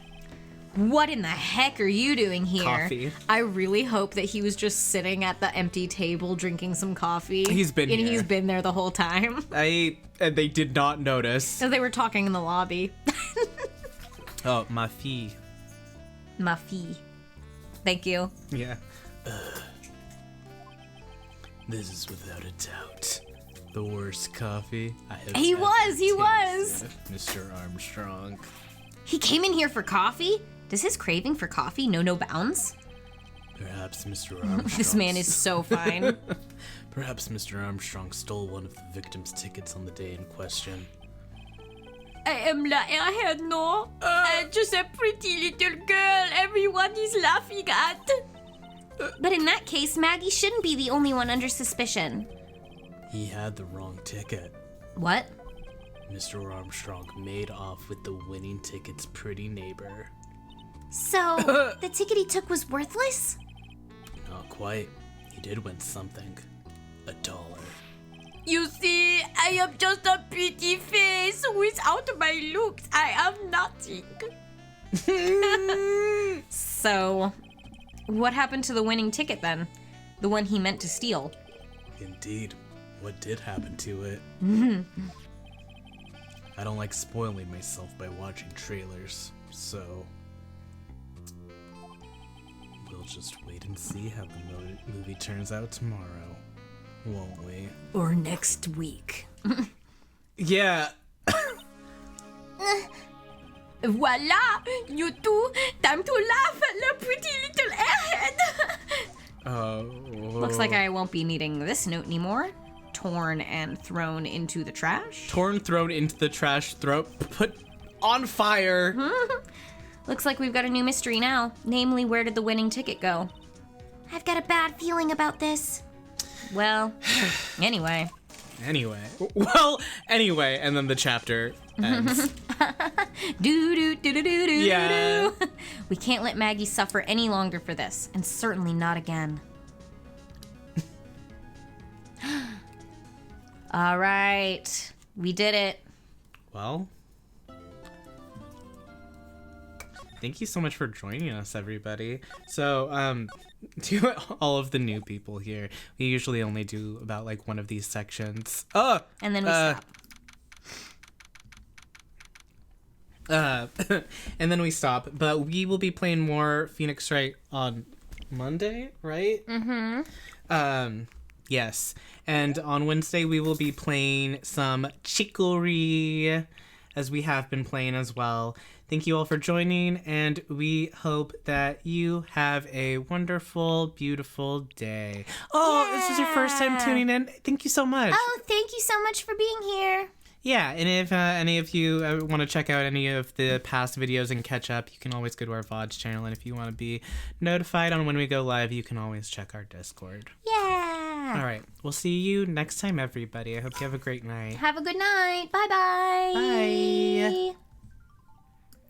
What in the heck are you doing here? Coffee. I really hope that he was just sitting at the empty table drinking some coffee. He's been and here. he's been there the whole time. And they did not notice. So they were talking in the lobby. Oh, ma fille. Ma fille. Thank you. Yeah. This is without a doubt the worst coffee I have He ever was. tasted, Mr. Armstrong. He came in here for coffee? Does his craving for coffee know no bounds? Perhaps Mr. Armstrong. This man is so fine. Perhaps Mr. Armstrong stole one of the victim's tickets on the day in question. I am la airhead, no? I'm just a pretty little girl everyone is laughing at. But in that case, Maggie shouldn't be the only one under suspicion. He had the wrong ticket. What? Mr. Armstrong made off with the winning ticket's pretty neighbor. So, the ticket he took was worthless? Not quite. He did win something. $1. You see, I am just a pretty face. Without my looks, I am nothing. So, what happened to the winning ticket then? The one he meant to steal? Indeed. What did happen to it? I don't like spoiling myself by watching trailers, so we'll just wait and see how the movie turns out tomorrow, won't we? Or next week. Yeah. Voila! You two, time to laugh at the pretty little airhead. Looks like I won't be needing this note anymore. Torn and thrown into the trash. Torn, thrown into the trash, put on fire. Looks like we've got a new mystery now. Namely, where did the winning ticket go? I've got a bad feeling about this. Well, anyway. Anyway, and then the chapter ends. Do. Yeah. We can't let Maggie suffer any longer for this, and certainly not again. All right, we did it. Well, thank you so much for joining us, everybody. So, to all of the new people here, we usually only do about like one of these sections. And then we stop. And then we stop. But we will be playing more Phoenix Wright on Monday, right? Mm-hmm. Yes. And on Wednesday we will be playing some Chicory, as we have been playing as well. Thank you all for joining, and we hope that you have a wonderful, beautiful day. Oh, This is your first time tuning in. Thank you so much. Oh, thank you so much for being here. Yeah, and if any of you want to check out any of the past videos and catch up, you can always go to our VODs channel. And if you want to be notified on when we go live, you can always check our Discord. Yeah. All right, we'll see you next time, everybody. I hope you have a great night. Have a good night. Bye-bye.